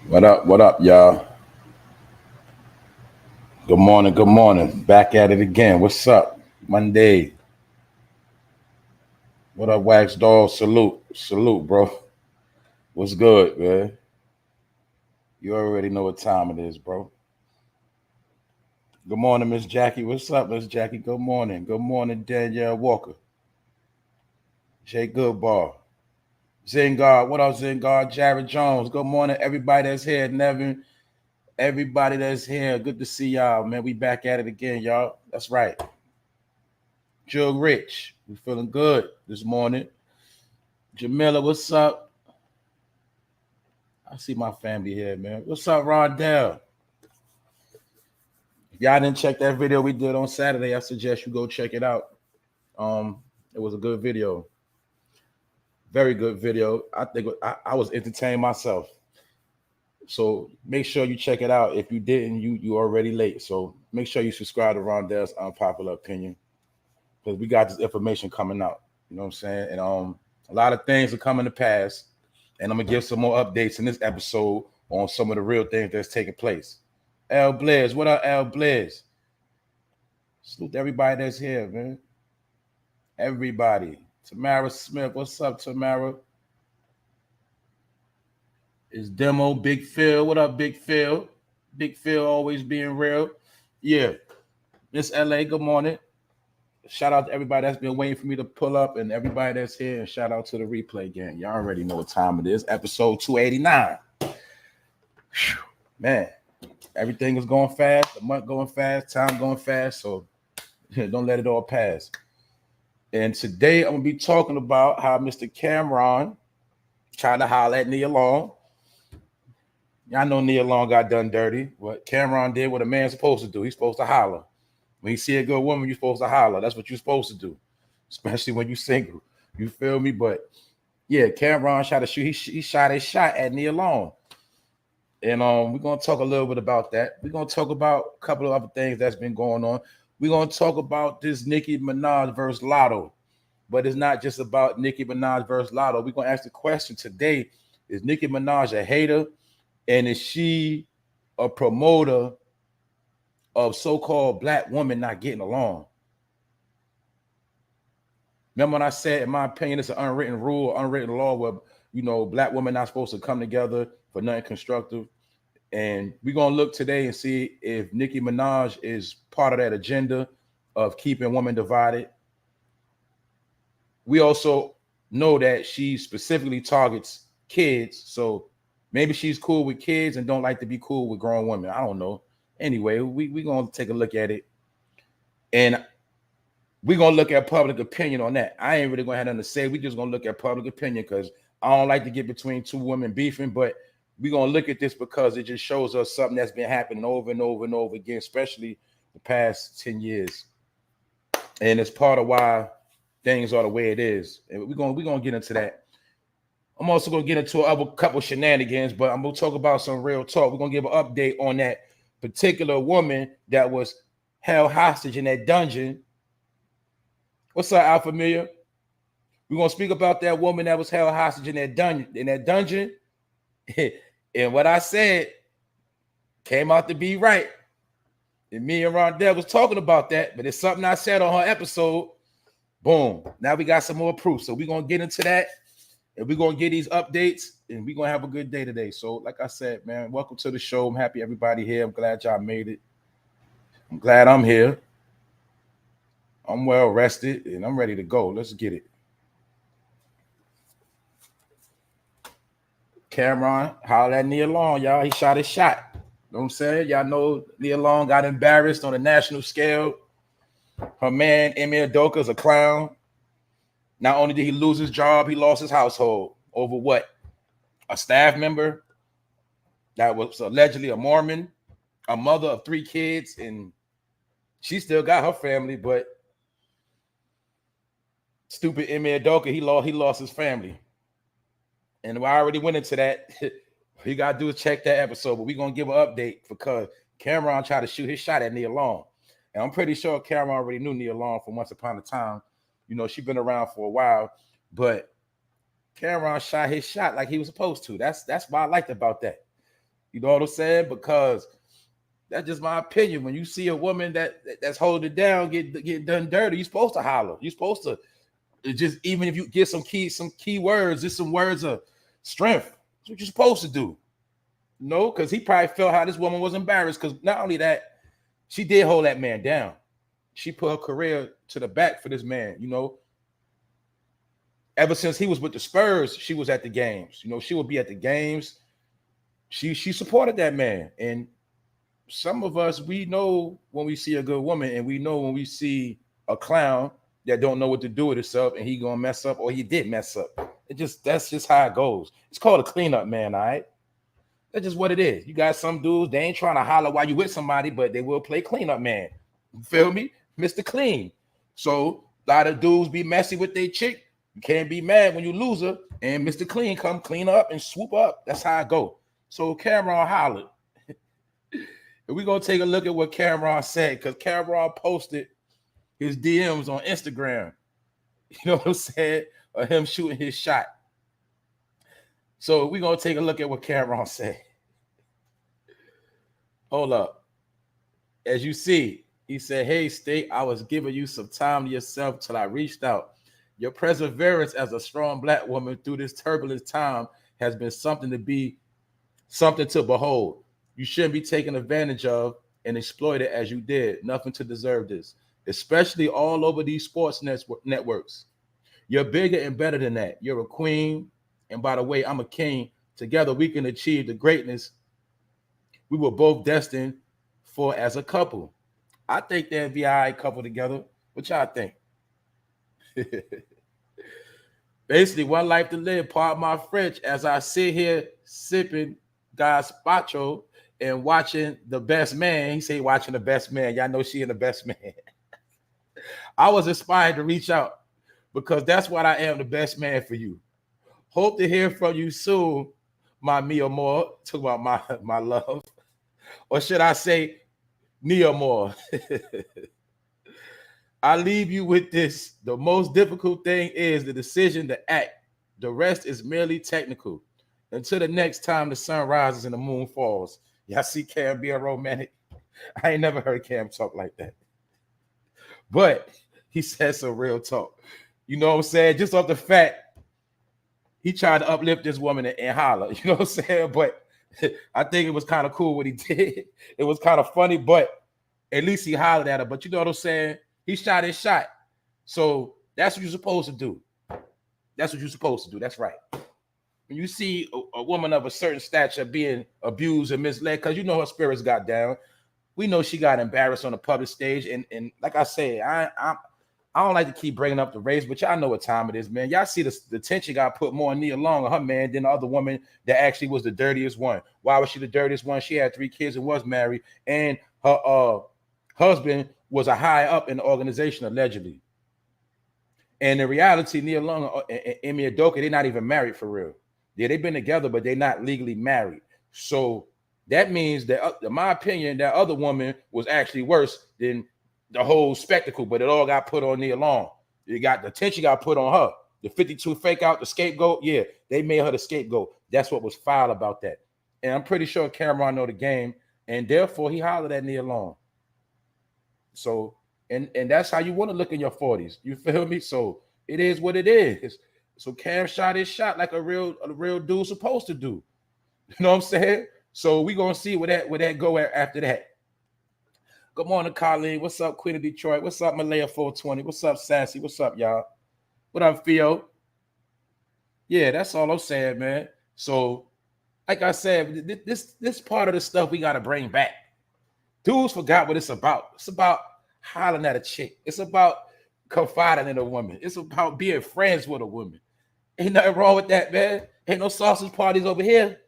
What up, y'all? Good morning, good morning. Back at it again. What's up? Monday. What up, Wax Doll? Salute, bro. What's good, man? You already know what time it is, bro. Good morning, Miss Jackie. What's up, Miss Jackie? Good morning. Good morning, Danielle Walker. Jay Goodbar. Zingard. What up, Zingard? Jared Jones. Good morning, everybody that's here. Nevin. Everybody that's here. Good to see y'all, man. We back at it again, y'all. That's right. Jug Rich. We feeling good this morning. Jamila, what's up? I see my family here, man. What's up, Rondell? If y'all didn't check that video we did on Saturday, I suggest you go check it out. It was a good video. Very good video. I think I was entertained myself. So make sure you check it out. If you didn't, you already late. So make sure you subscribe to Rondell's Unpopular Opinion, because we got this information coming out. You know what I'm saying? And a lot of things are coming to pass. And I'm gonna give some more updates in this episode on some of the real things that's taking place. L Blaze, what up, L Blaze? Salute to everybody that's here, man. Everybody. Tamara Smith, what's up, Tamara? It's Demo, Big Phil. What up, Big Phil? Big Phil always being real. Yeah. Miss LA, good morning. Shout out to everybody that's been waiting for me to pull up and everybody that's here. And shout out to the replay gang. Y'all already know what time it is. Episode 289. Whew. Man, everything is going fast. The month going fast. Time going fast. So don't let it all pass. And today I'm going to be talking about how Mr. CAMRON tried to holler at Nia Long. Y'all know Nia Long got done dirty. What CAMRON did what a man's supposed to do. He's supposed to holler. When you see a good woman, you're supposed to holler. That's what you're supposed to do, especially when you're single. You feel me? But yeah, CAMRON shot a shoot. He shot a shot at Nia Long. And we're going to talk a little bit about that. We're going to talk about a couple of other things that's been going on. We're going to talk about this Nicki Minaj versus LATTO. But it's not just about Nicki Minaj versus LATTO. We're going to ask the question today, is Nicki Minaj a hater? And is she a promoter of so-called black women not getting along? Remember when I said, in my opinion, it's an unwritten rule, unwritten law where, black women not supposed to come together for nothing constructive. And we're going to look today and see if Nicki Minaj is part of that agenda of keeping women divided. We also know that she specifically targets kids. So maybe she's cool with kids and don't like to be cool with grown women. I don't know. Anyway, we're going to take a look at it. And we're going to look at public opinion on that. I ain't really going to have nothing to say. We're just going to look at public opinion because I don't like to get between two women beefing, but we're going to look at this because it just shows us something that's been happening over and over and over again, especially the past 10 years. And it's part of why things are the way it is. And we're going to get into that. I'm also going to get into a couple shenanigans, but I'm going to talk about some real talk. We're going to give an update on that particular woman that was held hostage in that dungeon. What's up, Alpha Familia? We're going to speak about that woman that was held hostage in that dungeon. And what I said came out to be right. And me and Rondell was talking about that, but it's something I said on her episode. Boom. Now we got some more proof. So we're going to get into that. And we're going to get these updates. And we're going to have a good day today. So like I said, man, welcome to the show. I'm happy everybody here. I'm glad y'all made it. I'm glad I'm here. I'm well rested. And I'm ready to go. Let's get it. CAMRON, holler at Nia Long, y'all. He shot his shot. You know what I'm saying? Y'all know Nia Long got embarrassed on a national scale. Her man, Emil Doka, is a clown. Not only did he lose his job, he lost his household. Over what? A staff member that was allegedly a Mormon, a mother of 3 kids, and she still got her family, but stupid Emil Doka, he lost his family. And I already went into that. All you got to do is check that episode, but we're going to give an update because CAMRON tried to shoot his shot at Nia Long. And I'm pretty sure CAMRON already knew Nia Long from once upon a time. She's been around for a while, but CAMRON shot his shot like he was supposed to. That's what I liked about that. You know what I'm saying? Because that's just my opinion. When you see a woman that's holding it down, get done dirty, you're supposed to holler. You're supposed to just, even if you get some key words, just some words of strength. That's what you're supposed to do. No, because he probably felt how this woman was embarrassed. Because not only that, she did hold that man down. She put her career to the back for this man. You know, ever since he was with the Spurs, she was at the games. You know, she would be at the games. She supported that man. And some of us, we know when we see a good woman, and we know when we see a clown that don't know what to do with himself, and he gonna mess up, or he did mess up. That's just how it goes. It's called a cleanup, man. All right. That's just what it is. You got some dudes, they ain't trying to holler while you with somebody, but they will play cleanup man. You feel me? Mr. Clean. So a lot of dudes be messy with their chick. You can't be mad when you lose her, and Mr. Clean come clean up and swoop up. That's how I go. So CAMRON hollered. And we're going to take a look at what CAMRON said, because CAMRON posted his DMs on Instagram. You know what I'm saying? Of him shooting his shot. So we're going to take a look at what CAMRON said. Hold up. As you see, he said, "Hey, State, I was giving you some time to yourself till I reached out. Your perseverance as a strong Black woman through this turbulent time has been something to behold. You shouldn't be taken advantage of and exploited as you did. Nothing to deserve this, especially all over these sports networks. You're bigger and better than that. You're a queen. And by the way, I'm a king. Together, we can achieve the greatness we were both destined for as a couple." I think they'd be all right couple together. What y'all think? Basically, one life to live, pardon my French, as I sit here sipping gazpacho and watching The Best Man. He say watching The Best Man. Y'all know she in The Best Man. I was inspired to reach out because that's what I am, the best man for you. Hope to hear from you soon, my mi amor. Talk about my love. Or should I say, mi amor. I leave you with this. The most difficult thing is the decision to act. The rest is merely technical. Until the next time the sun rises and the moon falls. Y'all see Cam being romantic? I ain't never heard Cam talk like that. But he said some real talk. You know what I'm saying? Just off the fact he tried to uplift this woman and holler. You know what I'm saying? But I think it was kind of cool what he did. It was kind of funny, but at least he hollered at her. But you know what I'm saying? He shot his shot. So that's what you're supposed to do. That's what you're supposed to do. That's right. When you see a woman of a certain stature being abused and misled, because you know her spirits got down. We know she got embarrassed on the public stage. And like I said, I don't like to keep bringing up the race, but y'all know what time it is, man. Y'all see the tension got put more on Nia Long and her man than the other woman that actually was the dirtiest one. Why was she the dirtiest one? She had 3 kids and was married, and her husband was a high up in the organization, allegedly. And in reality, Nia Long and Emi Adoka, they're not even married for real. Yeah, they've been together, but they're not legally married. So that means that, in my opinion, that other woman was actually worse than the whole spectacle, but it all got put on Nia Long. You got the attention got put on her. The 52 fake out, the scapegoat. Yeah, they made her the scapegoat. That's what was foul about that. And I'm pretty sure CAMRON know the game, and therefore he hollered at Nia Long. So, and that's how you want to look in your 40s. You feel me? So it is what it is. So Cam shot his shot like a real dude supposed to do. You know what I'm saying? So we gonna see where that go after that. Good morning, Colleen. What's up, Queen of Detroit? What's up, Malaya 420? What's up, Sassy? What's up, y'all? What up, Theo? Yeah, that's all I'm saying, man. So, like I said, this part of the stuff we gotta bring back. Dudes forgot what it's about. It's about hollering at a chick. It's about confiding in a woman. It's about being friends with a woman. Ain't nothing wrong with that, man. Ain't no sausage parties over here.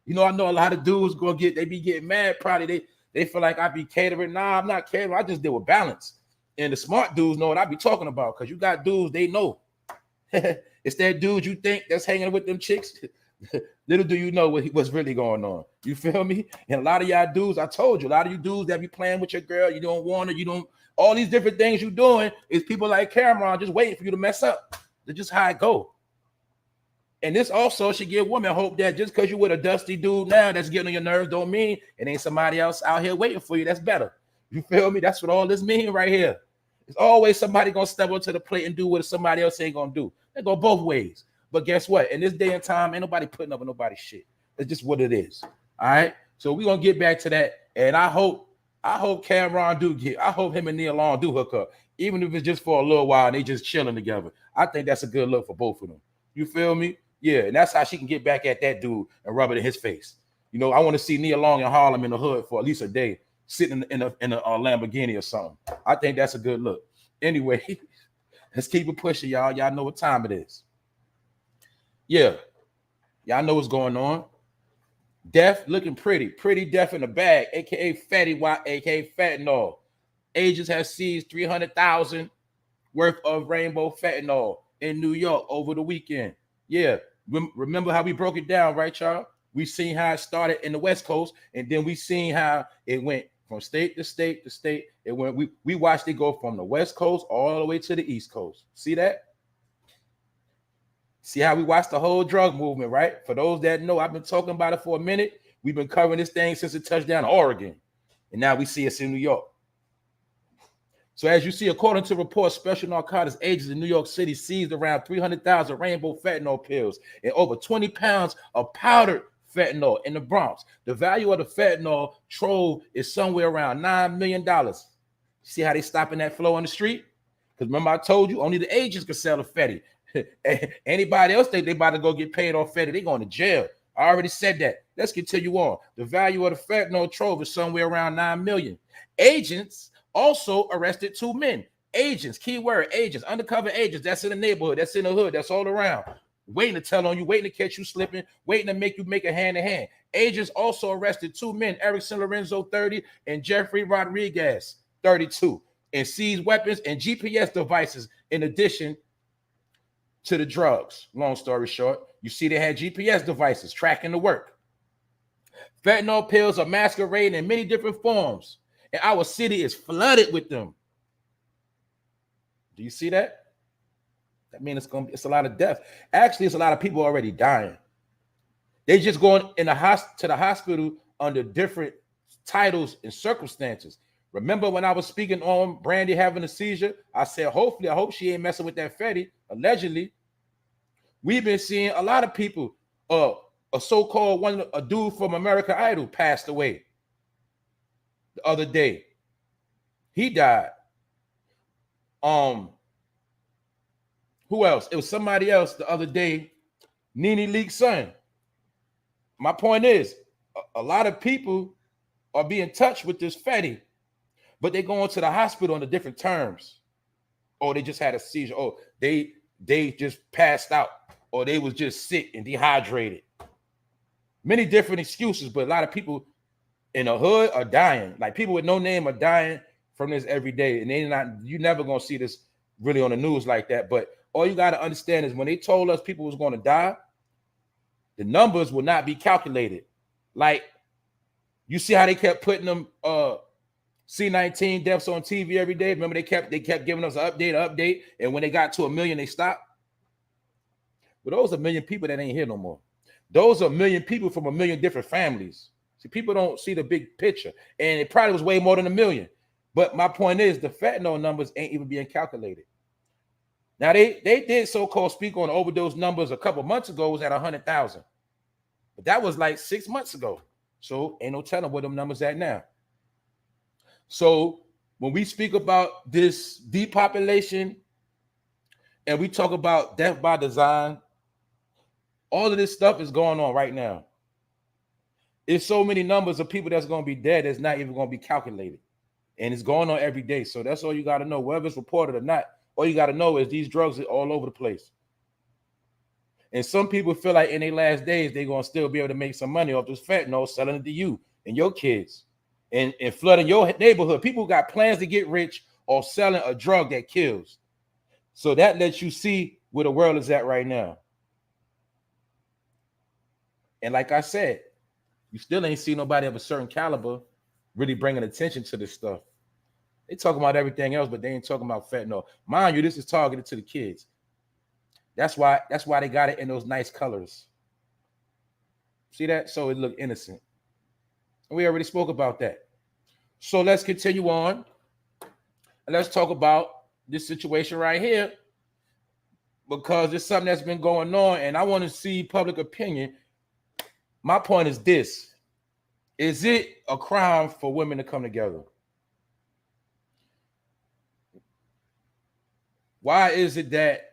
You know, I know a lot of dudes they be getting mad. Probably they feel like I be catering. Nah, I'm not catering. I just deal with balance. And the smart dudes know what I be talking about, because you got dudes, they know. It's that dude you think that's hanging with them chicks. Little do you know what's really going on. You feel me? And a lot of y'all dudes, I told you, a lot of you dudes that be playing with your girl, you don't want her, you don't, all these different things you doing is people like CAMRON just waiting for you to mess up. That's just how it go. And this also should give women hope that just because you with a dusty dude now that's getting on your nerves don't mean it ain't somebody else out here waiting for you that's better. You feel me? That's what all this means right here. There's always somebody gonna step up to the plate and do what somebody else ain't gonna do. They go both ways. But guess what? In this day and time, ain't nobody putting up with nobody's shit. It's just what it is. All right. So we're gonna get back to that. And I hope CAMRON do get. I hope him and Nia Long do hook up, even if it's just for a little while and they just chilling together. I think that's a good look for both of them. You feel me? Yeah, and that's how she can get back at that dude and rub it in his face. You know, I want to see Nia Long in Harlem in the hood for at least a day, sitting in a Lamborghini or something. I think that's a good look. Anyway, let's keep it pushing, y'all. Y'all know what time it is. Yeah, y'all know what's going on. Deaf looking pretty deaf in the bag, aka Fatty Watt, aka fentanyl. Agents have seized 300,000 worth of rainbow fentanyl in New York over the weekend. Yeah, remember how we broke it down, right, y'all? We seen how it started in the West Coast, and then we seen how it went from state to state to state. It went. We watched it go from the West Coast all the way to the East Coast. See that? See how we watched the whole drug movement, right? For those that know, I've been talking about it for a minute. We've been covering this thing since it touched down Oregon, and now we see it's in New York. So as you see, according to reports, special narcotics agents in New York City seized around 300,000 rainbow fentanyl pills and over 20 pounds of powdered fentanyl in the Bronx. The value of the fentanyl trove is somewhere around $9 million. See how they stopping that flow on the street? Because remember I told you, only the agents can sell the fetty. Anybody else think they about to go get paid off fetty, they going to jail. I already said that. Let's continue on. The value of the fentanyl trove is somewhere around $9 million. Agents also arrested 2 men. Agents, keyword, agents, undercover agents, that's in the neighborhood, that's in the hood, that's all around, waiting to tell on you, waiting to catch you slipping, waiting to make you make a hand-to-hand. Agents also arrested 2 men, Erickson Lorenzo, 30, and Jeffrey Rodriguez, 32, and seized weapons and GPS devices in addition to the drugs. Long story short, you see they had GPS devices tracking the work. Fentanyl pills are masquerading in many different forms, and our city is flooded with them. Do you see that? That means it's a lot of death. Actually, it's a lot of people already dying. They just going to the hospital under different titles and circumstances. Remember when I was speaking on Brandy having a seizure? I said, hopefully, I hope she ain't messing with that fetty. Allegedly, we've been seeing a lot of people. A so-called a dude from American Idol passed away the other day. He died. Who else? It was somebody else the other day. Nene Leak's son. My point is, a lot of people are being touched with this fetty, but they go into the hospital on the different terms. Or they just had a seizure. Oh, they just passed out, or they was just sick and dehydrated. Many different excuses, but a lot of people in the hood are dying. Like people with no name are dying from this every day, and you never gonna see this really on the news like that. But all you got to understand is when they told us people was going to die, the numbers will not be calculated. Like you see how they kept putting them C-19 deaths on TV every day. Remember they kept giving us an update, and when they got to 1 million, they stopped. But those are 1 million people that ain't here no more. Those are 1 million people from 1 million different families. See, people don't see the big picture, and it probably was way more than 1 million. But my point is, the fentanyl numbers ain't even being calculated. Now they did so-called speak on overdose numbers a couple months ago was at 100,000, but that was like 6 months ago. So ain't no telling where them numbers at now. So when we speak about this depopulation and we talk about death by design, all of this stuff is going on right now. It's so many numbers of people that's going to be dead that's not even going to be calculated. And it's going on every day. So that's all you got to know. Whether it's reported or not, all you got to know is these drugs are all over the place. And some people feel like in their last days, they're going to still be able to make some money off this fentanyl, selling it to you and your kids and flooding your neighborhood. People got plans to get rich or selling a drug that kills. So that lets you see where the world is at right now. And like I said, you still ain't see nobody of a certain caliber really bringing attention to this stuff. They talking about everything else, but they ain't talking about fentanyl. Mind you, this is targeted to the kids. That's why they got it in those nice colors. See that? So it looked innocent. We already spoke about that. So let's continue on. And let's talk about this situation right here, because it's something that's been going on and I want to see public opinion. My point is this. Is it a crime for women to come together? Why is it that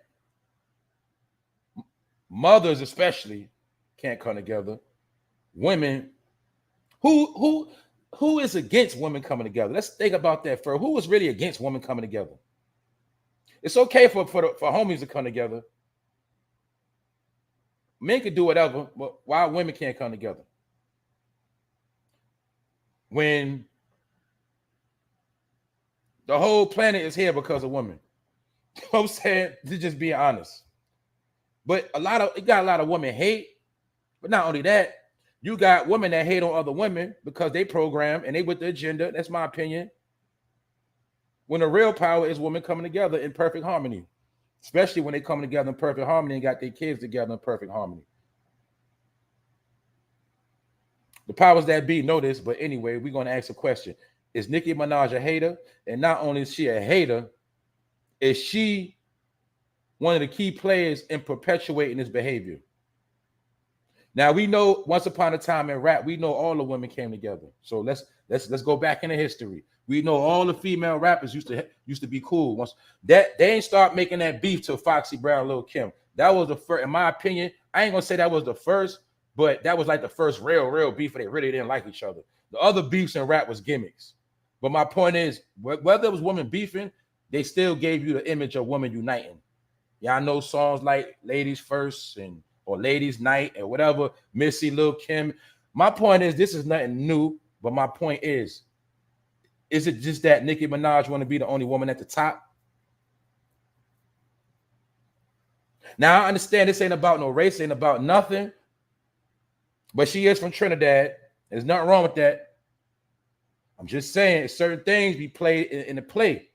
mothers especially can't come together? Women, who is against women coming together? Let's think about that first. Who is really against women coming together? It's okay for homies to come together. Men can do whatever, but why women can't come together? When the whole planet is here because of women. You know what I'm saying? Just being honest. But it got a lot of women hate. But not only that, you got women that hate on other women because they program and they with the agenda. That's my opinion. When the real power is women coming together in perfect harmony, especially when they come together in perfect harmony and got their kids together in perfect harmony. The powers that be know this, but anyway, we're going to ask a question. Is Nicki Minaj a hater? And not only is she a hater, is she one of the key players in perpetuating this behavior? Now we know once upon a time in rap, we know all the women came together. So let's go back into history. We know all the female rappers used to be cool. Once that they ain't start making that beef till Foxy Brown, Lil Kim. That was the first, in my opinion. I ain't gonna say that was the first, but that was like the first real beef where they really didn't like each other. The other beefs in rap was gimmicks. But my point is, whether it was women beefing, they still gave you the image of women uniting. Y'all know songs like Ladies First or Ladies Night or whatever, Missy, Lil Kim. My point is, this is nothing new, but my point is it just that Nicki Minaj want to be the only woman at the top? Now, I understand this ain't about no race, ain't about nothing, but she is from Trinidad. There's nothing wrong with that. I'm just saying certain things be played in the play.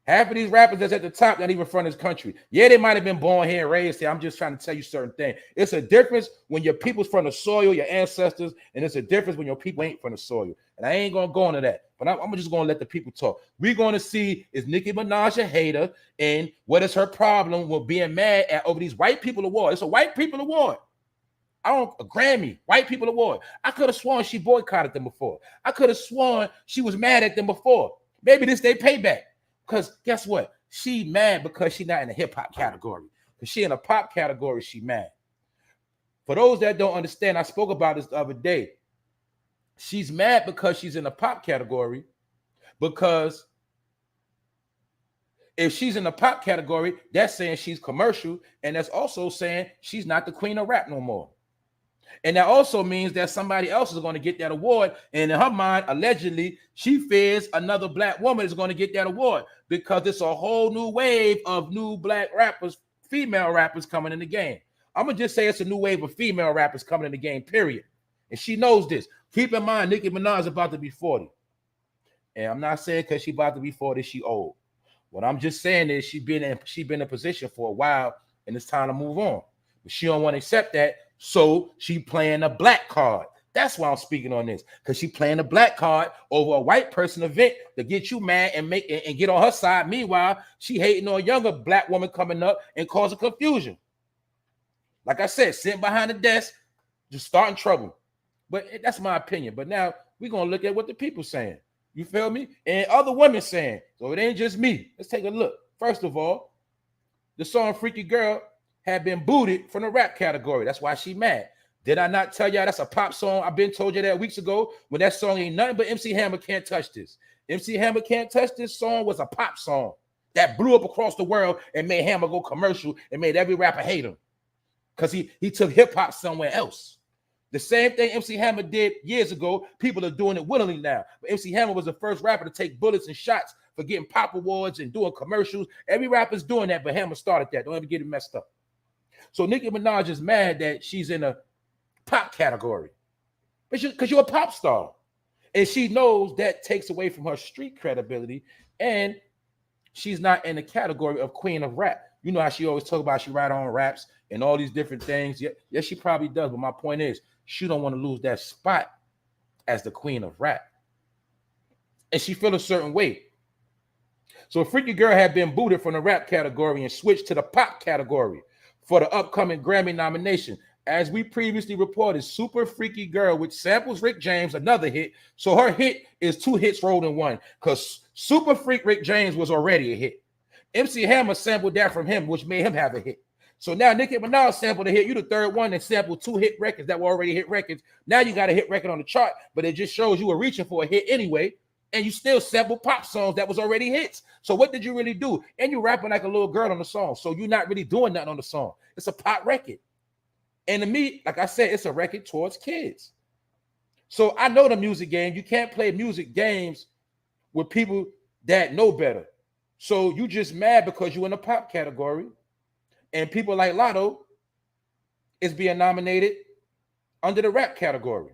Half of these rappers that's at the top not even from this country. Yeah, they might have been born here and raised here. I'm just trying to tell you certain things. It's a difference when your people's from the soil, your ancestors, and it's a difference when your people ain't from the soil. And I ain't going to go into that, but I'm just going to let the people talk. We're going to see, is Nicki Minaj a hater, and what is her problem with being mad at over these white people award? It's a white people award. A Grammy, white people award. I could have sworn she boycotted them before. I could have sworn she was mad at them before. Maybe this day payback. Because guess what? She mad because she not in the hip-hop category. Because she in a pop category, she mad. For those that don't understand, I spoke about this the other day. She's mad because she's in the pop category. Because if she's in the pop category, that's saying she's commercial. And that's also saying she's not the queen of rap no more. And that also means that somebody else is going to get that award. And in her mind, allegedly, she fears another black woman is going to get that award because it's a whole new wave of new black rappers, female rappers coming in the game. I'm going to just say it's a new wave of female rappers coming in the game, period. And she knows this. Keep in mind, Nicki Minaj is about to be 40. And I'm not saying because she about to be 40, she old. What I'm just saying is she been in a position for a while and it's time to move on. But she don't want to accept that. So she playing a black card. That's why I'm speaking on this, because she playing a black card over a white person event to get you mad and get on her side. Meanwhile, she hating on a younger black woman coming up and causing confusion. Like I said, sitting behind the desk, just starting trouble. But that's my opinion. But now we're gonna look at what the people saying. You feel me? And other women saying. So it ain't just me. Let's take a look. First of all, the song "Freaky Girl" had been booted from the rap category. That's why she mad. Did I not tell y'all that's a pop song? I've been told you that weeks ago when that song ain't nothing but MC Hammer Can't Touch This. MC Hammer Can't Touch This song was a pop song that blew up across the world and made Hammer go commercial and made every rapper hate him because he took hip hop somewhere else. The same thing MC Hammer did years ago. People are doing it willingly now. But MC Hammer was the first rapper to take bullets and shots for getting pop awards and doing commercials. Every rapper's doing that, but Hammer started that. Don't ever get it messed up. So Nicki Minaj is mad that she's in a pop category because you're a pop star. And she knows that takes away from her street credibility. And she's not in the category of queen of rap. You know how she always talk about she write on raps and all these different things. Yeah, yes, she probably does. But my point is, she don't want to lose that spot as the queen of rap. And she feel a certain way. So Freaky Girl had been booted from the rap category and switched to the pop category for the upcoming Grammy nomination. As we previously reported, Super Freaky Girl, which samples Rick James, another hit. So her hit is 2 hits rolled in one, because Super Freak Rick James was already a hit. MC Hammer sampled that from him, which made him have a hit. So now Nicki Minaj sampled a hit. You the third one that sampled 2 hit records that were already hit records. Now you got a hit record on the chart, but it just shows you were reaching for a hit anyway, and you still sample pop songs that was already hits. So what did you really do? And you rapping like a little girl on the song. So you're not really doing nothing on the song. It's a pop record. And to me, like I said, it's a record towards kids. So I know the music game. You can't play music games with people that know better. So you just mad because you're in the pop category, and people like LATTO is being nominated under the rap category.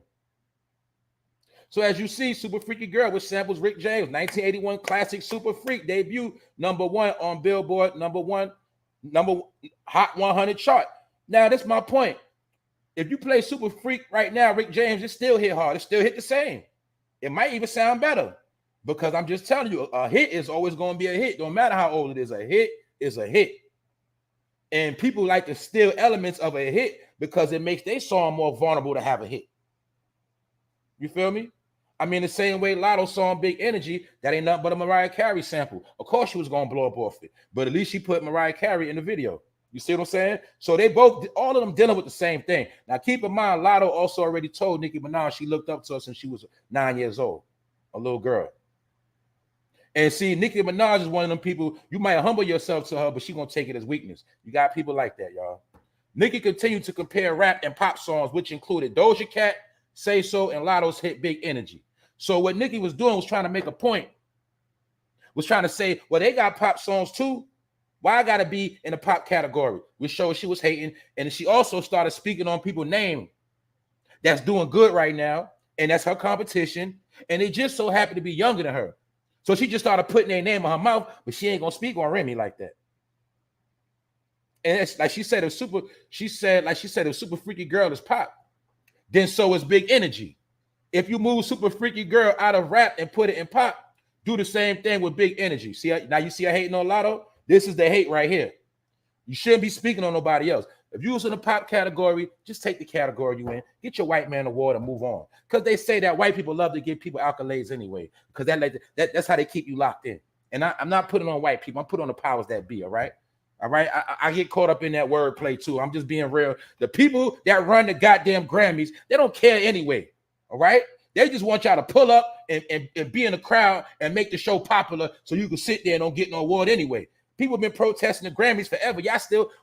So as you see, Super Freaky Girl, which samples Rick James, 1981 classic Super Freak, debut #1 on Billboard, #1 Hot 100 chart. Now, that's my point. If you play Super Freak right now, Rick James, it still hit hard. It still hit the same. It might even sound better, because I'm just telling you, a hit is always going to be a hit. Don't matter how old it is. A hit is a hit. And people like to steal elements of a hit because it makes their song more vulnerable to have a hit. You feel me? I mean, the same way LATTO song Big Energy, that ain't nothing but a Mariah Carey sample. Of course she was going to blow up off it, but at least she put Mariah Carey in the video. You see what I'm saying? So they both, all of them dealing with the same thing. Now, keep in mind, LATTO also already told Nicki Minaj she looked up to her since she was 9 years old, a little girl. And see, Nicki Minaj is one of them people, you might humble yourself to her, but she's going to take it as weakness. You got people like that, y'all. Nicki continued to compare rap and pop songs, which included Doja Cat, Say So, and LATTO's hit Big Energy. So what Nicki was doing was trying to make a point, was trying to say, well, they got pop songs too. Why I gotta be in the pop category? Which shows she was hating. And she also started speaking on people's name that's doing good right now, and that's her competition. And they just so happen to be younger than her. So she just started putting their name on her mouth, but she ain't gonna speak on Remy like that. And it's like she said, Super Freaky Girl is pop. Then so is Big Energy. If you move Super Freaky Girl out of rap and put it in pop, do the same thing with Big Energy. See, now you see her hating on LATTO? This is the hate right here. You shouldn't be speaking on nobody else. If you was in the pop category, just take the category you in. Get your white man award and move on. Because they say that white people love to give people accolades anyway. Because that's how they keep you locked in. And I'm not putting on white people. I'm putting on the powers that be, all right? All right? I get caught up in that wordplay too. I'm just being real. The people that run the goddamn Grammys, they don't care anyway, all right? They just want y'all to pull up and be in the crowd and make the show popular so you can sit there and don't get no award anyway. People have been protesting the Grammys forever.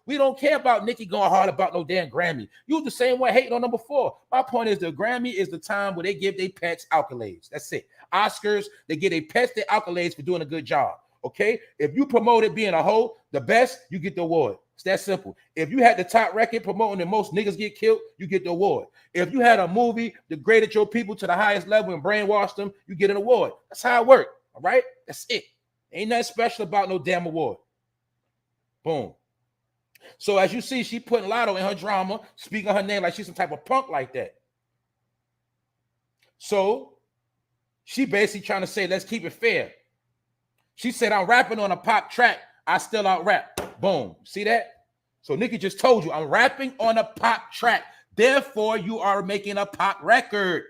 We don't care about Nicki going hard about no damn Grammy. You the same way hating on #4. My point is the Grammy is the time where they give their pets accolades. That's it. Oscars, they give their pets their accolades for doing a good job. Okay? If you promoted being a hoe, the best, you get the award. It's that simple. If you had the top record promoting and most niggas get killed, you get the award. If you had a movie degraded your people to the highest level and brainwashed them, you get an award. That's how it works. All right? That's it. Ain't nothing special about no damn award. Boom. So as you see, she putting LATTO in her drama, speaking her name like she's some type of punk like that. So she basically trying to say, let's keep it fair. She said, I'm rapping on a pop track. I still out rap. Boom. See that? So Nicki just told you, I'm rapping on a pop track. Therefore, you are making a pop record.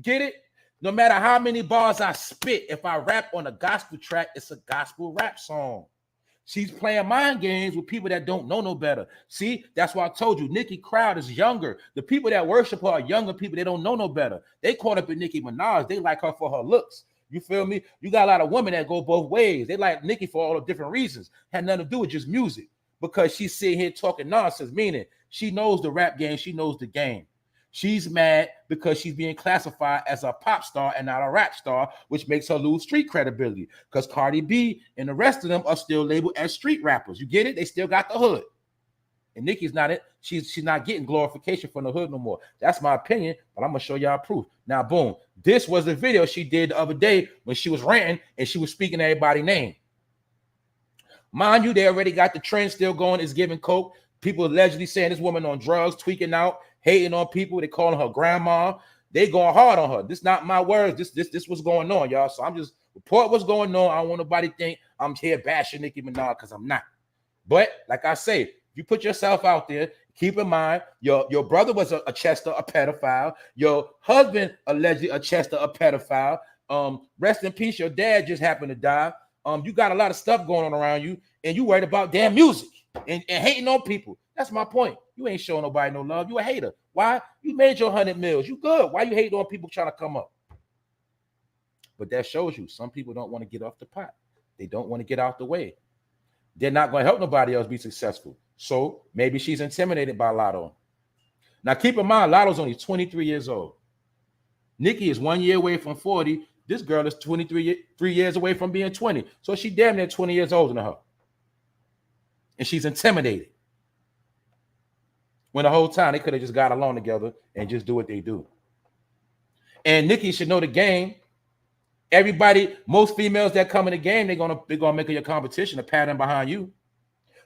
Get it? No matter how many bars I spit, if I rap on a gospel track, it's a gospel rap song. She's playing mind games with people that don't know no better. See, that's why I told you, Nicki crowd is younger. The people that worship her are younger people. They don't know no better. They caught up in Nicki Minaj. They like her for her looks. You feel me? You got a lot of women that go both ways. They like Nicki for all the different reasons. Had nothing to do with just music. Because she's sitting here talking nonsense, meaning she knows the rap game. She knows the game. She's mad because she's being classified as a pop star and not a rap star, which makes her lose street credibility. Because Cardi B and the rest of them are still labeled as street rappers. You get it? They still got the hood. And Nicki's not it. She's not getting glorification from the hood no more. That's my opinion, but I'm gonna show y'all proof. Now, boom. This was the video she did the other day when she was ranting and she was speaking everybody's name. Mind you, they already got the trend still going. It's giving coke. People allegedly saying this woman on drugs, tweaking out, hating on people. They calling her grandma. They going hard on her. This not my words. This what's going on, y'all. So I'm just report what's going on. I don't want nobody to think I'm here bashing Nicki Minaj because I'm not. But like I say, if you put yourself out there, keep in mind your brother was a Chester, a pedophile. Your husband allegedly a Chester, a pedophile. Rest in peace. Your dad just happened to die. You got a lot of stuff going on around you, and you worried about damn music and hating on people. That's my point. You ain't showing nobody no love. You a hater. Why? You made your 100 mils. You good. Why you hating on people trying to come up? But that shows you some people don't want to get off the pot. They don't want to get out the way. They're not going to help nobody else be successful. So maybe she's intimidated by LATTO. Now keep in mind, LATTO's only 23 years old. Nicki is 1 year away from 40. This girl is 3 years away from being 20. So she damn near 20 years older than her. And she's intimidated. When the whole time they could have just got along together and just do what they do. And Nicki should know the game. Everybody, most females that come in the game, they're gonna make it your competition, a pattern behind you.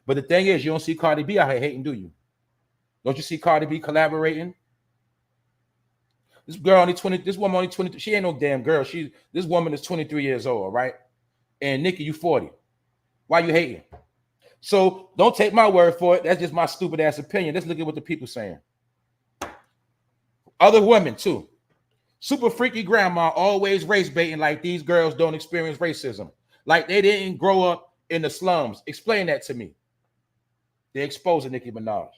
But the thing is, you don't see Cardi B out here hating, do you? Don't you see Cardi B collaborating? This girl only 20, this woman only 20, she ain't no damn girl. This woman is 23 years old, right? And Nicki, you 40. Why you hating? So don't take my word for it. That's just my stupid ass opinion. Let's look at what the people saying. Other women too. Super freaky grandma always race baiting like these girls don't experience racism. Like they didn't grow up in the slums. Explain that to me. They're exposing Nicki Minaj.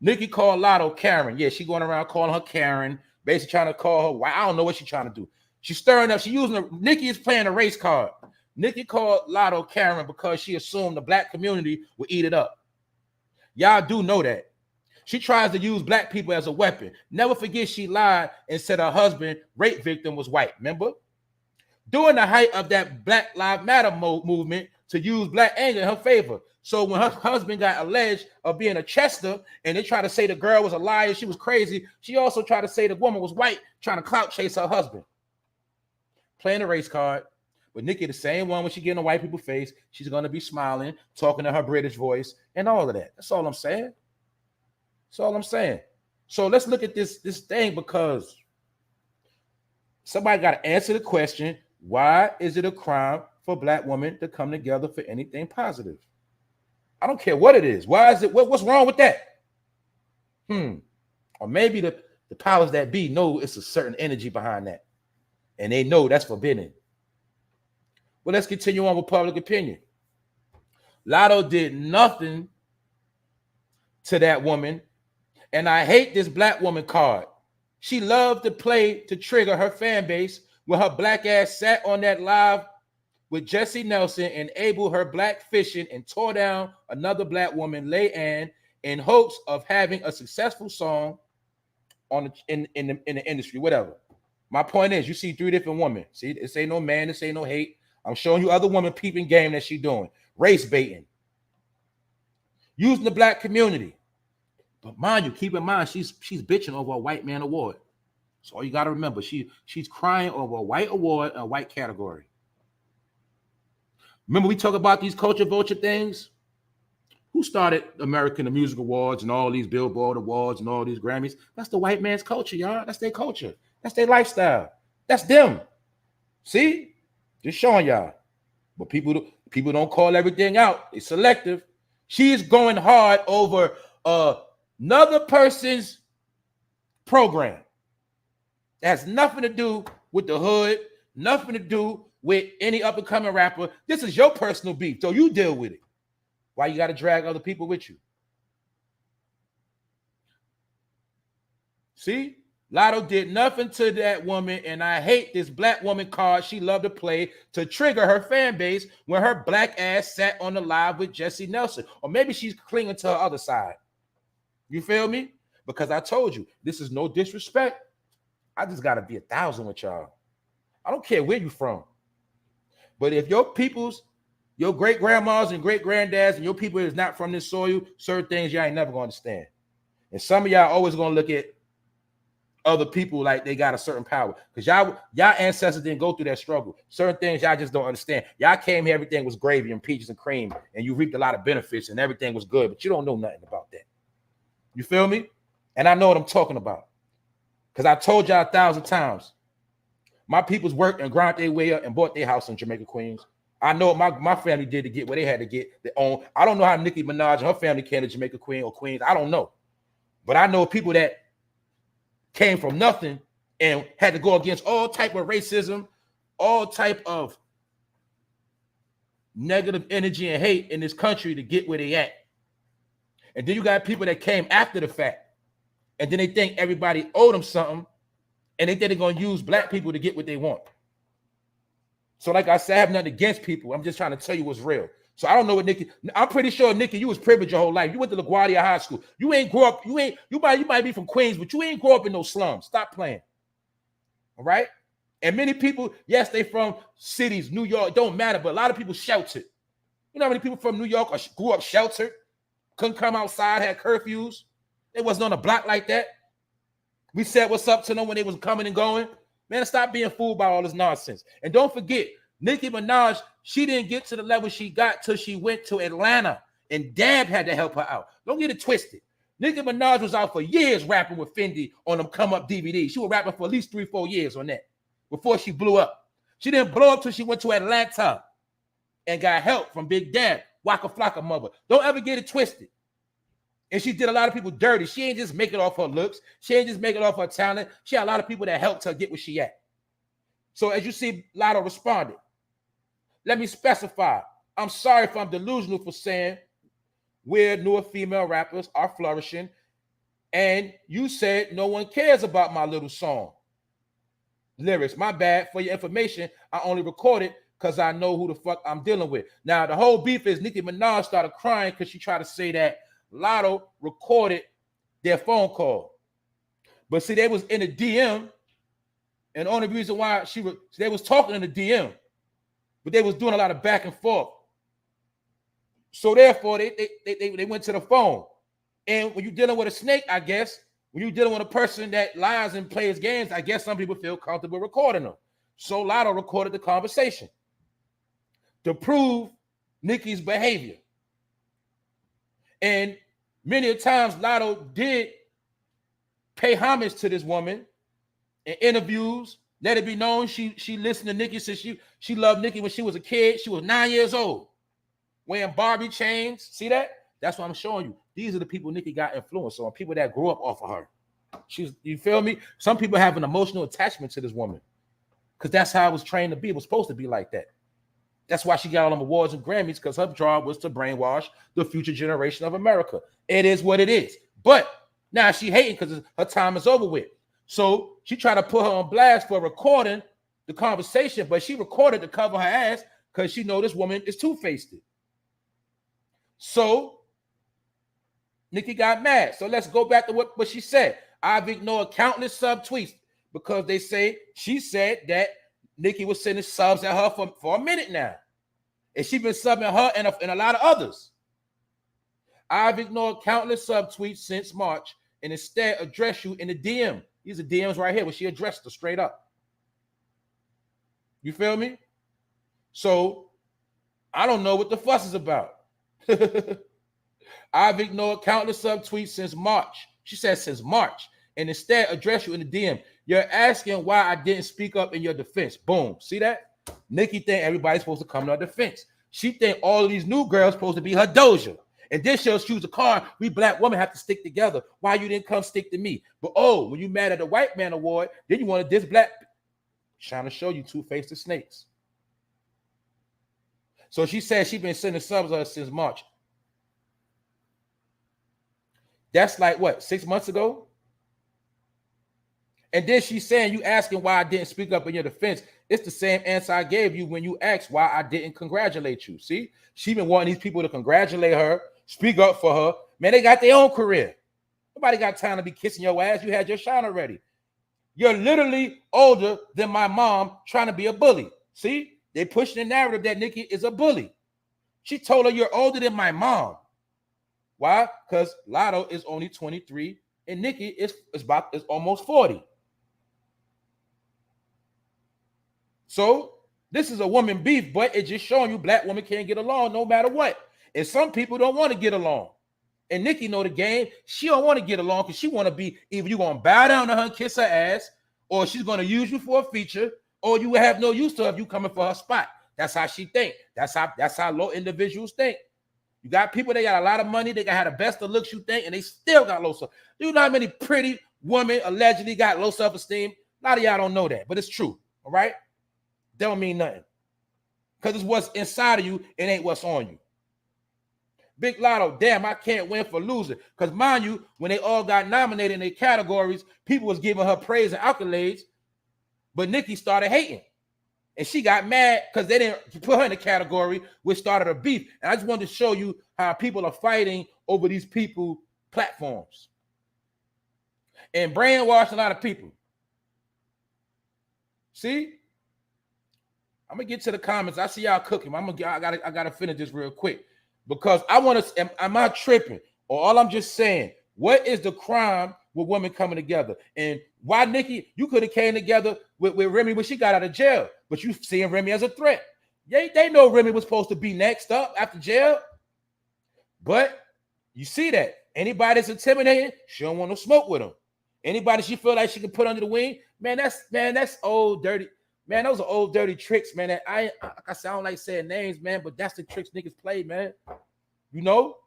Nicki called LATTO Karen. Yeah, she going around calling her Karen, basically trying to call her. Why? I don't know what she's trying to do. She's stirring up. She using Nicki is playing a race card. Nicki called LATTO Karen because she assumed the black community would eat it up. Y'all do know that. She tries to use black people as a weapon. Never forget she lied and said her husband, rape victim, was white. Remember? During the height of that Black Lives Matter movement to use black anger in her favor. So when her husband got alleged of being a Chester and they tried to say the girl was a liar, she was crazy, she also tried to say the woman was white, trying to clout chase her husband. Playing a race card. But Nicki, the same one when she get in the white people's face, she's going to be smiling, talking to her British voice and all of that. That's all I'm saying. That's all I'm saying. So let's look at this thing, because somebody got to answer the question, why is it a crime for black women to come together for anything positive? I don't care what it is. Why is it? What's wrong with that? Or maybe the powers that be know it's a certain energy behind that. And they know that's forbidden. Well, let's continue on with public opinion. LATTO did nothing to that woman. And I hate this black woman card. She loved to play to trigger her fan base when her black ass sat on that live with Jesse Nelson and Abel her black fishing and tore down another black woman, Lay Ann, in hopes of having a successful song on in the industry, whatever. My point is, you see three different women. See, this ain't no man, this ain't no hate. I'm showing you other women peeping game that she doing. Race baiting. Using the black community. But mind you, keep in mind, she's bitching over a white man award. So all you got to remember, she's crying over a white award, a white category. Remember we talk about these culture vulture things? Who started American Music Awards and all these Billboard Awards and all these Grammys? That's the white man's culture, y'all. That's their culture. That's their lifestyle. That's them. See? Just showing y'all. But people don't call everything out. It's selective. She's going hard over another person's program. It has nothing to do with the hood, nothing to do with any up-and-coming rapper. This is your personal beef, so you deal with it. Why you got to drag other people with you? See? LATTO did nothing to that woman, and I hate this black woman card she loved to play to trigger her fan base when her black ass sat on the live with Jesse Nelson. Or maybe she's clinging to her other side. You feel me? Because I told you, this is no disrespect. I just got to be 1,000 with y'all. I don't care where you from. But if your peoples, your great-grandmas and great-granddads and your people is not from this soil, certain things y'all ain't never going to understand. And some of y'all always going to look at other people like they got a certain power. Because y'all ancestors didn't go through that struggle. Certain things y'all just don't understand. Y'all came here, everything was gravy and peaches and cream, and you reaped a lot of benefits and everything was good, but you don't know nothing about that. You feel me? And I know what I'm talking about. Because I told y'all 1,000 times. My people's worked and grind their way up and bought their house in Jamaica, Queens. I know what my family did to get what they had to get their own. I don't know how Nicki Minaj and her family came to Jamaica, Queens. I don't know. But I know people that came from nothing and had to go against all type of racism, all type of negative energy and hate in this country to get where they at. And then you got people that came after the fact, and then they think everybody owed them something, and they think they're going to use black people to get what they want. So like I said, I have nothing against people. I'm just trying to tell you what's real. So I don't know what Nicki, I'm pretty sure, Nicki, you was privileged your whole life. You went to LaGuardia High School. You ain't grow up, you might be from Queens, but you ain't grow up in no slums. Stop playing. All right? And many people, yes, they from cities, New York, it don't matter, but a lot of people sheltered. You know how many people from New York grew up sheltered, couldn't come outside, had curfews. They wasn't on a block like that. We said what's up to them when they was coming and going. Man, stop being fooled by all this nonsense. And don't forget, Nicki Minaj, she didn't get to the level she got till she went to Atlanta, and Dab had to help her out. Don't get it twisted. Nicki Minaj was out for years rapping with Fendi on them Come Up DVDs. She was rapping for at least 3-4 years on that before she blew up. She didn't blow up till she went to Atlanta and got help from Big Dab, Waka Flocka mother. Don't ever get it twisted. And she did a lot of people dirty. She ain't just make it off her looks. She ain't just make it off her talent. She had a lot of people that helped her get where she at. So as you see, Latto responded. Let me specify. I'm sorry if I'm delusional for saying where newer female rappers are flourishing. And you said no one cares about my little song. Lyrics. My bad. For your information, I only recorded because I know who the fuck I'm dealing with. Now, the whole beef is Nicki Minaj started crying because she tried to say that Latto recorded their phone call. But see, they was in a DM, and the only reason why they was talking in the DM, but they was doing a lot of back and forth. So therefore, they went to the phone. And when you're dealing with a snake, I guess, when you're dealing with a person that lies and plays games, I guess some people feel comfortable recording them. So Latto recorded the conversation to prove Nicki's behavior. And many a times Latto did pay homage to this woman in interviews. Let it be known she listened to Nicki since she loved Nicki when she was a kid. She was 9 years old, wearing Barbie chains. See that? That's what I'm showing you. These are the people Nicki got influence on, people that grew up off of her. You feel me? Some people have an emotional attachment to this woman because that's how it was trained to be. It was supposed to be like that. That's why she got all them awards and Grammys, because her job was to brainwash the future generation of America. It is what it is. But now she hating because her time is over with. So she tried to put her on blast for recording the conversation, but she recorded to cover her ass because she know this woman is two-faced. So Nicki got mad. So let's go back to what she said. I've ignored countless subtweets because she said that Nicki was sending subs at her for a minute now. And she's been subbing her and a lot of others. I've ignored countless subtweets since March and instead addressed you in the DM. These are DMs right here where she addressed her straight up. You feel me? So I don't know what the fuss is about. I've ignored countless subtweets since March. She said since March and instead addressed you in the DM. You're asking why I didn't speak up in your defense. Boom. See that? Nicki think everybody's supposed to come to her defense. She think all of these new girls supposed to be her doja. And then she'll choose a card. We black women have to stick together. Why you didn't come stick to me? But when you mad at the white man award, then you want to diss black. Trying to show you two-faced snakes. So she said she been sending subs to her since March. That's like what, 6 months ago? And then she's saying, you asking why I didn't speak up in your defense. It's the same answer I gave you when you asked why I didn't congratulate you. See, she been wanting these people to congratulate her, speak up for her. Man, they got their own career. Nobody got time to be kissing your ass. You had your shine already. You're literally older than my mom trying to be a bully. See, they pushing the narrative that Nicki is a bully. She told her, you're older than my mom. Why? Because Latto is only 23 and Nicki is almost 40. So this is a woman beef, but it's just showing you black women can't get along no matter what. And some people don't want to get along. And Nicki know the game. She don't want to get along because she want to be, either you going to bow down to her and kiss her ass, or she's going to use you for a feature, or you will have no use to her if you coming for her spot. That's how she think. That's how low individuals think. You got people, they got a lot of money, they got have the best of looks you think, and they still got low self. You know how many pretty women allegedly got low self-esteem? A lot of y'all don't know that, but it's true. All right? Don't mean nothing. Because it's what's inside of you, it ain't what's on you. Big Lotto, damn, I can't win for losing. Because mind you, when they all got nominated in their categories, people was giving her praise and accolades, but Nicki started hating. And she got mad because they didn't put her in the category, which started a beef. And I just wanted to show you how people are fighting over these people platforms and brainwash a lot of people. See? I'm gonna get to the comments. I see y'all cooking. I gotta finish this real quick because I want to. Am I tripping? Or all I'm just saying, what is the crime with women coming together? And why Nicki, you could have came together with Remy when she got out of jail, but you seeing Remy as a threat. They know Remy was supposed to be next up after jail. But you see that. Anybody that's intimidating, she don't want to smoke with them. Anybody she feel like she can put under the wing, that's old dirty. Man, those are old dirty tricks, man. That like I said, I don't like saying names, man, but that's the tricks niggas play, man. You know?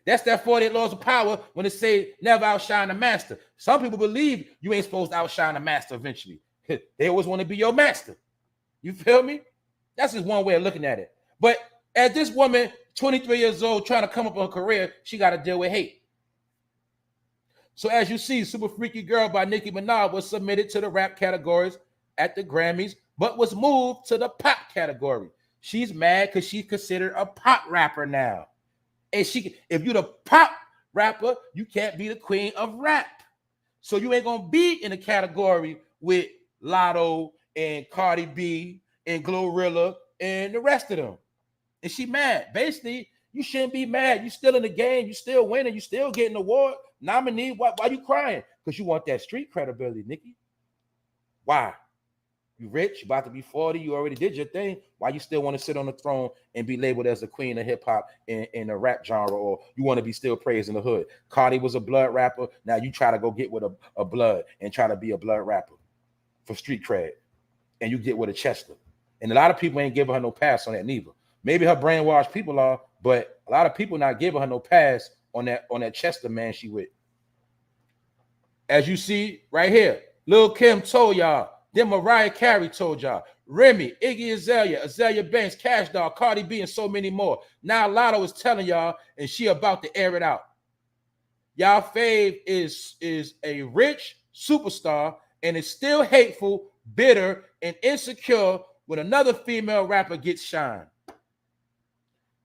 That's that 48 laws of power when they say never outshine the master. Some people believe you ain't supposed to outshine the master eventually. They always want to be your master. You feel me? That's just one way of looking at it. But as this woman, 23 years old, trying to come up with her career, she got to deal with hate. So as you see, Super Freaky Girl by Nicki Minaj was submitted to the rap categories at the Grammys, but was moved to the pop category. She's mad because she's considered a pop rapper now. And if you're the pop rapper, you can't be the queen of rap. So you ain't going to be in a category with LATTO and Cardi B and Glorilla and the rest of them. And she mad. Basically, you shouldn't be mad. You still in the game. You still winning. You still getting an award. Nominee. Why you crying? Because you want that street credibility, Nicki. Why? You rich, you about to be 40, you already did your thing. Why you still want to sit on the throne and be labeled as the queen of hip-hop in a rap genre, or you want to be still praised in the hood? Cardi was a blood rapper. Now you try to go get with a blood and try to be a blood rapper for street cred. And you get with a Chester. And a lot of people ain't giving her no pass on that neither. Maybe her brainwashed people are, but a lot of people not giving her no pass on that Chester man she with. As you see right here, Lil Kim told y'all, then Mariah Carey told y'all, Remy, Iggy Azalea, Azalea Banks, Cash Doll, Cardi B, and so many more. Now LATTO is telling y'all, and she about to air it out. Y'all fave is a rich superstar and is still hateful, bitter, and insecure when another female rapper gets shine.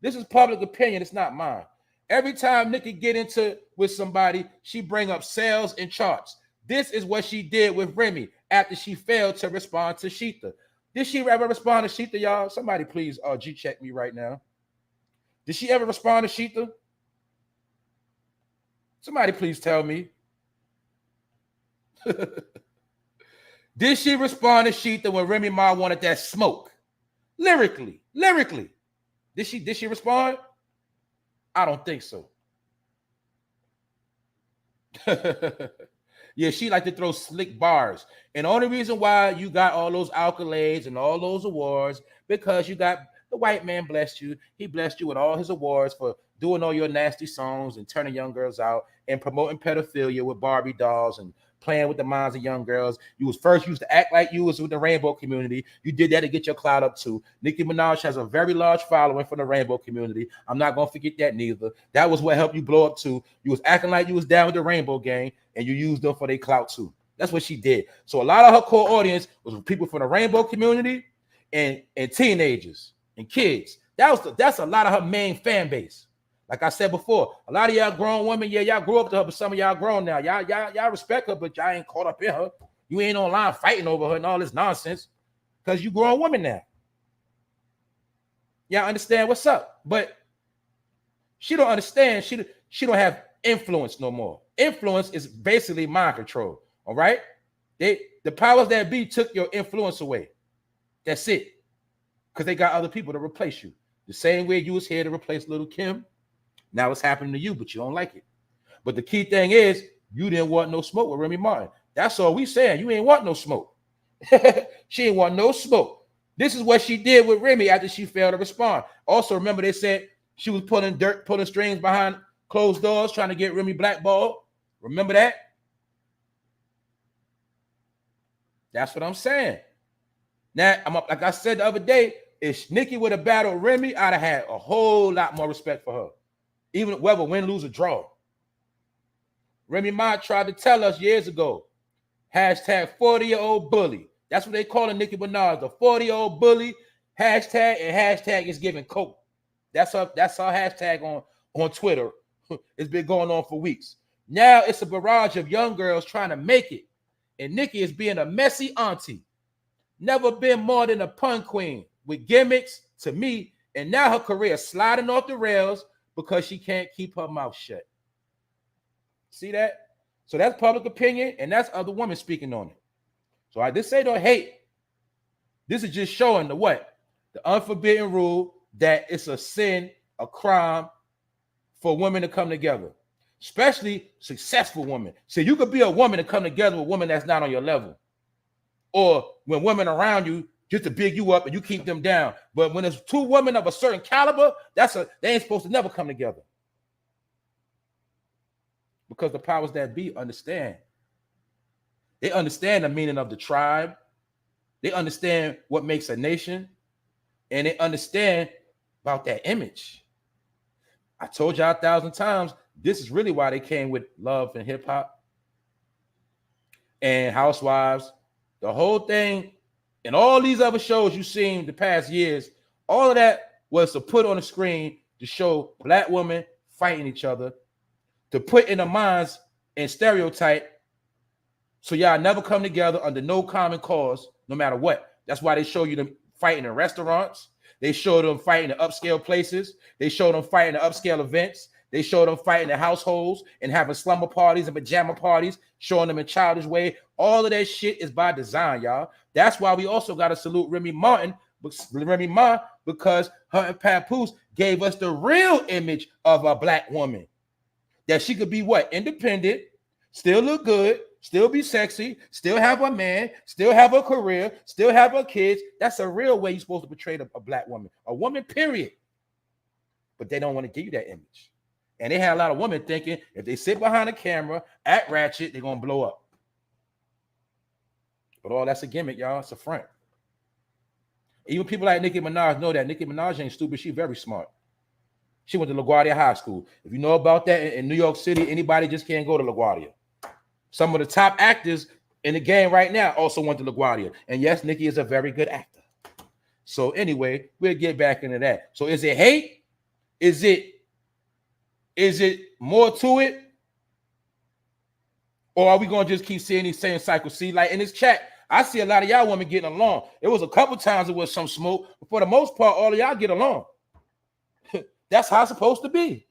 This is public opinion. It's not mine. Every time Nicki get into with somebody, she bring up sales and charts. This is what she did with Remy after she failed to respond to Sheetha. Did she ever respond to Sheetha, y'all? Somebody please G-check me right now. Did she ever respond to Sheetha? Somebody please tell me. Did she respond to Sheetha when Remy Ma wanted that smoke? Lyrically. Did she respond? I don't think so. Yeah, she like to throw slick bars. And the only reason why you got all those accolades and all those awards, because you got the white man blessed you. He blessed you with all his awards for doing all your nasty songs and turning young girls out and promoting pedophilia with Barbie dolls and playing with the minds of young girls. You was first used to act like you was with the rainbow community. You did that to get your clout up too. Nicki Minaj has a very large following from the rainbow community. I'm not going to forget that neither. That was what helped you blow up too. You was acting like you was down with the rainbow gang and you used them for their clout too. That's what she did. So a lot of her core audience was people from the rainbow community and teenagers and kids. That's a lot of her main fan base. Like I said before, a lot of y'all grown women, yeah, y'all grew up to her, but some of y'all grown now. Y'all respect her, but y'all ain't caught up in her. You ain't online fighting over her and all this nonsense because you grown women now. Y'all understand what's up, but she don't understand. She don't have influence no more. Influence is basically mind control. All right, The powers that be took your influence away. That's it. Because they got other people to replace you. The same way you was here to replace Little Kim. Now it's happening to you, but you don't like it. But the key thing is, you didn't want no smoke with Remy Martin. That's all we saying. You ain't want no smoke. She ain't want no smoke. This is what she did with Remy after she failed to respond. Also, remember they said she was pulling strings behind closed doors, trying to get Remy blackballed. Remember that? That's what I'm saying. Now, like I said the other day, if Nicki would have battled Remy, I'd have had a whole lot more respect for her. Even whether win, lose, or draw. Remy Ma tried to tell us years ago, hashtag 40-year-old bully. That's what they call it, Nicki Minaj, the 40-year-old bully. Hashtag and hashtag is giving coke. That's our hashtag on Twitter. It's been going on for weeks. Now it's a barrage of young girls trying to make it. And Nicki is being a messy auntie. Never been more than a pun queen with gimmicks to me. And now her career is sliding off the rails because she can't keep her mouth shut. See that? So that's public opinion, and that's other women speaking on it. So I just say don't hate. This is just showing the what? The unforbidden rule that it's a sin, a crime for women to come together, especially successful women. So you could be a woman and come together with a woman that's not on your level, or when women around you just to big you up and you keep them down. But when there's two women of a certain caliber, they ain't supposed to never come together. Because the powers that be understand. They understand the meaning of the tribe. They understand what makes a nation. And they understand about that image. I told y'all 1,000 times, this is really why they came with Love and Hip Hop and Housewives. The whole thing and all these other shows you've seen the past years, all of that was to put on the screen to show black women fighting each other, to put in the minds and stereotype so y'all never come together under no common cause, no matter what. That's why they show you them fighting in restaurants. They show them fighting in upscale places. They show them fighting in upscale events. They show them fighting in households and having slumber parties and pajama parties, showing them in childish way. All of that shit is by design, y'all. That's why we also got to salute Remy Ma, because her and Papoose gave us the real image of a black woman. That she could be what? Independent, still look good, still be sexy, still have a man, still have a career, still have her kids. That's a real way you're supposed to portray a black woman. A woman, period. But they don't want to give you that image. And they had a lot of women thinking if they sit behind a camera, act ratchet, they're going to blow up. But all that's a gimmick, y'all. It's a front. Even people like Nicki Minaj know that Nicki Minaj ain't stupid. She's very smart. She went to LaGuardia High School. If you know about that in New York City, anybody just can't go to LaGuardia. Some of the top actors in the game right now also went to LaGuardia. And yes, Nicki is a very good actor. So anyway, we'll get back into that. So is it hate? Is it more to it? Or are we going to just keep seeing these same cycles? See, like in this chat, I see a lot of y'all women getting along. It was a couple times it was some smoke, but for the most part, all of y'all get along. That's how it's supposed to be.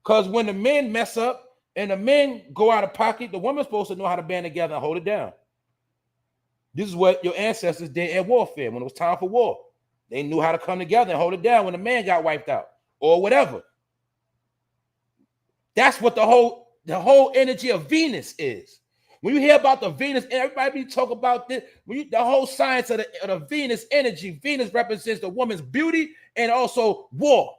Because when the men mess up and the men go out of pocket, the woman's supposed to know how to band together and hold it down. This is what your ancestors did in warfare when it was time for war. They knew how to come together and hold it down when the man got wiped out or whatever. That's what the whole energy of Venus is. When you hear about the Venus, everybody talk about this. The whole science of the Venus energy. Venus represents the woman's beauty and also war.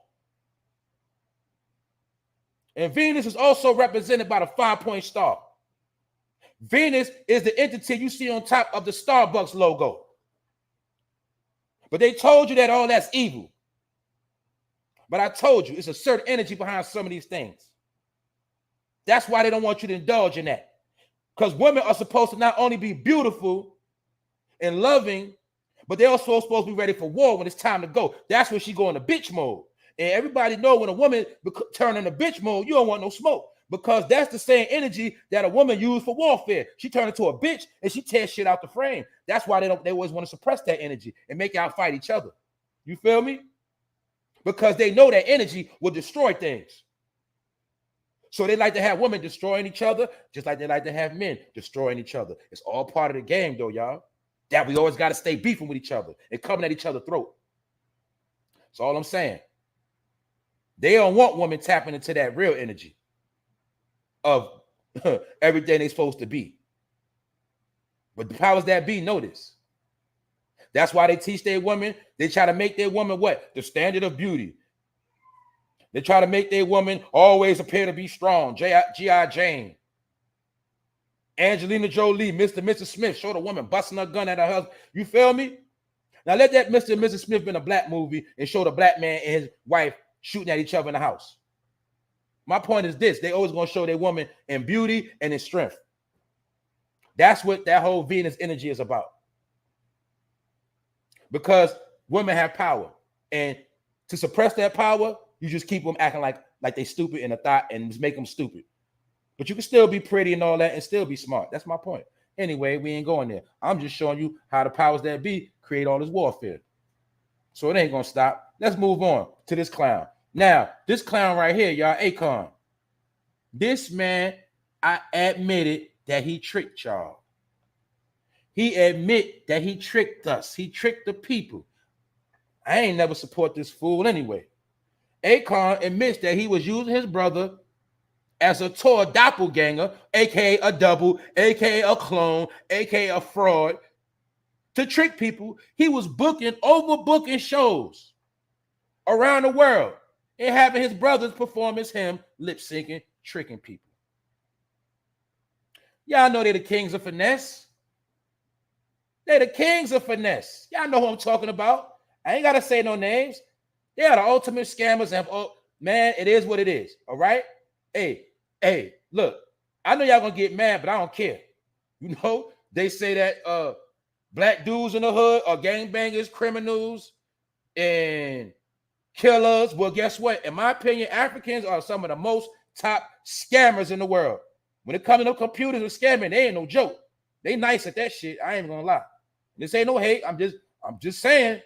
And Venus is also represented by the 5-point star. Venus is the entity you see on top of the Starbucks logo. But they told you that all that's evil. But I told you, it's a certain energy behind some of these things. That's why they don't want you to indulge in that. Because women are supposed to not only be beautiful and loving, but they're also supposed to be ready for war when it's time to go. That's when she go into bitch mode. And everybody know when a woman turn into bitch mode, you don't want no smoke. Because that's the same energy that a woman used for warfare. She turned into a bitch and she tears shit out the frame. That's why they always want to suppress that energy and make y'all fight each other. You feel me? Because they know that energy will destroy things. So they like to have women destroying each other, just like they like to have men destroying each other. It's all part of the game, though, y'all. That we always got to stay beefing with each other and coming at each other's throat. That's all I'm saying. They don't want women tapping into that real energy of everything they're supposed to be. But the powers that be know this. That's why they teach their women. They try to make their woman what? The standard of beauty. They try to make their woman always appear to be strong. G.I. Jane. Angelina Jolie, Mr. and Mrs. Smith, show the woman busting her gun at her husband. You feel me? Now let that Mr. and Mrs. Smith been a black movie and show the black man and his wife shooting at each other in the house. My point is this. They always going to show their woman in beauty and in strength. That's what that whole Venus energy is about. Because women have power. And to suppress that power, you just keep them acting like they stupid in a thought and just make them stupid. But you can still be pretty and all that and still be smart. That's my point. Anyway, we ain't going there. I'm just showing you how the powers that be create all this warfare. So it ain't going to stop. Let's move on to this clown. Now, this clown right here, y'all, Akon. This man, I admitted that he tricked y'all. He admit that he tricked us. He tricked the people. I ain't never support this fool anyway. Akon admits that he was using his brother as a toy doppelganger, aka a double, aka a clone, aka a fraud, to trick people. He was overbooking shows around the world and having his brothers perform as him, lip syncing, tricking people. Y'all know they're the kings of finesse. They're the kings of finesse. Y'all know who I'm talking about. I ain't got to say no names. They are the ultimate scammers. Man, it is what it is. All right? Hey, look, I know y'all going to get mad, but I don't care. You know, they say that black dudes in the hood are gangbangers, criminals, and killers. Well, guess what? In my opinion, Africans are some of the most top scammers in the world. When it comes to computers and scamming, they ain't no joke. They nice at that shit. I ain't gonna lie. This ain't no hate. I'm just saying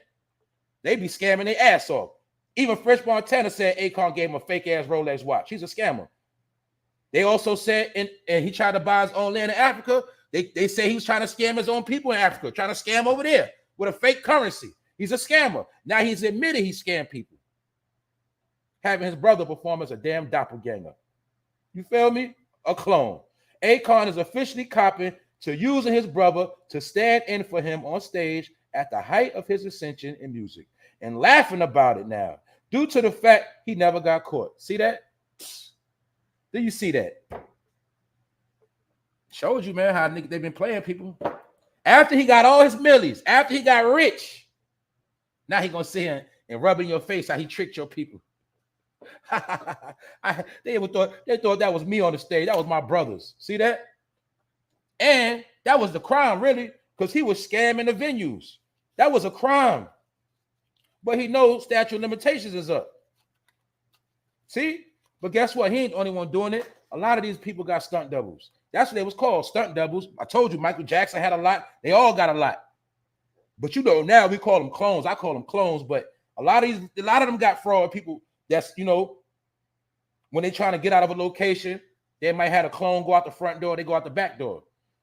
they be scamming their ass off. Even Fresh Montana said Akon gave him a fake ass Rolex watch. He's a scammer. They also said, and he tried to buy his own land in Africa. They say he was trying to scam his own people in Africa, trying to scam over there with a fake currency. He's a scammer. Now he's admitted he scammed people, having his brother perform as a damn doppelganger. You feel me? A clone. Akon is officially copping to using his brother to stand in for him on stage at the height of his ascension in music and laughing about it now due to the fact he never got caught. See that? Do you see that? Showed you, man, how they've been playing people. After he got all his millies, after he got rich, now he gonna sit here and rub in your face how he tricked your people. They thought that was me on the stage. That was my brothers. See that? And that was the crime, really, because he was scamming the venues. That was a crime. But he knows statute of limitations is up. See? But guess what? He ain't the only one doing it. A lot of these people got stunt doubles. That's what they was called, stunt doubles. I told you Michael Jackson had a lot. They all got a lot. But you know, now we call them clones. I call them clones, but a lot of them got fraud people. That's, you know, when they trying to get out of a location, they might have a clone go out the front door, they go out the back door.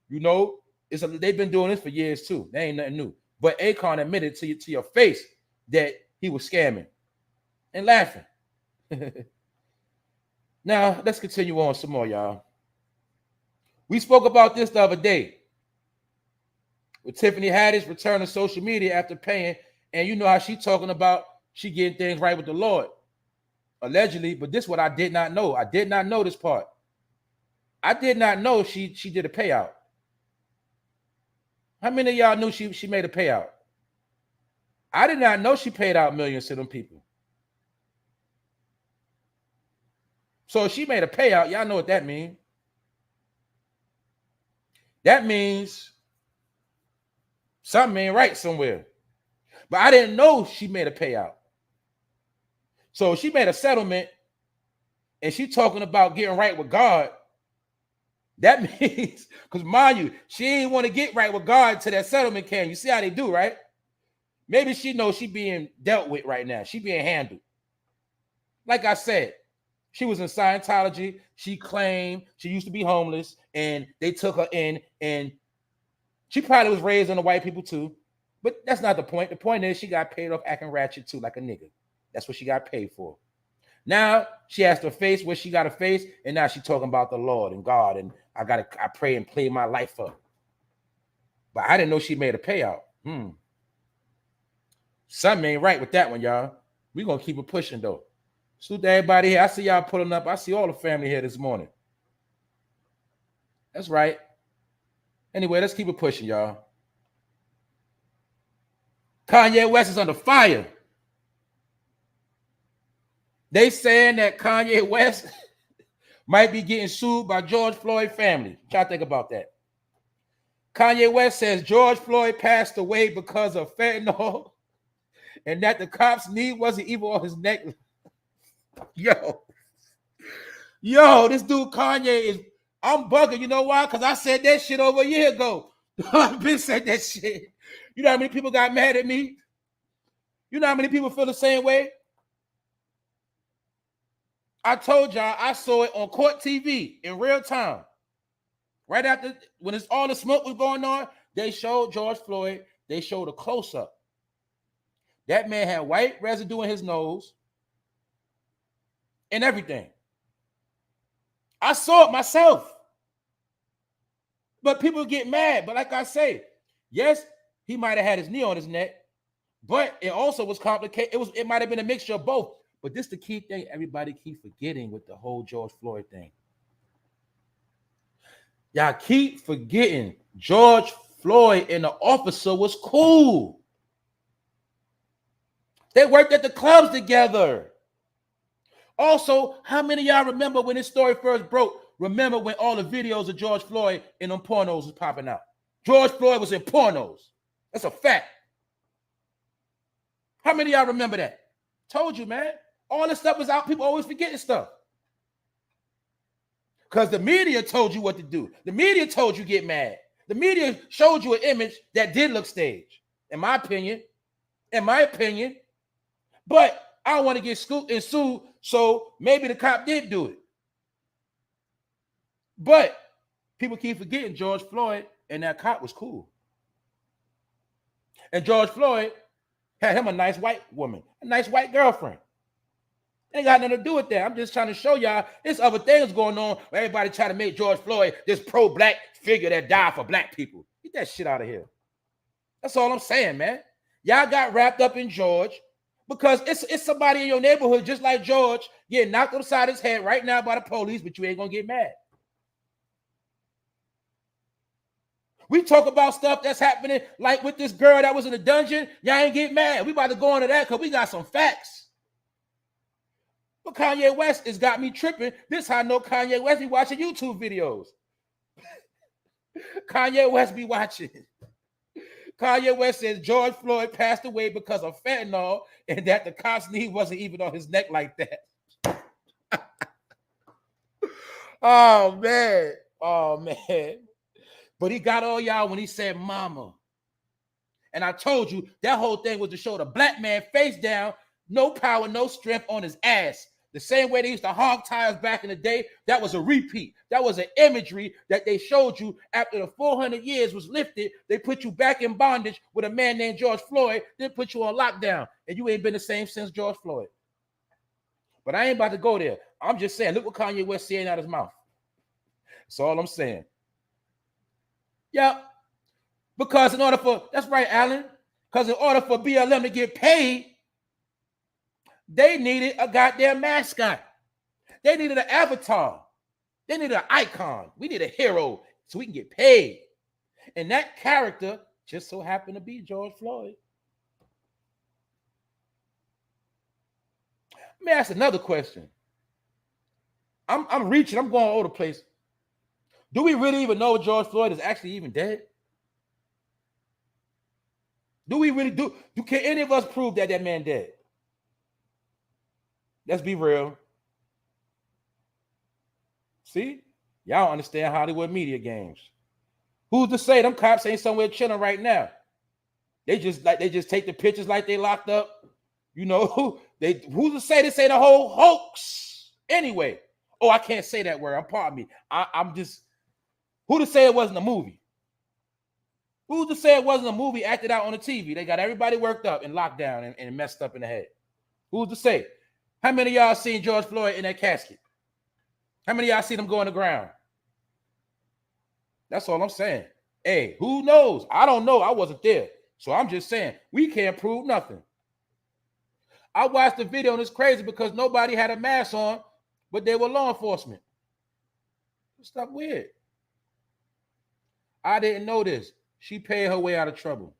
You know, they've been doing this for years too. They ain't nothing new. But Akon admitted to your face that he was scamming and laughing. Now, let's continue on some more, y'all. We spoke about this the other day with Tiffany Haddish returning to social media after paying, and you know how she talking about she getting things right with the Lord, allegedly. But this is what I did not know. I did not know this part. I did not know she did a payout. How many of y'all knew she made a payout? I did not know she paid out millions to them people. So if she made a payout, y'all know what that means. That means something ain't right somewhere. But I didn't know she made a payout. So she made a settlement and she talking about getting right with God. That means, because mind you, she ain't want to get right with God till that settlement came. You see how they do, right? Maybe she knows she being dealt with right now. She being handled. Like I said, She was in Scientology. She claimed she used to be homeless, and they took her in, and she probably was raised on the white people too. But that's not the point. The point is she got paid off acting ratchet too, like a nigga. That's what she got paid for. Now she has to face what she got to face, and now she's talking about the Lord and God, and I pray and play my life up. But I didn't know she made a payout. Something ain't right with that one, y'all. We're gonna keep it pushing though. Salute to everybody here. I see y'all pulling up. I see all the family here this morning. That's right. Anyway, let's keep it pushing, y'all. Kanye West is under fire. They saying that Kanye West might be getting sued by George Floyd family. What y'all think about that? Kanye West says George Floyd passed away because of fentanyl and that the cops' knee wasn't even on his neck. Yo, this dude Kanye is, I'm bugging. You know why? Because I said that shit over a year ago. I've been said that shit. You know how many people got mad at me? You know how many people feel the same way? I told y'all I saw it on court TV in real time. Right after, when it's all the smoke was going on, they showed George Floyd. They showed a close-up. That man had white residue in his nose and everything. I saw it myself. But people get mad. But like I say, yes, he might have had his knee on his neck, but it also was complicated. It might have been a mixture of both. But this is the key thing everybody keep forgetting with the whole George Floyd thing. Y'all keep forgetting George Floyd and the officer was cool. They worked at the clubs together. Also, how many of y'all remember when this story first broke? Remember when all the videos of George Floyd in them pornos was popping out? George Floyd was in pornos. That's a fact. How many of y'all remember that? Told you, man. All this stuff was out. People always forgetting stuff. Because the media told you what to do. The media told you get mad. The media showed you an image that did look staged. In my opinion. But I don't want to get sued, so maybe the cop did do it. But people keep forgetting George Floyd and that cop was cool. And George Floyd had him a nice white woman, a nice white girlfriend. Ain't got nothing to do with that. I'm just trying to show y'all there's other things going on where everybody try to make George Floyd this pro-black figure that died for black people. Get that shit out of here. That's all I'm saying, man. Y'all got wrapped up in George because it's somebody in your neighborhood just like George getting knocked upside his head right now by the police, but you ain't gonna get mad. We talk about stuff that's happening like with this girl that was in the dungeon. Y'all ain't get mad. We about to go into that because we got some facts. But Kanye West has got me tripping. This how I know Kanye West be watching YouTube videos. Kanye West be watching. Kanye West says George Floyd passed away because of fentanyl and that the cop's knee wasn't even on his neck like that. Oh, man. But he got all y'all when he said mama. And I told you that whole thing was to show the black man face down, no power, no strength on his ass. The same way they used to hog tires back in the day, that was a repeat. That was an imagery that they showed you after the 400 years was lifted. They put you back in bondage with a man named George Floyd, then put you on lockdown, and you ain't been the same since George Floyd. But I ain't about to go there. I'm just saying, look what Kanye West saying out of his mouth. That's all I'm saying. Yep. Because that's right, Alan, because in order for BLM to get paid, they needed a goddamn mascot. They needed an avatar. They needed an icon. We need a hero so we can get paid. And that character just so happened to be George Floyd. Let me ask another question. I'm reaching. I'm going all over the place. Do we really even know George Floyd is actually even dead? Do we really do? Can any of us prove that man dead? Let's be real. See? Y'all understand Hollywood media games. Who's to say them cops ain't somewhere chilling right now? They just take the pictures like they locked up. You know, who's to say this ain't a whole hoax? Anyway, oh, I can't say that word. Pardon me. I'm just, who to say it wasn't a movie? Who's to say it wasn't a movie acted out on the TV? They got everybody worked up and locked down and messed up in the head. Who's to say? How many of y'all seen George Floyd in that casket? How many of y'all seen him go on the ground? That's all I'm saying. Hey, who knows? I don't know. I wasn't there. So I'm just saying, we can't prove nothing. I watched the video and it's crazy because nobody had a mask on, but they were law enforcement. Stuff weird. I didn't know this. She paid her way out of trouble.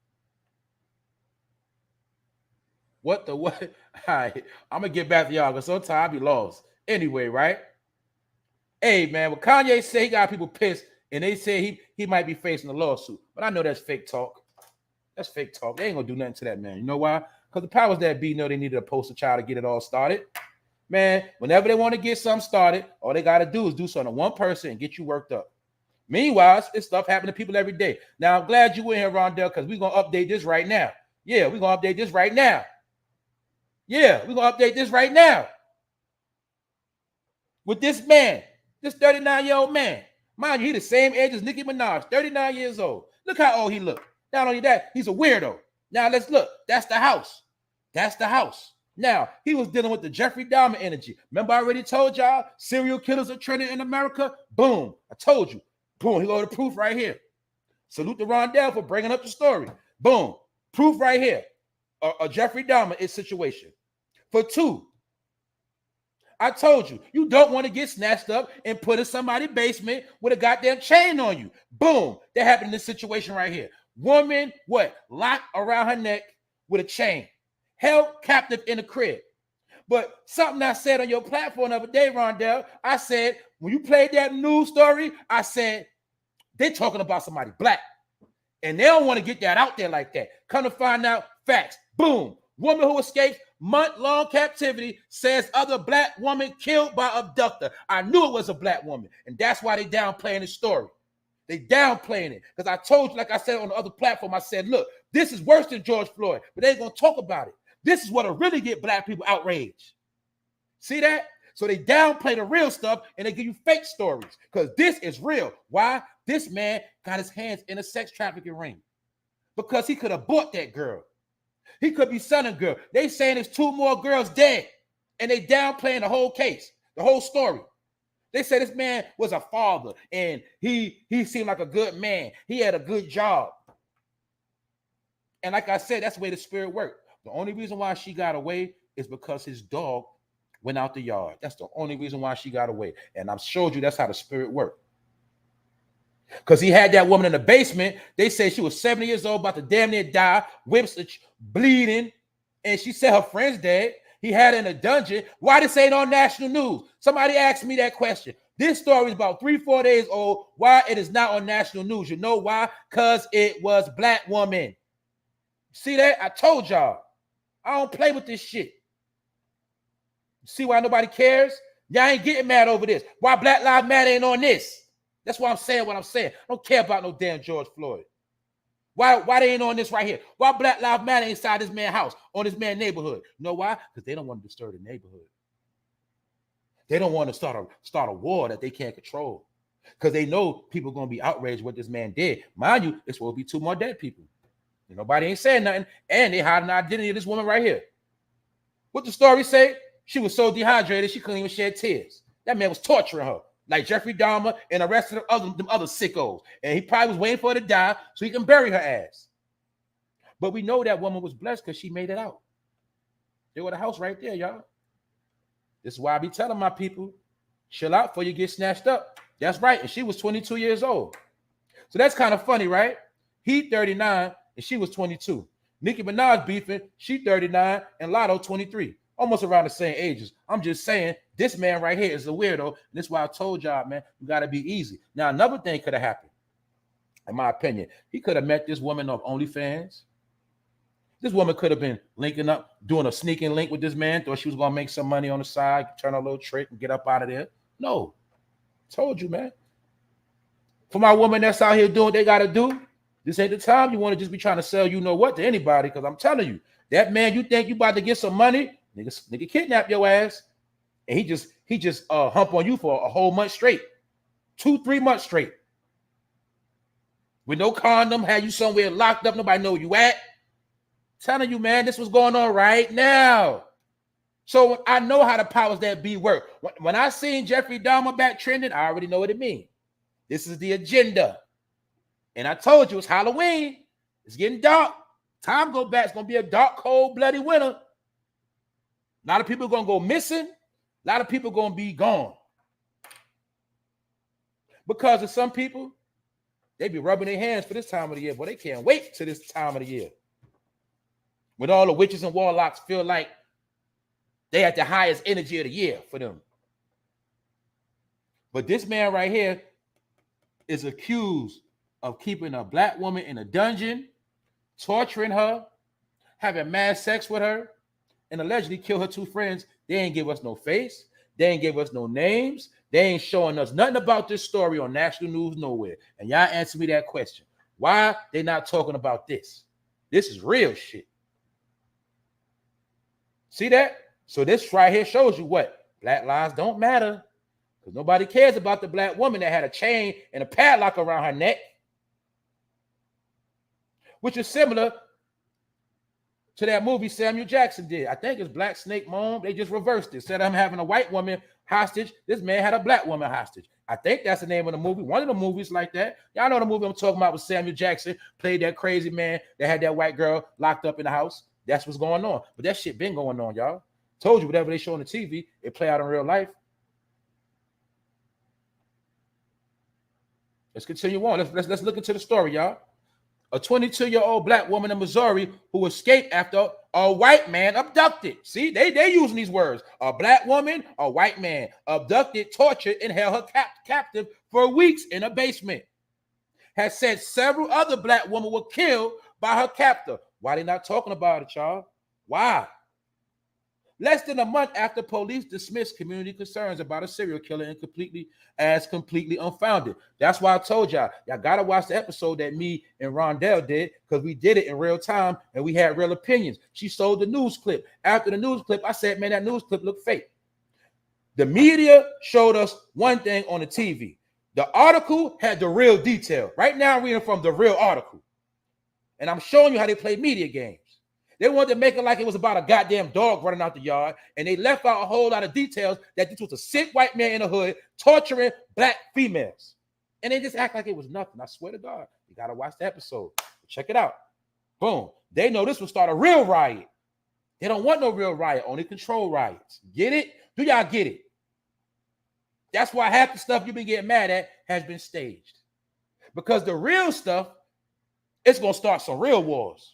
What the what? All right, I'm going to get back to y'all because sometimes I be lost. Anyway, right? Hey, man, what Kanye said, he got people pissed, and they say he might be facing a lawsuit. But I know that's fake talk. That's fake talk. They ain't going to do nothing to that man. You know why? Because the powers that be know they needed a poster child to get it all started. Man, whenever they want to get something started, all they got to do is do something to one person and get you worked up. Meanwhile, it's stuff happening to people every day. Now, I'm glad you were here, Rondell, because we're going to update this right now. Yeah, we're going to update this right now. Yeah, we're going to update this right now. With this man, this 39-year-old man. Mind you, he's the same age as Nicki Minaj, 39 years old. Look how old he look. Not only that, he's a weirdo. Now, let's look. That's the house. That's the house. Now, he was dealing with the Jeffrey Dahmer energy. Remember, I already told y'all, serial killers are trending in America? Boom. I told you. Boom. He got the proof right here. Salute to Rondell for bringing up the story. Boom. Proof right here. A Jeffrey Dahmer situation. For two, I told you, you don't want to get snatched up and put in somebody's basement with a goddamn chain on you. Boom. That happened in this situation right here. Woman, what? Locked around her neck with a chain. Held captive in a crib. But something I said on your platform the other day, Rondell, I said, when you played that news story, I said, they're talking about somebody black. And they don't want to get that out there like that. Come to find out, facts. Boom. Woman who escapes month-long captivity says other black woman killed by abductor. I knew it was a black woman. And that's why they downplaying the story. They downplaying it. Because I told you, like I said on the other platform, I said, look, this is worse than George Floyd. But they ain't going to talk about it. This is what'll really get black people outraged. See that? So they downplay the real stuff and they give you fake stories. Because this is real. Why? This man got his hands in a sex trafficking ring. Because he could have bought that girl. He could be son of girl. They saying there's 2 more girls dead. And they downplaying the whole case, the whole story. They said this man was a father and he seemed like a good man. He had a good job. And like I said, that's the way the spirit worked. The only reason why she got away is because his dog went out the yard. That's the only reason why she got away. And I've showed you that's how the spirit worked. Because he had that woman in the basement. They said she was 70 years old, about to damn near die, whips bleeding. And she said her friend's dead. He had her in a dungeon. Why this ain't on national news? Somebody asked me that question. This story is about 3-4 days old. Why it is not on national news? You know why? Because it was black woman. See that? I told y'all. I don't play with this shit. See why nobody cares? Y'all ain't getting mad over this. Why Black Lives Matter ain't on this? That's why I'm saying what I'm saying. I don't care about no damn George Floyd. Why they ain't on this right here? Why Black Lives Matter inside this man's house, on this man's neighborhood? You know why? Because they don't want to disturb the neighborhood. They don't want to start a war that they can't control. Because they know people are going to be outraged what this man did. Mind you, it's will be 2 more dead people. And nobody ain't saying nothing. And they hide the identity of this woman right here. What the story say? She was so dehydrated, she couldn't even shed tears. That man was torturing her. Like Jeffrey Dahmer and the rest of them other sickos. And he probably was waiting for her to die so he can bury her ass. But we know that woman was blessed because she made it out. They were the house right there, y'all. This is why I be telling my people, chill out before you get snatched up. That's right. And she was 22 years old. So that's kind of funny, right? He 39 and she was 22. Nicki Minaj beefing, she 39 and LATTO 23. Almost around the same ages. I'm just saying, this man right here is a weirdo. And that's why I told y'all, man, you got to be easy. Now, another thing could have happened, in my opinion. He could have met this woman off OnlyFans. This woman could have been linking up, doing a sneaking link with this man, thought she was going to make some money on the side, turn a little trick and get up out of there. No. Told you, man. For my woman that's out here doing what they got to do, this ain't the time you want to just be trying to sell you know what to anybody, because I'm telling you, that man you think you about to get some money, nigga kidnap your ass. And he just hump on you for a whole month straight, 2-3 months straight, with no condom, had you somewhere locked up, nobody know where you at. Telling you, man, this was going on right now. So I know how the powers that be work. When I seen Jeffrey Dahmer back trending, I already know what it means. This is the agenda. And I told you it's Halloween. It's getting dark. Time go back. It's going to be a dark, cold, bloody winter. A lot of people are going to go missing. A lot of people are going to be gone. Because of some people, they be rubbing their hands for this time of the year, but they can't wait till this time of the year. When all the witches and warlocks feel like they at the highest energy of the year for them. But this man right here is accused of keeping a black woman in a dungeon, torturing her, having mass sex with her, and allegedly kill her 2 friends. They ain't give us no face. They ain't give us no names. They ain't showing us nothing about this story on national news nowhere. And y'all answer me that question. Why they not talking about this? This is real shit. See that? So this right here shows you what? Black lives don't matter. Because nobody cares about the black woman that had a chain and a padlock around her neck. Which is similar to that movie Samuel Jackson did. I think it's Black Snake Moan. They just reversed it. Said I'm having a white woman hostage. This man had a black woman hostage. I think that's the name of the movie. One of the movies like that. Y'all know the movie I'm talking about with Samuel Jackson. Played that crazy man that had that white girl locked up in the house. That's what's going on. But that shit been going on, y'all. Told you whatever they show on the TV, it play out in real life. Let's continue on. Let's look into the story, y'all. A 22-year-old black woman in Missouri who escaped after a white man abducted. See, they using these words. A black woman, a white man, abducted, tortured, and held her captive for weeks in a basement. Has said several other black women were killed by her captor. Why they not talking about it, y'all? Why? Less than a month after police dismissed community concerns about a serial killer and completely unfounded. That's why I told y'all gotta watch the episode that me and Rondell did, because we did it in real time and we had real opinions. She sold the news clip. After the news clip, I said, man, that news clip looked fake. The media showed us one thing on the TV. The article had the real detail. Right now, I'm reading from the real article. And I'm showing you how they play media games. They wanted to make it like it was about a goddamn dog running out the yard, and they left out a whole lot of details that this was a sick white man in the hood torturing black females. And they just act like it was nothing. I swear to God, you got to watch the episode. Check it out. Boom. They know this will start a real riot. They don't want no real riot, only control riots. Get it? Do y'all get it? That's why half the stuff you've been getting mad at has been staged. Because the real stuff, it's going to start some real wars.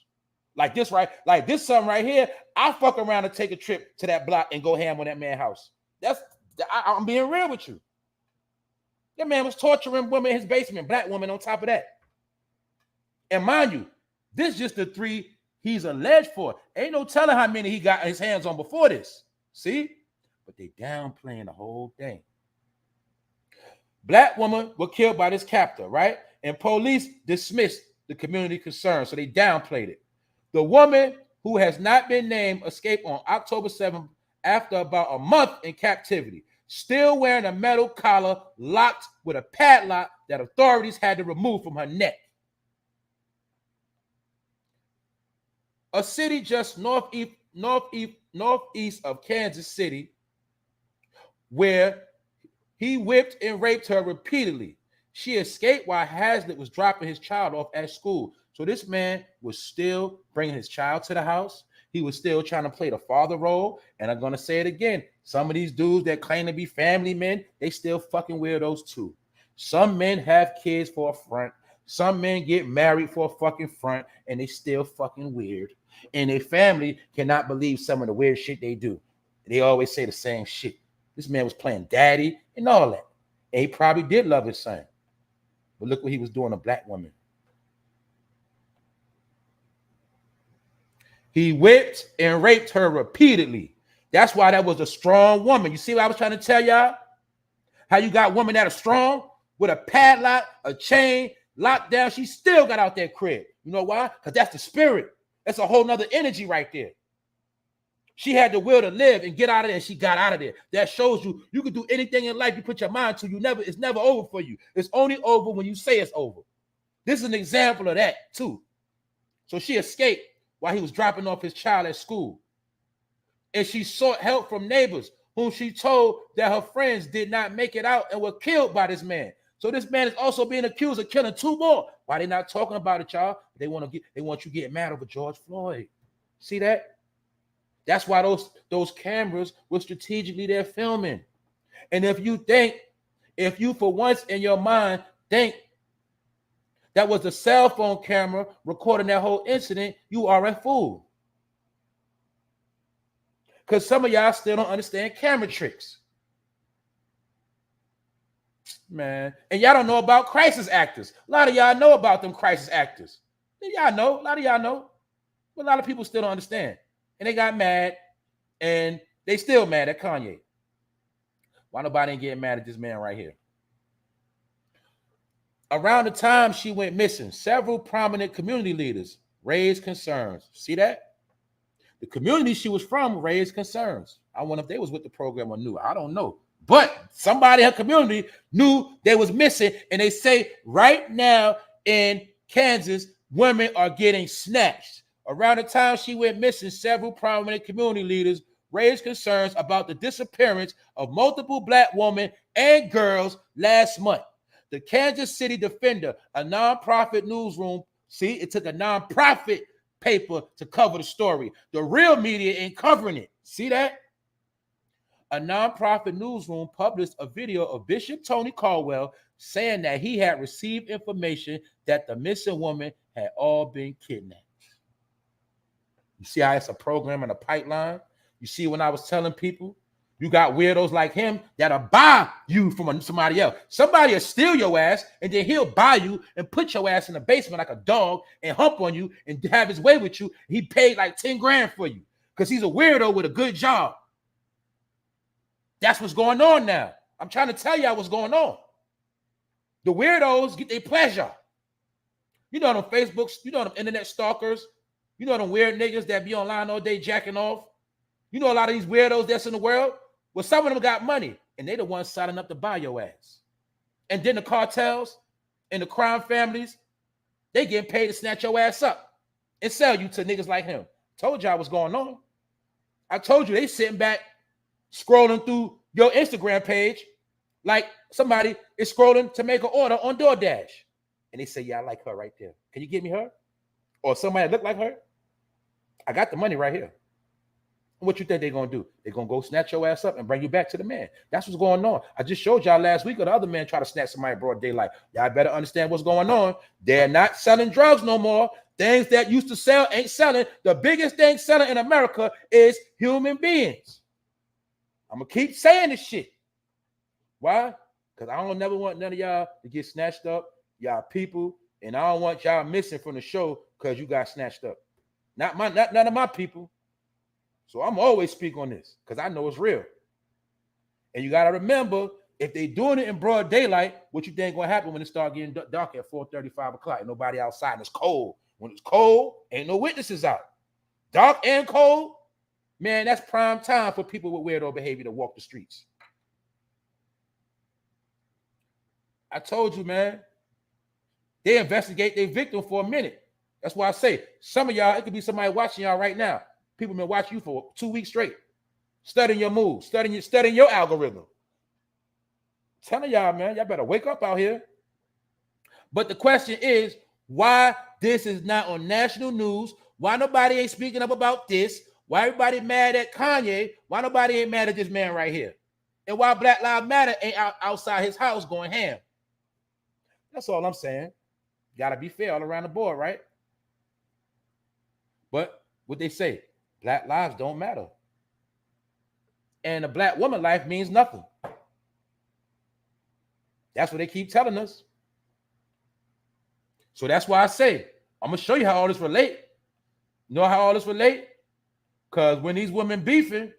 Like this, right? Like this something right here. I'll fuck around and take a trip to that block and go ham on that man's house. I'm being real with you. That man was torturing women in his basement, black women on top of that. And mind you, this is just the 3 he's alleged for. Ain't no telling how many he got his hands on before this. See? But they downplaying the whole thing. Black woman were killed by this captor, right? And police dismissed the community concern, so they downplayed it. The woman, who has not been named, escaped on October 7th after about a month in captivity, still wearing a metal collar locked with a padlock that authorities had to remove from her neck. A city just northeast of Kansas City, where he whipped and raped her repeatedly. She escaped while Hazlitt was dropping his child off at school. So this man was still bringing his child to the house. He was still trying to play the father role. And I'm going to say it again. Some of these dudes that claim to be family men, they still fucking weirdos too. Some men have kids for a front. Some men get married for a fucking front, and they still fucking weird. And their family cannot believe some of the weird shit they do. They always say the same shit. This man was playing daddy and all that. And he probably did love his son. But look what he was doing to black women. He whipped and raped her repeatedly. That's why that was a strong woman. You see what I was trying to tell y'all? How you got women that are strong with a padlock, a chain, locked down. She still got out that crib. You know why? Because that's the spirit. That's a whole nother energy right there. She had the will to live and get out of there, and she got out of there. That shows you you can do anything in life you put your mind to. It's never over for you. It's only over when you say it's over. This is an example of that too. So she escaped while he was dropping off his child at school. And she sought help from neighbors whom she told that her friends did not make it out and were killed by this man. So this man is also being accused of killing 2 more. Why they not talking about it, y'all? They want you getting mad over George Floyd. See that? That's why those cameras were strategically there filming. And if you for once in your mind think that was the cell phone camera recording that whole incident, you are a fool. Because some of y'all still don't understand camera tricks. Man. And y'all don't know about crisis actors. A lot of y'all know about them crisis actors. Y'all know. A lot of y'all know. But a lot of people still don't understand. And they got mad. And they still mad at Kanye. Why nobody ain't getting mad at this man right here? Around the time she went missing, several prominent community leaders raised concerns. See that? The community she was from raised concerns. I wonder if they was with the program or knew. I don't know. But somebody in her community knew they was missing. And they say right now in Kansas, women are getting snatched. Around the time she went missing, several prominent community leaders raised concerns about the disappearance of multiple Black women and girls last month. The Kansas City Defender, a nonprofit newsroom, see, it took a nonprofit paper to cover the story. The real media ain't covering it. See that? A nonprofit newsroom published a video of Bishop Tony Caldwell saying that he had received information that the missing woman had all been kidnapped. You see how it's a program and a pipeline? You see when I was telling people, you got weirdos like him that'll buy you from somebody else. Somebody will steal your ass, and then he'll buy you and put your ass in the basement like a dog and hump on you and have his way with you. He paid like 10 grand for you because he's a weirdo with a good job. That's what's going on now. I'm trying to tell y'all what's going on. The weirdos get their pleasure. You know them Facebooks, you know them internet stalkers, you know them weird niggas that be online all day jacking off. You know a lot of these weirdos that's in the world. Well, some of them got money, and they the ones signing up to buy your ass. And then the cartels and the crime families, they getting paid to snatch your ass up and sell you to niggas like him. Told y'all what's going on. I told you they sitting back scrolling through your Instagram page like somebody is scrolling to make an order on DoorDash. And they say, yeah, I like her right there. Can you get me her? Or somebody that look like her? I got the money right here. What you think they're going to do? They're going to go snatch your ass up and bring you back to the man. That's what's going on. I just showed y'all last week of the other man try to snatch somebody in broad daylight. Y'all better understand what's going on. They're not selling drugs no more. Things that used to sell ain't selling. The biggest thing selling in America is human beings. I'm going to keep saying this shit. Why? Because I don't never want none of y'all to get snatched up, y'all people, and I don't want y'all missing from the show because you got snatched up. Not none of my people. So I'm always speak on this because I know it's real. And you got to remember, if they doing it in broad daylight, what you think going to happen when it start getting dark at 4:30, 5 o'clock and nobody outside and it's cold? When it's cold, ain't no witnesses out. Dark and cold, man, that's prime time for people with weirdo behavior to walk the streets. I told you, man, they investigate their victim for a minute. That's why I say, some of y'all, it could be somebody watching y'all right now. People been watching you for 2 weeks straight, studying your moves, studying your algorithm. Telling y'all, man, y'all better wake up out here. But the question is, why this is not on national news? Why nobody ain't speaking up about this? Why everybody mad at Kanye? Why nobody ain't mad at this man right here? And why Black Lives Matter ain't outside his house going ham? That's all I'm saying. Gotta be fair all around the board, right? But what they say, Black lives don't matter. And a Black woman life means nothing. That's what they keep telling us. So that's why I say, I'm going to show you how all this relate. You know how all this relate? Because when these women beefing,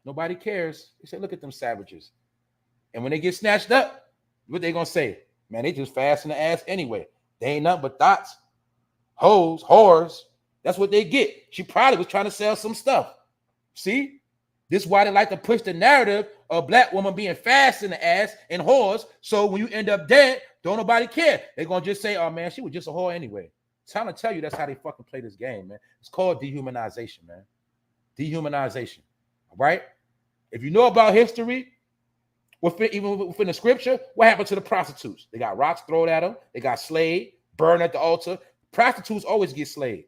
nobody cares. They say, look at them savages. And when they get snatched up, what they going to say? Man, they just fast in the ass anyway. They ain't nothing but thoughts, hoes, whores. That's what they get. She probably was trying to sell some stuff. See? This is why they like to push the narrative of black woman being fast in the ass and whores. So when you end up dead, don't nobody care. They're going to just say, oh, man, she was just a whore anyway. It's time to tell you that's how they fucking play this game, man. It's called dehumanization, man. Dehumanization, all right? If you know about history, even within the scripture, what happened to the prostitutes? They got rocks thrown at them. They got slayed, burned at the altar. Prostitutes always get slayed.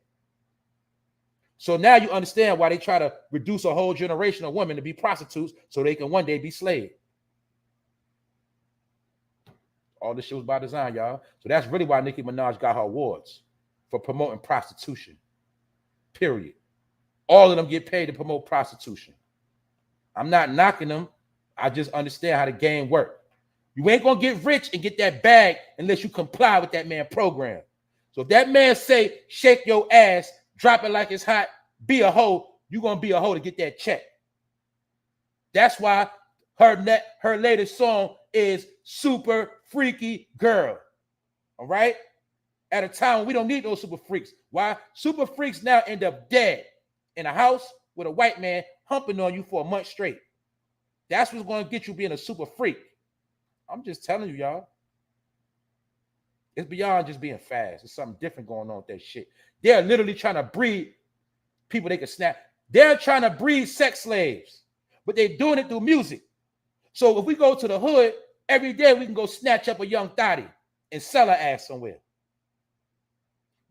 So now you understand why they try to reduce a whole generation of women to be prostitutes so they can one day be slaves. All this shit was by design, y'all. So that's really why Nicki Minaj got her awards for promoting prostitution. Period. All of them get paid to promote prostitution. I'm not knocking them. I just understand how the game works. You ain't gonna get rich and get that bag unless you comply with that man's program. So if that man say, shake your ass, drop it like it's hot, be a hoe, you're gonna be a hoe to get that check. That's why her latest song is Super Freaky Girl. All right? At a time when we don't need those super freaks. Why? Super freaks now end up dead in a house with a white man humping on you for a month straight. That's what's going to get you being a super freak. I'm just telling you, y'all. It's beyond just being fast. There's something different going on with that shit. They're literally trying to breed people they can snap. They're trying to breed sex slaves, but they're doing it through music. So if we go to the hood, every day we can go snatch up a young thotty and sell her ass somewhere.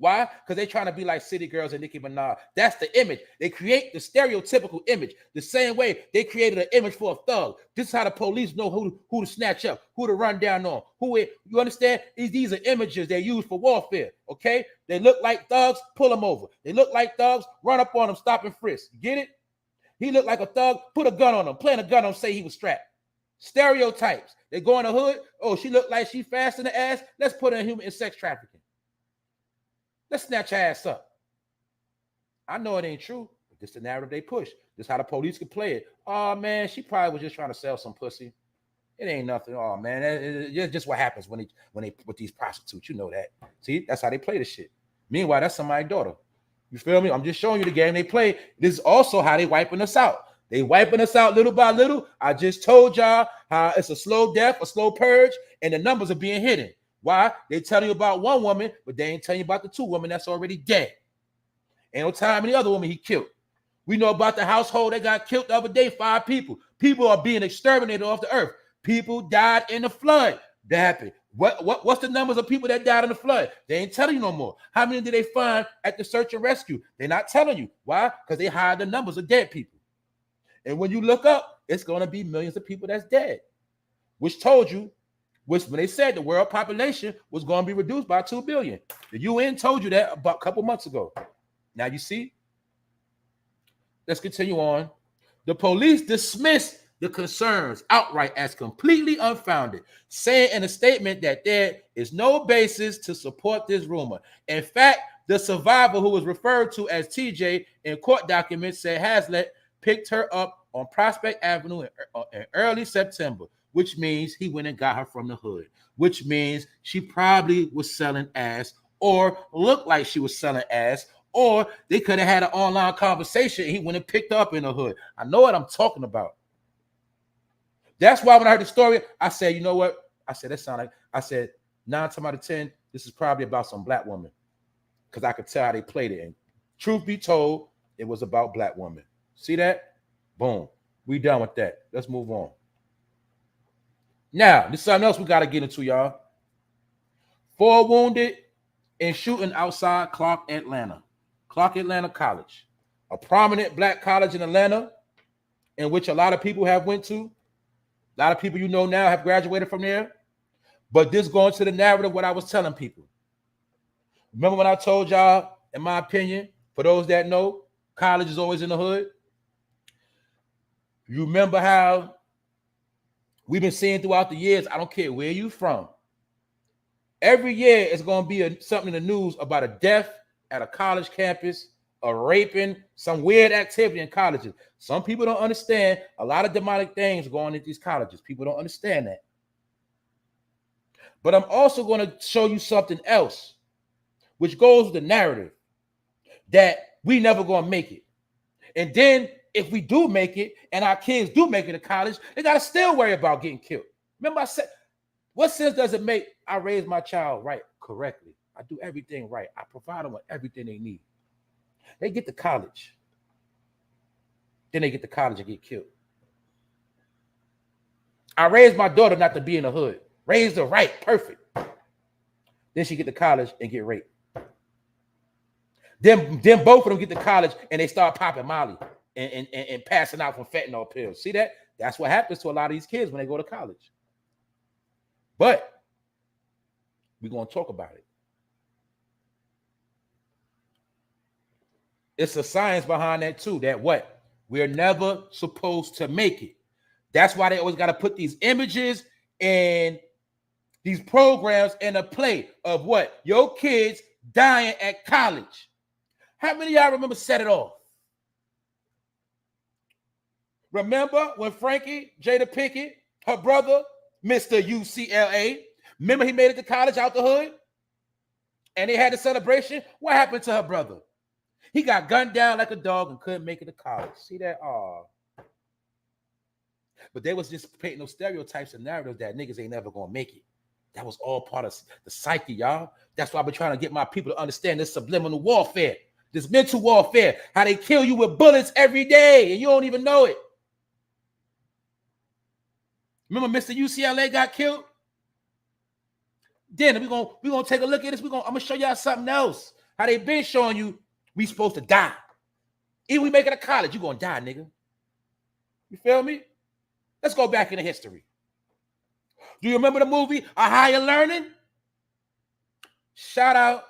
Why? Because they're trying to be like city girls and Nicki Minaj. That's the image. They create the stereotypical image. The same way they created an image for a thug. This is how the police know who to snatch up, who to run down on. You understand? These are images they use for warfare, okay? They look like thugs, pull them over. They look like thugs, run up on them, stop and frisk. You get it? He looked like a thug, put a gun on him, plant a gun on him, say he was strapped. Stereotypes. They go in the hood, oh, she looked like she fast in the ass, let's put her in sex trafficking. Let's snatch her ass up. I know it ain't true, but this is the narrative they push. This is how the police can play it. Oh, man, she probably was just trying to sell some pussy. It ain't nothing. Oh, man, it's just what happens when they with these prostitutes. You know that. See, that's how they play this shit. Meanwhile, that's somebody's daughter. You feel me? I'm just showing you the game they play. This is also how they wiping us out. They wiping us out little by little. I just told y'all how it's a slow death, a slow purge, and the numbers are being hidden. Why? They tell you about one woman, but they ain't telling you about the two women that's already dead. Ain't no time any other woman he killed. We know about the household that got killed the other day, 5 people. People are being exterminated off the earth. People died in the flood. That happened. What's the numbers of people that died in the flood? They ain't telling you no more. How many did they find at the search and rescue? They're not telling you. Why? Because they hide the numbers of dead people. And when you look up, it's going to be millions of people that's dead. Which told you, when they said the world population was going to be reduced by 2 billion. The UN told you that about a couple months ago. Now you see. Let's continue on. The police dismissed the concerns outright as completely unfounded, saying in a statement that there is no basis to support this rumor. In fact, the survivor, who was referred to as TJ in court documents, said Hazlitt picked her up on Prospect Avenue in early September, which means he went and got her from the hood, which means she probably was selling ass or looked like she was selling ass, or they could have had an online conversation and he went and picked her up in the hood. I know what I'm talking about. That's why when I heard the story, I said, you know what? I said, that sound like, I said, 9 times out of 10, this is probably about some black woman, because I could tell how they played it. And truth be told, it was about black women. See that? Boom. We done with that. Let's move on. Now, this is something else we got to get into, y'all. 4 wounded in shooting outside Clark Atlanta College, a prominent black college in Atlanta, in which a lot of people have went to. A lot of people you know now have graduated from there. But this going to the narrative, what I was telling people. Remember when I told y'all, in my opinion, for those that know, college is always in the hood. You remember how we've been seeing throughout the years, I don't care where you from. Every year it's going to be something in the news about a death at a college campus, a raping, some weird activity in colleges. Some people don't understand a lot of demonic things going into these colleges. People don't understand that. But I'm also going to show you something else, which goes with the narrative. that we never gonna make it. And then if we do make it and our kids do make it to college, they gotta still worry about getting killed. Remember I said, what sense does it make? I raise my child right correctly. I do everything right. I provide them with everything they need. They get to college. Then they get to college and get killed. I raised my daughter not to be in the hood. Raised her right, perfect. Then she get to college and get raped. Then both of them get to college and they start popping Molly and passing out from fentanyl pills. See that? That's what happens to a lot of these kids when they go to college. But we're going to talk about it. It's a science behind that too, that what? We're never supposed to make it. That's why they always got to put these images and these programs in a play of what? Your kids dying at college. How many of y'all remember Set It Off? Remember when Frankie, Jada Pinkett, her brother, Mr. UCLA, remember he made it to college out the hood? And they had the celebration? What happened to her brother? He got gunned down like a dog and couldn't make it to college. See that? Oh. But they was just painting those stereotypes and narratives that niggas ain't never gonna make it. That was all part of the psyche, y'all. That's why I've been trying to get my people to understand this subliminal warfare, this mental warfare, how they kill you with bullets every day and you don't even know it. Remember Mr. UCLA got killed? Then we're gonna take a look at this. I'm gonna show y'all something else. How they been showing you we supposed to die. Even we make it to college, you gonna die, nigga. You feel me? Let's go back into history. Do you remember the movie A Higher Learning? Shout out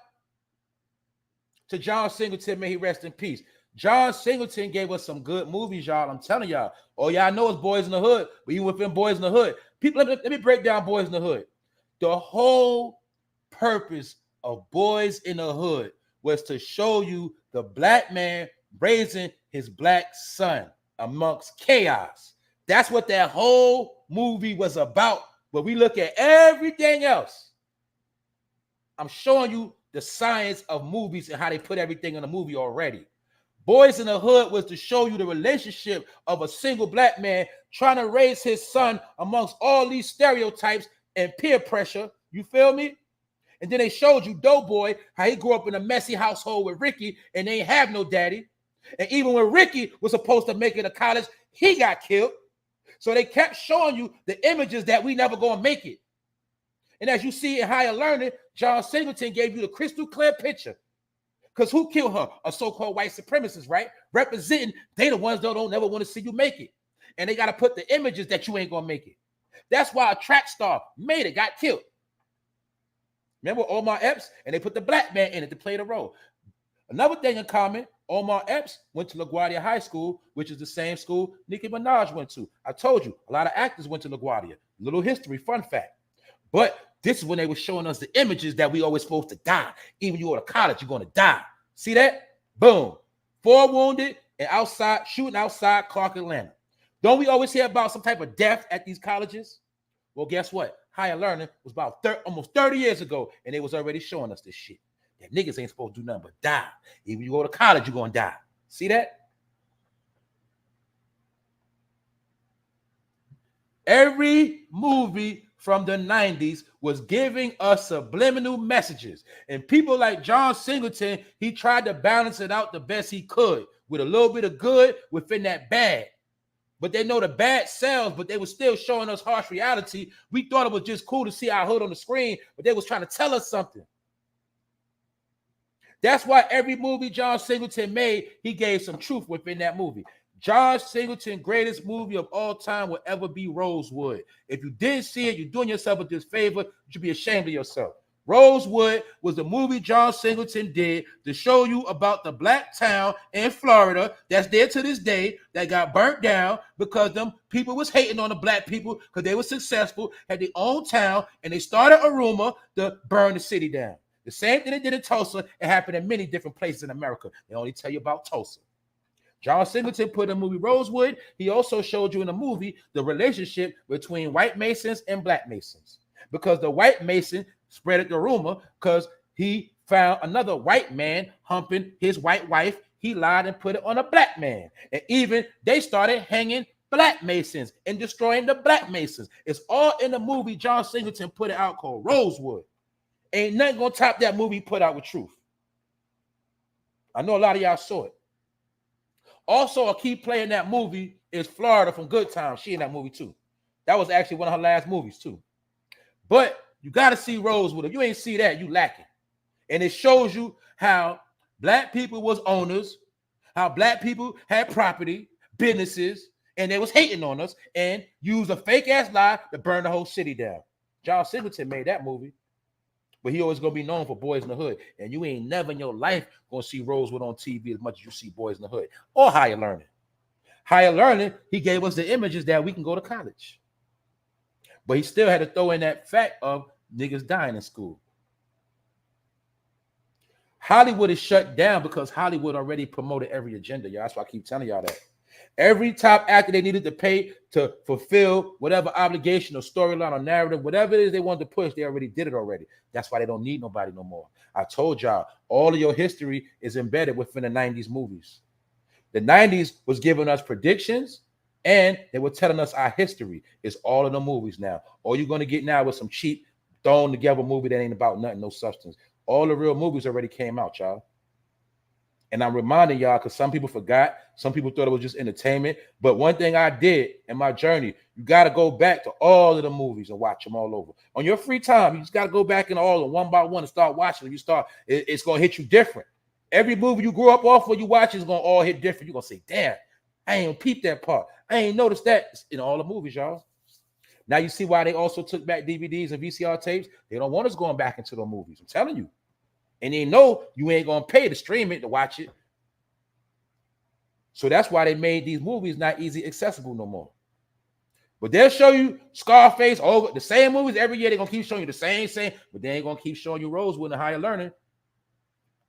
to John Singleton, may he rest in peace. John Singleton gave us some good movies, y'all. I'm telling y'all. All y'all know is Boys in the Hood. But even within Boys in the Hood, people, let me break down Boys in the Hood. The whole purpose of Boys in the Hood was to show you the black man raising his black son amongst chaos. That's what that whole movie was about. But we look at everything else. I'm showing you the science of movies and how they put everything in a movie already. Boys in the Hood was to show you the relationship of a single black man trying to raise his son amongst all these stereotypes and peer pressure. You feel me? And then they showed you Doughboy, how he grew up in a messy household with Ricky and they ain't have no daddy. And even when Ricky was supposed to make it to college, he got killed. So they kept showing you the images that we never gonna make it. And as you see in Higher Learning, John Singleton gave you the crystal clear picture. Because who killed her? A so-called white supremacist, right? Representing, they the ones that don't never want to see you make it. And they got to put the images that you ain't gonna make it. That's why a track star made it, got killed. Remember Omar Epps? And they put the black man in it to play the role. Another thing in common, Omar Epps went to LaGuardia High School, which is the same school Nicki Minaj went to. I told you, a lot of actors went to LaGuardia. Little history, fun fact. But this is when they were showing us the images that we always supposed to die. Even you go to college, you're going to die. See that? Boom. 4 wounded and outside, shooting outside Clark, Atlanta. Don't we always hear about some type of death at these colleges? Well, guess what? Higher Learning was about almost 30 years ago, and they was already showing us this shit. That niggas ain't supposed to do nothing but die. Even you go to college, you're going to die. See that? Every movie from the 90s was giving us subliminal messages. And people like John Singleton, he tried to balance it out the best he could with a little bit of good within that bad. But they know the bad sells, but they were still showing us harsh reality. We thought it was just cool to see our hood on the screen, but they was trying to tell us something. That's why every movie John Singleton made, he gave some truth within that movie. John Singleton's greatest movie of all time will ever be Rosewood. If you didn't see it, you're doing yourself a disfavor. You should be ashamed of yourself. Rosewood was the movie John Singleton did to show you about the black town in Florida that's there to this day that got burnt down because them people was hating on the black people because they were successful, had their own town, and they started a rumor to burn the city down. The same thing they did in Tulsa, it happened in many different places in America. They only tell you about Tulsa. John Singleton put in the movie Rosewood. He also showed you in the movie the relationship between white Masons and black Masons. Because the white Mason spread the rumor because he found another white man humping his white wife. He lied and put it on a black man. And even they started hanging black Masons and destroying the black Masons. It's all in the movie John Singleton put it out called Rosewood. Ain't nothing gonna top that movie put out with truth. I know a lot of y'all saw it. Also, a key player in that movie is Florida from Good Times. She in that movie too. That was actually one of her last movies too. But you got to see Rosewood. If you ain't see that, you lacking. And it shows you how black people was owners, how black people had property, businesses, and they was hating on us and used a fake ass lie to burn the whole city down. John Singleton made that movie, but he always gonna be known for Boys in the Hood. And you ain't never in your life gonna see Rosewood on TV as much as you see Boys in the Hood or Higher Learning. Higher Learning, he gave us the images that we can go to college, but he still had to throw in that fact of niggas dying in school. Hollywood is shut down because Hollywood already promoted every agenda, y'all. That's why I keep telling y'all that. Every top actor they needed to pay to fulfill whatever obligation or storyline or narrative, whatever it is they wanted to push, they already did it already. That's why they don't need nobody no more. I told y'all, all of your history is embedded within the 90s movies. The 90s was giving us predictions and they were telling us our history. It's all in the movies now. All you're going to get now is some cheap, thrown together movie that ain't about nothing, no substance. All the real movies already came out, y'all. And I'm reminding y'all because some people forgot. Some people thought it was just entertainment. But one thing I did in my journey, you got to go back to all of the movies and watch them all over. On your free time, you just got to go back in all of them one by one and start watching them. It's going to hit you different. Every movie you grew up off of, you watch is going to all hit different. You're going to say, damn, I ain't peeped that part. I ain't noticed that in all the movies, y'all. Now you see why they also took back DVDs and VCR tapes. They don't want us going back into the movies. I'm telling you. And they know you ain't going to pay to stream it, to watch it. So that's why they made these movies not easy accessible no more. But they'll show you Scarface over the same movies every year. They're going to keep showing you the same, but they ain't going to keep showing you Rosewood and Higher Learning.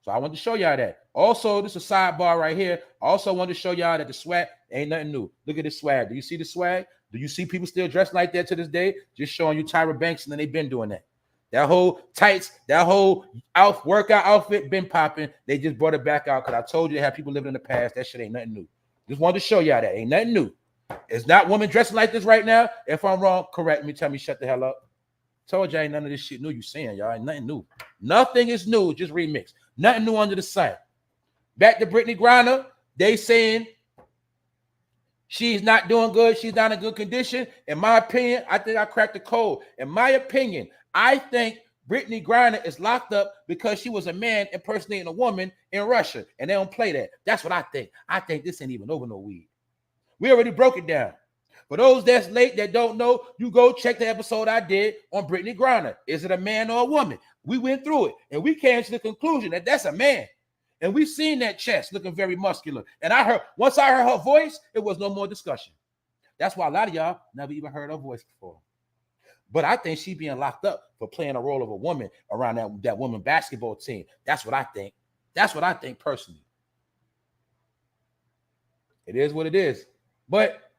So I want to show y'all that. Also, this is a sidebar right here. I also want to show y'all that the swag ain't nothing new. Look at this swag. Do you see the swag? Do you see people still dressing like that to this day? Just showing you Tyra Banks, and then they've been doing that. That whole tights, that whole workout outfit been popping. They just brought it back out because I told you they have people living in the past. That shit ain't nothing new. Just wanted to show y'all that ain't nothing new. It's not women dressing like this right now. If I'm wrong, correct me. Tell me shut the hell up. Told you ain't none of this shit new. You saying y'all ain't nothing new. Nothing is new. Just remix. Nothing new under the sun. Back to Brittany Griner. They saying she's not doing good. She's not in good condition. In my opinion, I think I cracked the code. In my opinion, I think Brittany Griner is locked up because she was a man impersonating a woman in Russia, and they don't play that. That's what I think. I think this ain't even over no weed. We already broke it down. For those that's late that don't know, you go check the episode I did on Brittany Griner. Is it a man or a woman? We went through it, and we came to the conclusion that that's a man. And we seen that chest looking very muscular. And once I heard her voice, it was no more discussion. That's why a lot of y'all never even heard her voice before. But I think she being locked up for playing a role of a woman around that woman basketball team. That's what I think. That's what I think personally. It is what it is. But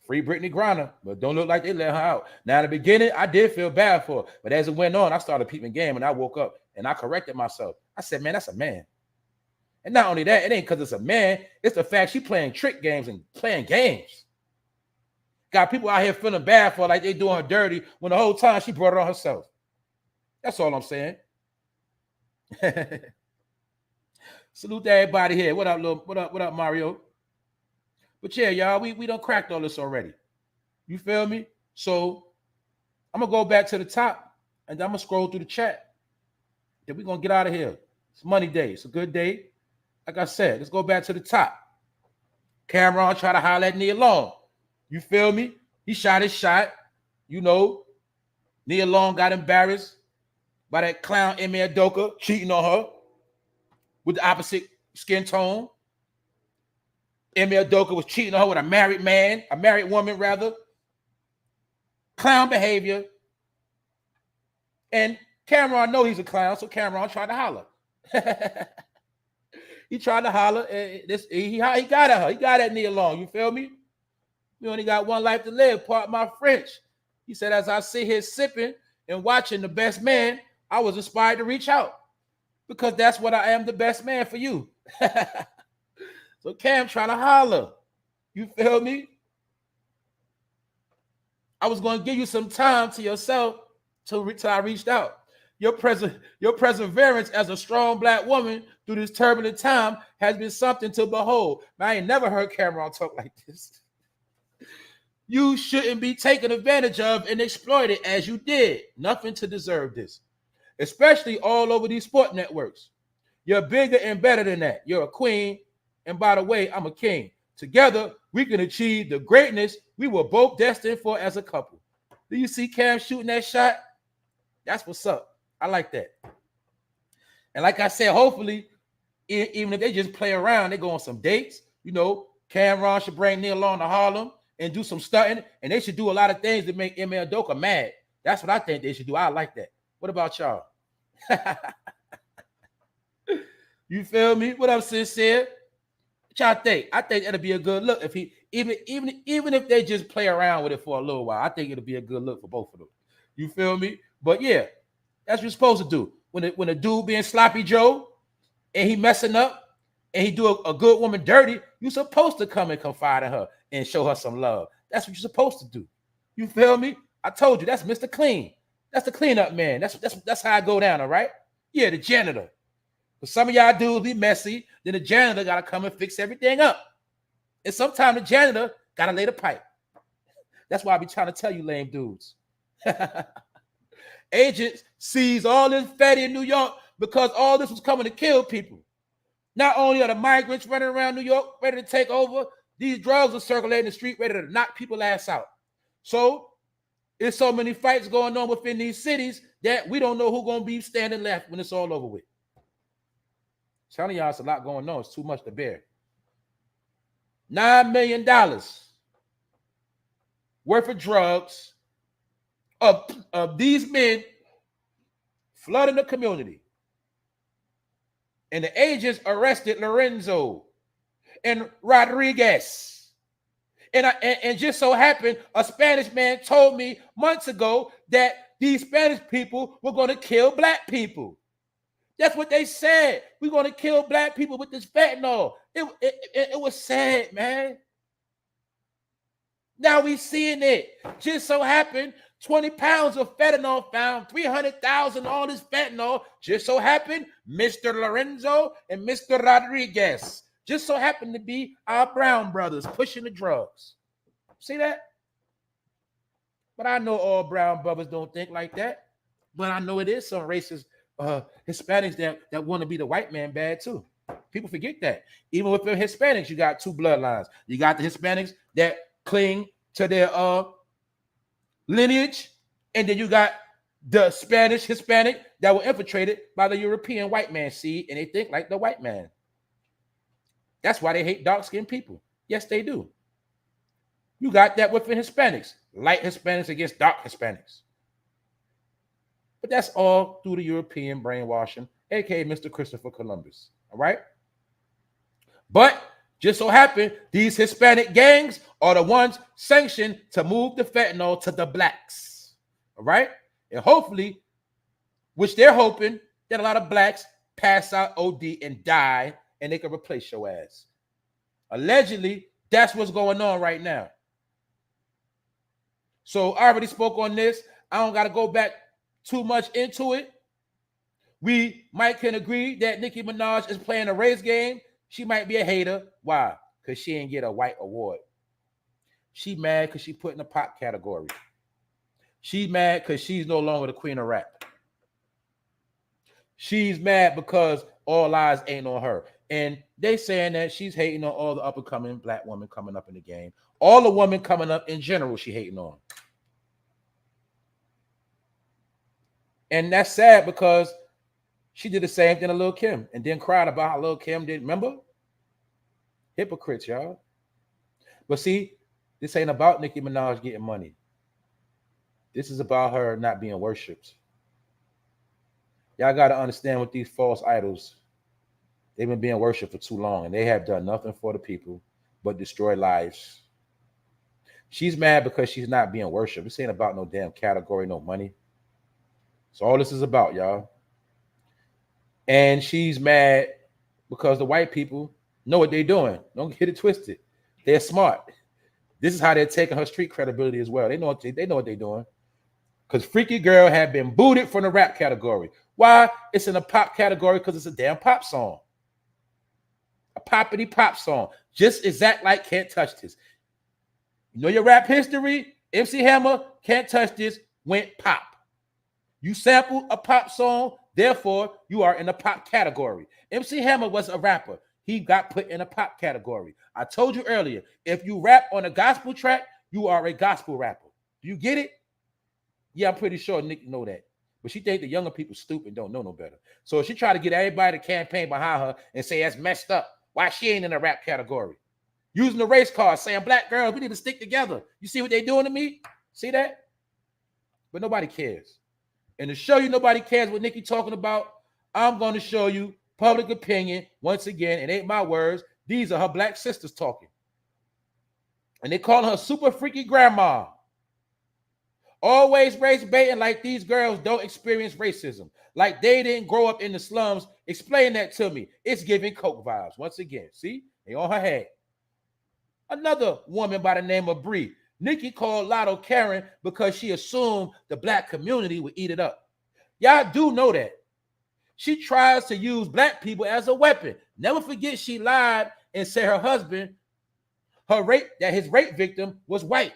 free Brittany Griner, but don't look like they let her out. Now, in the beginning, I did feel bad for her. But as it went on, I started peeping game, and I woke up, and I corrected myself. I said, man, that's a man. And not only that, it ain't because it's a man. It's the fact she playing trick games and playing games. Got people out here feeling bad for her like they doing her dirty when the whole time she brought it on herself. That's all I'm saying. Salute to everybody here. What up, what up, Mario? But yeah, y'all, we done cracked all this already. You feel me? So I'm gonna go back to the top and I'm gonna scroll through the chat. Then we're gonna get out of here. It's money day. It's a good day. Like I said, let's go back to the top. CAMRON try to holler at Nia Long. You feel me? He shot his shot. You know, Nia Long got embarrassed by that clown Emi Adoka cheating on her with the opposite skin tone. Emi Adoka was cheating on her with a married woman rather. Clown behavior. And CAMRON know he's a clown, so CAMRON tried to holler. He tried to holler. And he got at her. He got at Nia Long. You feel me? We only got one life to live, part my French. He said, as I sit here sipping and watching the best man, I was inspired to reach out because that's what I am, the best man for you. So Cam trying to holler. You feel me? I was going to give you some time to yourself till I reached out. Your perseverance as a strong black woman through this turbulent time has been something to behold. Man, I ain't never heard CAMRON talk like this. You shouldn't be taken advantage of and exploited as you did. Nothing to deserve this, especially all over these sport networks. You're bigger and better than that. You're a queen. And by the way, I'm a king. Together, we can achieve the greatness we were both destined for as a couple. Do you see Cam shooting that shot? That's what's up. I like that. And like I said, hopefully, even if they just play around, they go on some dates. You know, CAMRON should bring Nia along to Harlem and do some stunting. And they should do a lot of things to make ML Doka mad. That's what I think they should do. I like that. What about y'all? You feel me? What up, Sincere? What y'all think? I think it'll be a good look if he even if they just play around with it for a little while. I think it'll be a good look for both of them. You feel me? But yeah, that's what you're supposed to do. When a dude being sloppy Joe and he messing up and he do a good woman dirty, you're supposed to come and confide in her and show her some love. That's what you're supposed to do. You feel me? I told you that's Mr. Clean. That's the cleanup man. That's how I go down. All right? Yeah, the janitor. But some of y'all dudes be messy, then the janitor got to come and fix everything up. And sometimes the janitor got to lay the pipe. That's why I be trying to tell you lame dudes. Agents seized all this fatty in New York because all this was coming to kill people. Not only are the migrants running around New York ready to take over, these drugs are circulating the street ready to knock people ass out. So there's so many fights going on within these cities that we don't know who's going to be standing left when it's all over with. Telling y'all it's a lot going on. It's too much to bear. $9 million worth of drugs of these men flooding the community. And the agents arrested Lorenzo and Rodriguez. And just so happened, a Spanish man told me months ago that these Spanish people were going to kill black people. That's what they said. We're going to kill black people with this fentanyl. It was sad, man. Now we seeing it. Just so happened, 20 pounds of fentanyl found, 300,000 all this fentanyl. Just so happened, Mr. Lorenzo and Mr. Rodriguez just so happened to be our Brown brothers pushing the drugs. See that? But I know all Brown brothers don't think like that. But I know it is some racist Hispanics that want to be the white man bad too. People forget that. Even with the Hispanics, you got two bloodlines. You got the Hispanics that cling to their lineage, and then you got the Spanish Hispanic that were infiltrated by the European white man seed, and they think like the white man. That's why they hate dark-skinned people. Yes, they do. You got that within Hispanics, light Hispanics against dark Hispanics. But that's all through the European brainwashing, aka Mr. Christopher Columbus. All right. But just so happened, these Hispanic gangs are the ones sanctioned to move the fentanyl to the blacks. All right. And hopefully, which they're hoping that a lot of blacks pass out, OD, and die, and they can replace your ass. Allegedly, that's what's going on right now. So I already spoke on this. I don't got to go back too much into it. We might can agree that Nicki Minaj is playing a race game. She might be a hater. Why? Because she ain't get a white award. She mad because she put in the pop category. She's mad because she's no longer the queen of rap. She's mad because all eyes ain't on her. And they saying that she's hating on all the up-and-coming black women coming up in the game. All the women coming up in general, she hating on. And that's sad because she did the same thing to Lil' Kim and then cried about how Lil' Kim did. Remember? Hypocrites, y'all. But see, this ain't about Nicki Minaj getting money. This is about her not being worshipped. Y'all got to understand with these false idols, they've been being worshipped for too long, and they have done nothing for the people but destroy lives. She's mad because she's not being worshipped. This ain't about no damn category, no money. So all this is about, y'all. And she's mad because the white people know what they're doing. Don't get it twisted. They're smart. This is how they're taking her street credibility as well. They know what they're doing. Because Freaky Girl had been booted from the rap category. Why? It's in the pop category because it's a damn pop song. A poppity pop song. Just exact like Can't Touch This. You know your rap history? MC Hammer, Can't Touch This, went pop. You sampled a pop song, therefore you are in the pop category. MC Hammer was a rapper. He got put in a pop category. I told you earlier, if you rap on a gospel track, you are a gospel rapper. Do you get it? Yeah, I'm pretty sure Nick know that. But she think the younger people stupid, don't know no better. So she try to get everybody to campaign behind her and say that's messed up. Why she ain't in a rap category? Using the race card, saying black girls, we need to stick together. You see what they doing to me? See that? But nobody cares. And to show you nobody cares what Nicki talking about, I'm going to show you public opinion once again. It ain't my words. These are her black sisters talking. And they call her super freaky grandma. Always race baiting like these girls don't experience racism. Like they didn't grow up in the slums. Explain that to me. It's giving Coke vibes. Once again, see? They on her head. Another woman by the name of Bree. Nicki called LATTO Karen because she assumed the black community would eat it up. Y'all do know that. She tries to use black people as a weapon. Never forget she lied and said her husband, his rape victim was white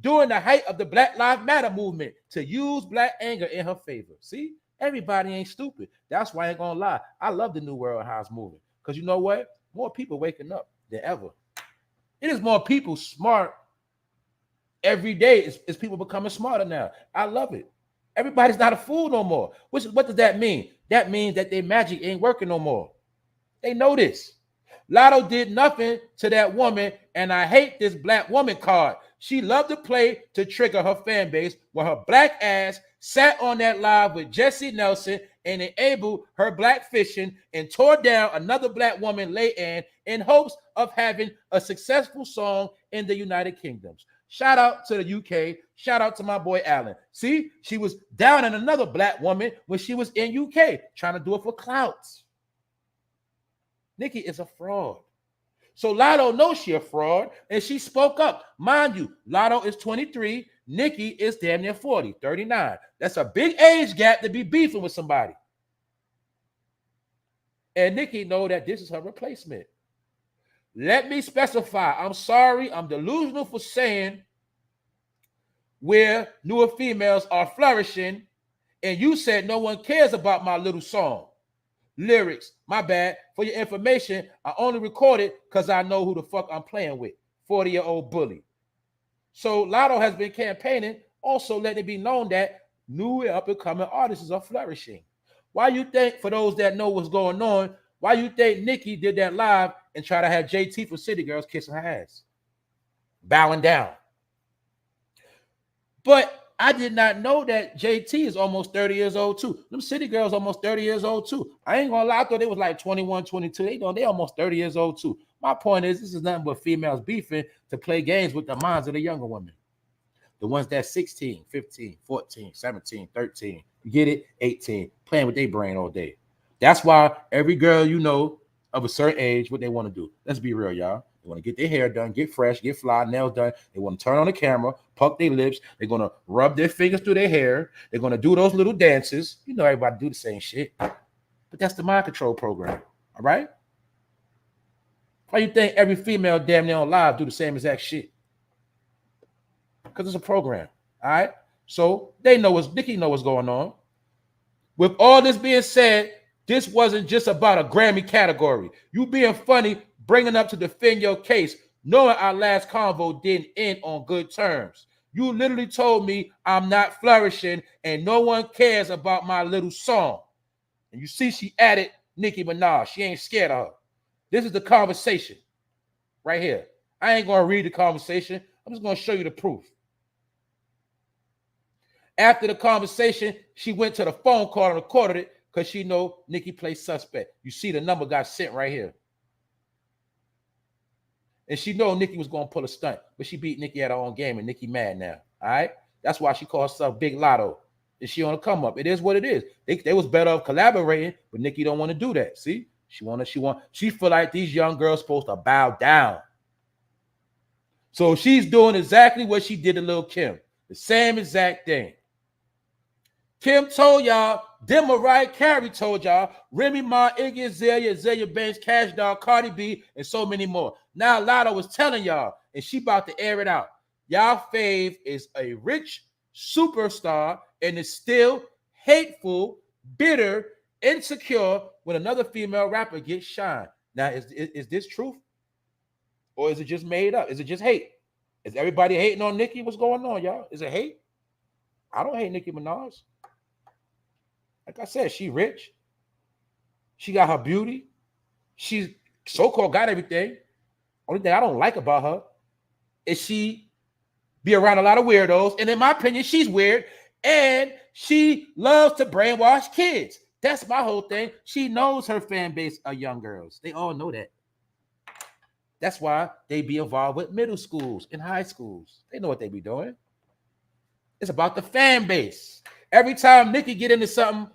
during the height of the Black Lives Matter movement to use black anger in her favor. See, everybody ain't stupid. That's why I ain't gonna lie. I love the new world how it's moving. Because you know what? More people waking up than ever. It is more people smart every day. It's people becoming smarter now. I love it. Everybody's not a fool no more. What does that mean? That means that their magic ain't working no more. They know this. LATTO did nothing to that woman, and I hate this black woman card. She loved to play to trigger her fan base when her black ass sat on that live with Jesse Nelson and enabled her black fishing and tore down another black woman, Lay in hopes of having a successful song in the United Kingdoms. Shout out to the UK. Shout out to my boy Alan. See, she was down in another black woman when she was in UK trying to do it for clouts. Nicki is a fraud. So LATTO knows she a fraud, and she spoke up. Mind you, LATTO is 23. Nicki is damn near 40, 39. That's a big age gap to be beefing with somebody. And Nicki know that this is her replacement. Let me specify. I'm sorry. I'm delusional for saying where newer females are flourishing, and you said no one cares about my little song. Lyrics, my bad. For your information, I only recorded because I know who the fuck I'm playing with. 40-year-old bully. So LATTO has been campaigning, also letting it be known that new and up-and-coming artists are flourishing. Why you think, for those that know what's going on, why you think Nicki did that live and try to have JT from City Girls kissing her ass? Bowing down. But I did not know that JT is almost 30 years old too. Them City Girls almost 30 years old too. I ain't gonna lie, I thought they was like 21, 22. They almost 30 years old too. My point is, this is nothing but females beefing to play games with the minds of the younger women. The ones that's 16, 15, 14, 17, 13. You get it? 18. Playing with their brain all day. That's why every girl you know of a certain age, what they want to do. Let's be real, y'all. They want to get their hair done, get fresh, get fly, nails done. They want to turn on the camera, puck their lips. They're going to rub their fingers through their hair. They're going to do those little dances. You know everybody do the same shit. But that's the mind control program, all right? Why you think every female damn near on live do the same exact shit? Because it's a program, all right? So they know Nicki know what's going on. With all this being said, this wasn't just about a Grammy category. You being funny, bringing up to defend your case, knowing our last convo didn't end on good terms. You literally told me I'm not flourishing and no one cares about my little song. And you see she added Nicki Minaj. She ain't scared of her. This is the conversation right here. I ain't going to read the conversation. I'm just going to show you the proof. After the conversation, she went to the phone call and recorded it because she know Nicki plays suspect. You see the number got sent right here. And she know Nicki was going to pull a stunt, but she beat Nicki at her own game, and Nicki mad now, all right? That's why she called herself Big LATTO. Is she on a come up? It is what it is. They was better off collaborating, but Nicki don't want to do that. See, she feel like these young girls supposed to bow down. So she's doing exactly what she did to Lil Kim. The same exact thing. Kim told y'all, then Mariah Carey told y'all, Remy Ma, Iggy Azalea Banks, Cash Doll, Cardi B, and so many more. Now LATTO was telling y'all, and she about to air it out. Y'all fave is a rich superstar and is still hateful, bitter, insecure when another female rapper gets shine. Now, is this truth? Or is it just made up? Is it just hate? Is everybody hating on Nicki? What's going on, y'all? Is it hate? I don't hate Nicki Minaj. Like I said, she rich. She got her beauty. She's so-called got everything. Only thing I don't like about her is she be around a lot of weirdos. And in my opinion, she's weird. And she loves to brainwash kids. That's my whole thing. She knows her fan base are young girls. They all know that. That's why they be involved with middle schools and high schools. They know what they be doing. It's about the fan base. Every time Nicki get into something,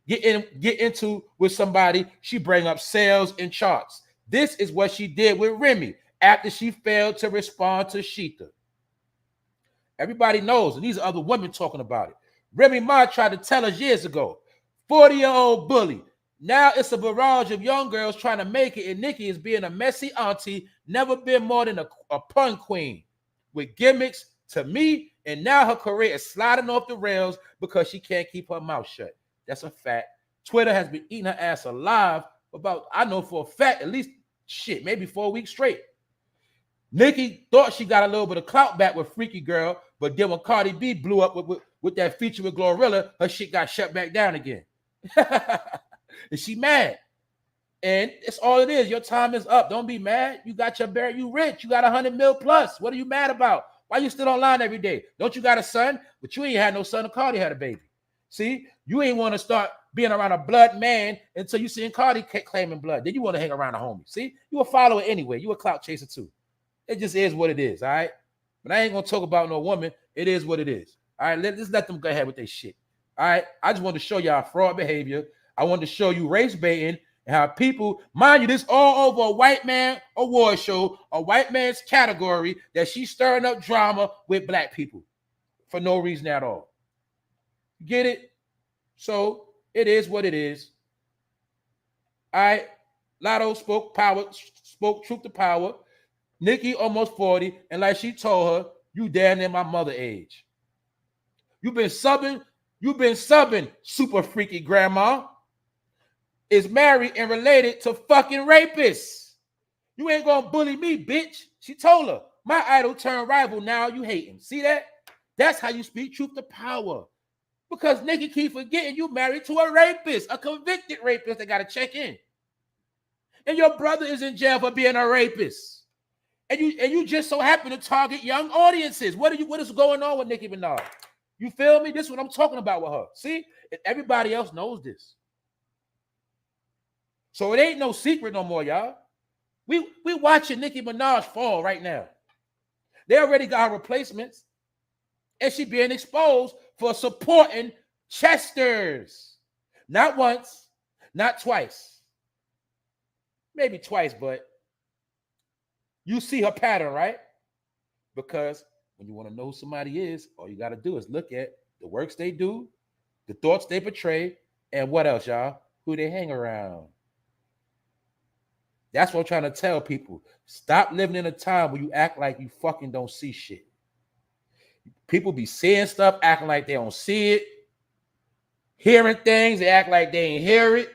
get into with somebody, she bring up sales and charts. This is what she did with Remy after she failed to respond to Sheeta. Everybody knows, and these are other women talking about it. Remy Ma tried to tell us years ago, 40-year-old bully. Now it's a barrage of young girls trying to make it, and Nicki is being a messy auntie, never been more than a pun queen with gimmicks to me, and now her career is sliding off the rails because she can't keep her mouth shut. That's a fact. Twitter has been eating her ass alive about, I know for a fact, at least maybe 4 weeks straight. Nicki thought she got a little bit of clout back with Freaky Girl, but then when Cardi B blew up with that feature with Glorilla, her shit got shut back down again. And she mad. And it's all it is. Your time is up. Don't be mad. You got your bear. You rich. You got 100 mil plus. What are you mad about? Why you still online every day? Don't you got a son? But you ain't had no son. Cardi had a baby. See, you ain't want to start being around a blood man until you seen Cardi claiming blood. Then you want to hang around a homie. See, you a follower anyway. You a clout chaser too. It just is what it is, all right? But I ain't going to talk about no woman. It is what it is. All right, let's let them go ahead with their shit. All right, I just want to show y'all fraud behavior. I want to show you race baiting and how people, mind you, this all over a white man award show, a white man's category that she's stirring up drama with black people for no reason at all. Get it? So it is what it is. All right, LATTO spoke truth to power. Nicki almost 40, and like she told her, you damn near my mother age. You've been subbing, super freaky grandma. Is married and related to fucking rapists. You ain't gonna bully me, bitch. She told her, my idol turned rival, now you hate him. See that? That's how you speak truth to power. Because Nicki keep forgetting you married to a rapist, a convicted rapist that gotta check in. And your brother is in jail for being a rapist. And you just so happen to target young audiences. What is going on with Nicki Minaj? You feel me? This is what I'm talking about with her. See? And everybody else knows this. So it ain't no secret no more, y'all. We watching Nicki Minaj fall right now. They already got her replacements. And she being exposed for supporting Chesters. Not once, not twice. Maybe twice, but you see her pattern, right? Because when you want to know who somebody is, all you got to do is look at the works they do, the thoughts they portray, and what else, y'all? Who they hang around. That's what I'm trying to tell people. Stop living in a time where you act like you fucking don't see shit. People be seeing stuff, acting like they don't see it. Hearing things, they act like they ain't hear it.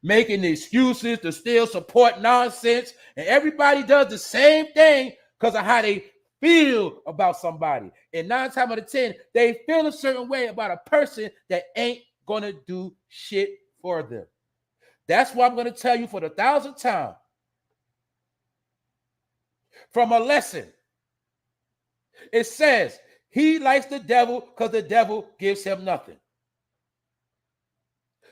Making excuses to still support nonsense. And everybody does the same thing because of how they feel about somebody. And 9 times out of 10, they feel a certain way about a person that ain't going to do shit for them. That's what I'm going to tell you for the 1,000th time. From a lesson, it says, he likes the devil because the devil gives him nothing.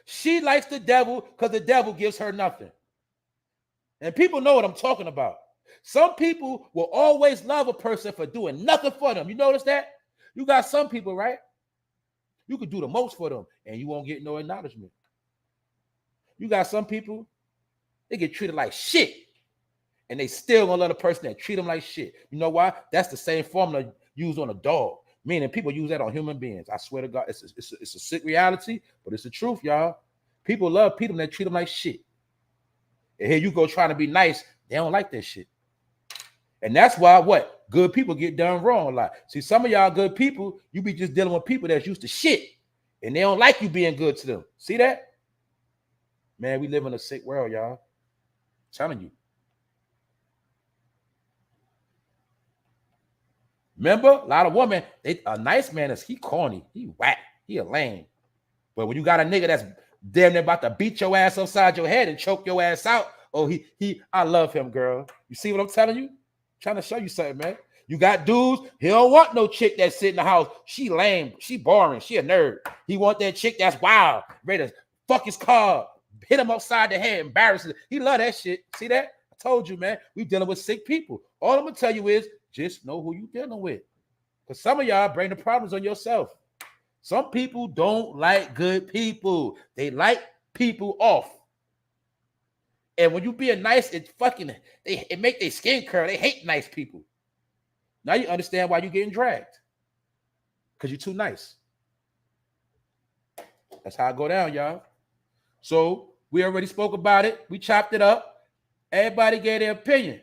She likes the devil because the devil gives her nothing. And people know what I'm talking about. Some people will always love a person for doing nothing for them. You notice that? You got some people, right? You could do the most for them, and you won't get no acknowledgement. You got some people, they get treated like shit, and they still gonna love the person that treat them like shit. You know why? That's the same formula used on a dog. Meaning people use that on human beings. I swear to God, it's a sick reality, but it's the truth, y'all. People love people that treat them like shit. And here you go trying to be nice. They don't like that shit. And that's why what? Good people get done wrong a lot. See, some of y'all good people, you be just dealing with people that's used to shit. And they don't like you being good to them. See that? Man, we live in a sick world, y'all. I'm telling you. Remember, a lot of women, a nice man he corny, he whack, he a lame. But when you got a nigga that's damn near about to beat your ass upside your head and choke your ass out, oh, I love him, girl. You see what I'm telling you? I'm trying to show you something, man. You got dudes, he don't want no chick that sit in the house. She lame, she boring, she a nerd. He want that chick that's wild, ready to fuck his car, hit him upside the head, embarrass him. He love that shit. See that? I told you, man. We dealing with sick people. All I'm gonna tell you is just know who you dealing with. Because some of y'all bring the problems on yourself. Some people don't like good people. They like people off. And when you being nice, it make their skin curl. They hate nice people. Now you understand why you're getting dragged. Because you're too nice. That's how it go down, y'all. So we already spoke about it. We chopped it up. Everybody gave their opinion.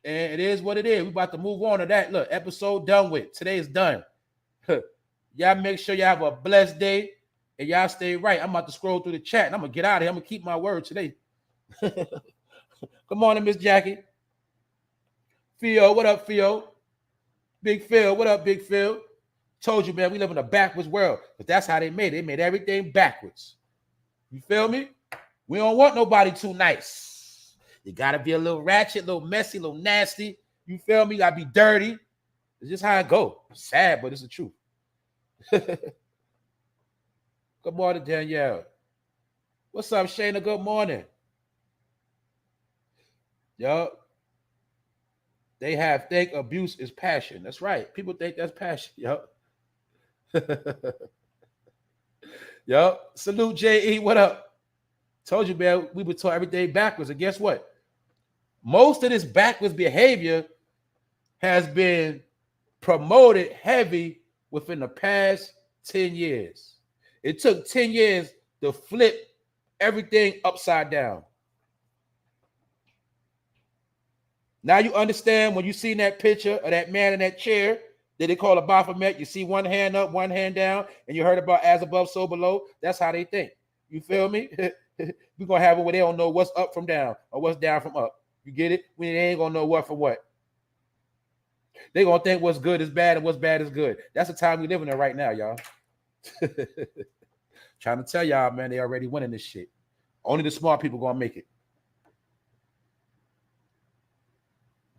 And it is what it is. We about to move on to that. Look, episode done with. Today is done. Y'all make sure y'all have a blessed day. And y'all stay right. I'm about to scroll through the chat. And I'm going to get out of here. I'm going to keep my word today. Good morning, Miss Jackie. Theo, what up, Theo? Big Phil, what up, Big Phil? Told you, man, we live in a backwards world. But that's how they made it. They made everything backwards. You feel me? We don't want nobody too nice. You got to be a little ratchet, a little messy, a little nasty. You feel me? You got to be dirty. It's just how it go. It's sad, but it's the truth. Good morning, Danielle. What's up, Shayna? Good morning. Yo, they think abuse is passion. That's right. People think that's passion. Yo. Yo, salute J.E. What up? Told you, man, we were taught everything backwards. And guess what? Most of this backwards behavior has been promoted heavy within the past 10 years. It took 10 years to flip everything upside down. Now you understand when you see that picture of that man in that chair that they call a Baphomet, you see one hand up, one hand down, and you heard about as above, so below. That's how they think. You feel me? We're going to have it where they don't know what's up from down or what's down from up. You get it? We ain't going to know what for what. They're going to think what's good is bad and what's bad is good. That's the time we living in right now, y'all. Trying to tell y'all, man, they already winning this shit. Only the smart people going to make it.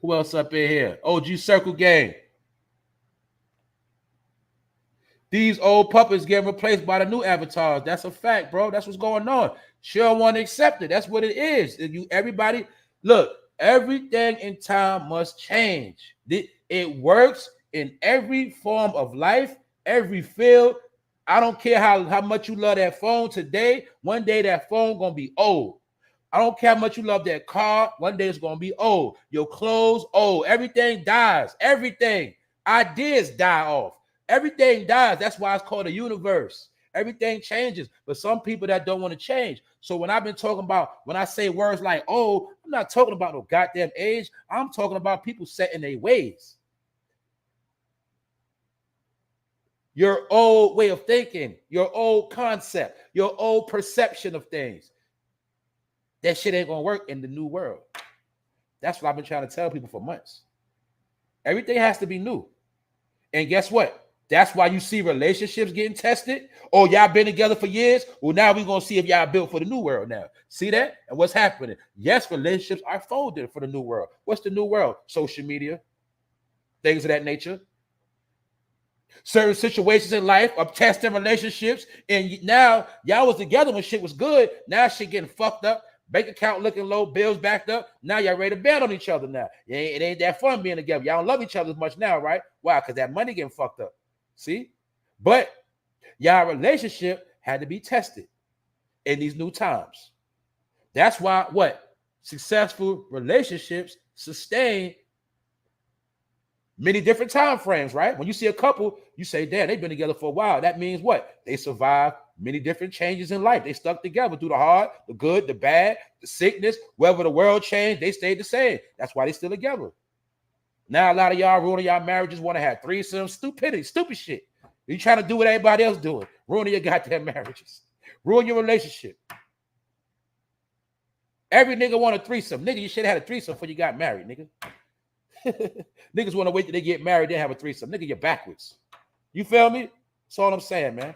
Who else up in here? OG Circle Gang. These old puppets getting replaced by the new avatars. That's a fact, bro. That's what's going on. She don't want to accept it. That's what it is. Everybody, look, everything in time must change. It works in every form of life, every field. I don't care how much you love that phone today. One day that phone gonna be old. I don't care how much you love that car. One day it's gonna be old. Your clothes old. Everything dies. Everything. Ideas die off. Everything dies. That's why it's called a universe. Everything changes. But some people that don't want to change. So when I've been talking about, when I say words like, oh, I'm not talking about no goddamn age. I'm talking about people set in their ways. Your old way of thinking, your old concept, your old perception of things. That shit ain't gonna work in the new world. That's what I've been trying to tell people for months. Everything has to be new. And guess what? That's why you see relationships getting tested. Oh, y'all been together for years. Well, now we're going to see if y'all built for the new world now. See that? And what's happening? Yes, relationships are folded for the new world. What's the new world? Social media. Things of that nature. Certain situations in life of testing relationships. And now y'all was together when shit was good. Now shit getting fucked up. Bank account looking low, bills backed up. Now y'all ready to bet on each other now. It ain't that fun being together. Y'all don't love each other as much now, right? Why? Because that money getting fucked up. See? But Y'all relationship had to be tested in these new times. That's why what? Successful relationships sustain many different time frames, right? When you see a couple, you say, damn, they've been together for a while. That means what? They survived many different changes in life. They stuck together through the hard, the good, the bad, the sickness. Whether the world changed, they stayed the same. That's why they still together. Now a lot of y'all ruining y'all marriages, want to have threesomes, stupidity, stupid shit. You trying to do what everybody else doing, ruining your goddamn marriages, ruin your relationship. Every nigga want a threesome. Nigga, you should have had a threesome before you got married, nigga. Niggas want to wait till they get married, then have a threesome. Nigga, you're backwards. You feel me? That's all I'm saying, man.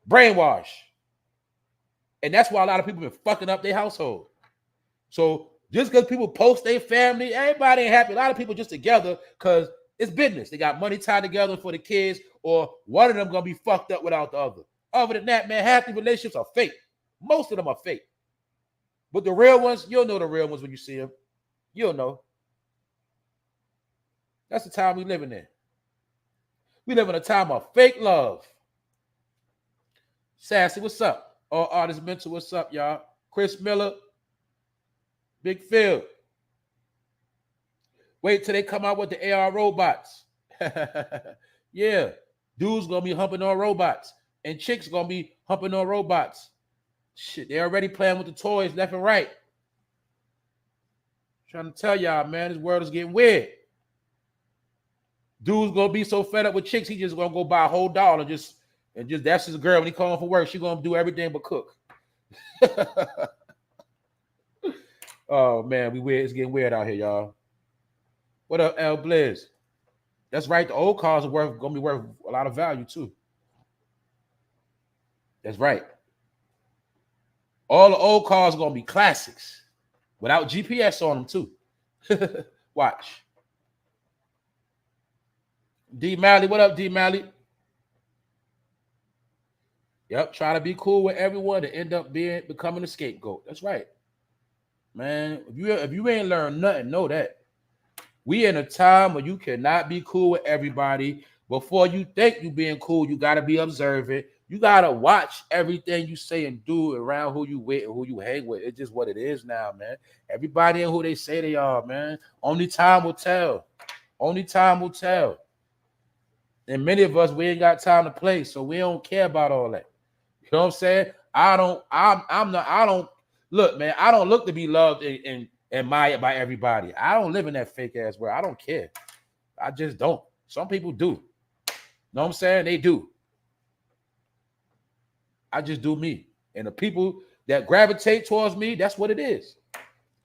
Brainwash. And that's why a lot of people been fucking up their household. So just because people post their family, everybody ain't happy. A lot of people just together because it's business. They got money tied together for the kids, or one of them gonna be fucked up without the other. Other than that, man, half the relationships are fake. Most of them are fake. But the real ones, you'll know the real ones when you see them. You'll know. That's the time we living in. We live in a time of fake love. Sassy, what's up? All Artists Mental, what's up, y'all? Chris Miller, Big Phil. Wait till they come out with the AR robots. Yeah, dudes gonna be humping on robots, and chicks gonna be humping on robots. Shit, they already playing with the toys left and right. Trying to tell y'all, man, this world is getting weird. Dude's gonna be so fed up with chicks, he just gonna go buy a whole doll and just that's his girl when he calling for work. She gonna do everything but cook. Oh man, we weird. It's getting weird out here, y'all. What up, L Blizz? That's right. The old cars are gonna be worth a lot of value too. That's right. All the old cars are gonna be classics without GPS on them too. Watch. D Malley, what up, D Malley? Yep, try to be cool with everyone to end up becoming a scapegoat. That's right, man. If you ain't learned nothing, know that we in a time where you cannot be cool with everybody. Before you think you being cool, you gotta be observant. You gotta watch everything you say and do around who you with and who you hang with. It's just what it is now, man. Everybody and who they say they are, man. Only time will tell. Only time will tell. And many of us, we ain't got time to play, so we don't care about all that. You know what I'm saying? I don't look, man, I don't look to be loved and admired by everybody. I don't live in that fake ass world. I don't care. I just don't. Some people do. You know what I'm saying? They do. I just do me. And the people that gravitate towards me, that's what it is.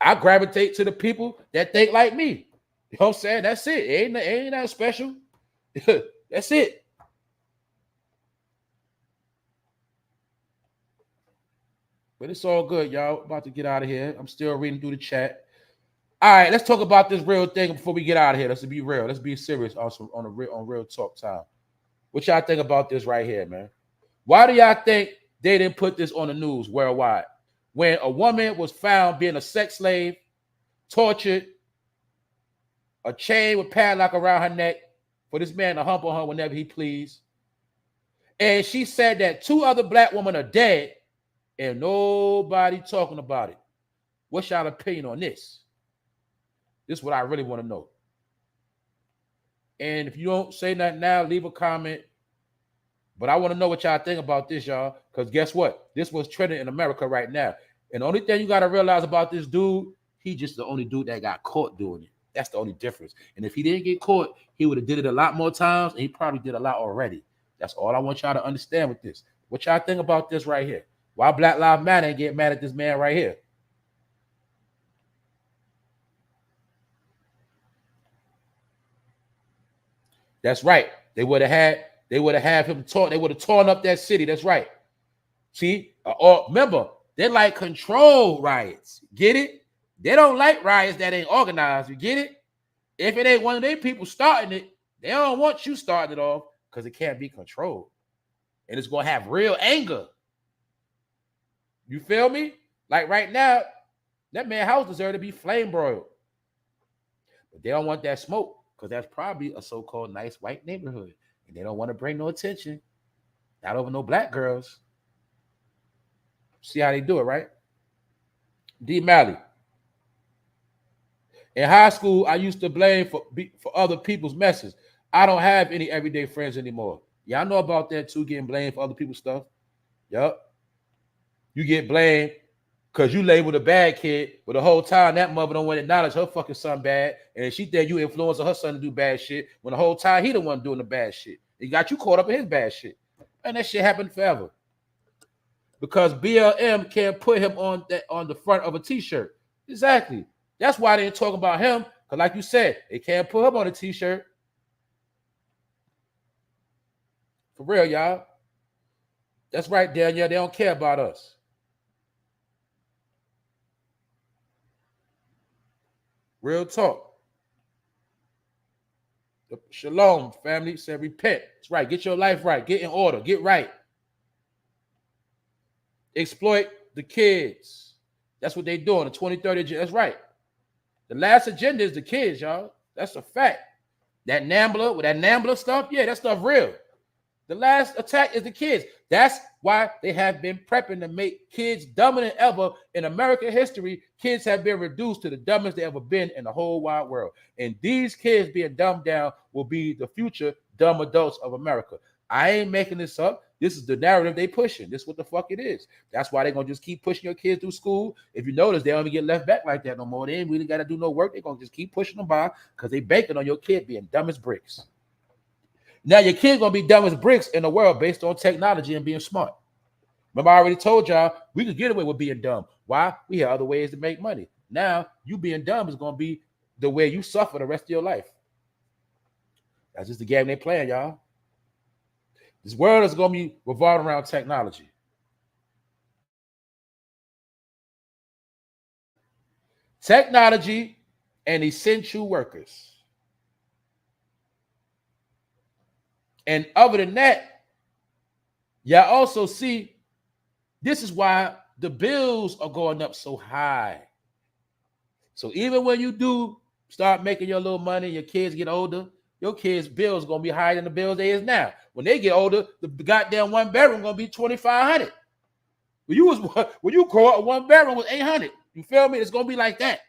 I gravitate to the people that think like me. You know what I'm saying? That's it. Ain't nothing special. That's it. But it's all good, y'all. About to get out of here. I'm still reading through the chat. All right, let's talk about this real thing before we get out of here. Let's be real. Let's be serious on real talk time. What y'all think about this right here, man? Why do y'all think they didn't put this on the news worldwide? When a woman was found being a sex slave, tortured, a chain with padlock around her neck for this man to hump on her whenever he pleased. And she said that 2 other black women are dead and nobody talking about it. What's y'all opinion on this? This is what I really want to know. And if you don't say nothing now, leave a comment. But I want to know what y'all think about this, y'all. Because guess what? This was trending in America right now. And the only thing you got to realize about this dude, he just the only dude that got caught doing it. That's the only difference. And if he didn't get caught, he would have did it a lot more times. And he probably did a lot already. That's all I want y'all to understand with this. What y'all think about this right here? Why Black Lives Matter ain't get mad at this man right here? That's right. They would have had him torn. They would have torn up that city. That's right. See, or remember, they like control riots. Get it? They don't like riots that ain't organized. You get it? If it ain't one of their people starting it, they don't want you starting it off because it can't be controlled. And it's going to have real anger. You feel me? Like right now, that man's house deserves to be flame broiled. But they don't want that smoke because that's probably a so-called nice white neighborhood. And they don't want to bring no attention. Not over no black girls. See how they do it, right? D. Malley. In high school, I used to blame for other people's messes. I don't have any everyday friends anymore. Y'all know about that too, getting blamed for other people's stuff. Yup. You get blamed because you labeled a bad kid, but the whole time that mother don't want to acknowledge her fucking son bad, and she think you influencing her son to do bad shit, when the whole time he the one doing the bad shit. He got you caught up in his bad shit. And that shit happened forever. Because BLM can't put him on the front of a t-shirt. Exactly. That's why they ain't talking about him. Because like you said, they can't put him on a t-shirt. For real, y'all. That's right, Danielle. They don't care about us. Real talk. Shalom, family. Said repent. That's right. Get your life right. Get in order. Get right. Exploit the kids. That's what they doing. The 2030 agenda. That's right. The last agenda is the kids, y'all. That's a fact. That Nambler stuff, yeah, that stuff real. The last attack is the kids. That's why they have been prepping to make kids dumber than ever. In American history, kids have been reduced to the dumbest they ever been in the whole wide world. And these kids being dumbed down will be the future dumb adults of America. I ain't making this up. This is the narrative they pushing. This is what the fuck it is. That's why they're going to just keep pushing your kids through school. If you notice, they don't even get left back like that no more. They ain't really got to do no work. They're going to just keep pushing them by because they banking on your kid being dumb as bricks. Now your kid's going to be dumb as bricks in the world based on technology and being smart. Remember, I already told y'all we could get away with being dumb. Why? We have other ways to make money. Now, you being dumb is going to be the way you suffer the rest of your life. That's just the game they playing, y'all. This world is going to be revolving around technology. Technology and essential workers. And other than that, y'all also see this is why the bills are going up so high. So even when you do start making your little money, your kids get older, your kids' bills are going to be higher than the bills they is now. When they get older, the goddamn one bedroom going to be $2,500. When you grow up, one bedroom was $800. You feel me? It's going to be like that.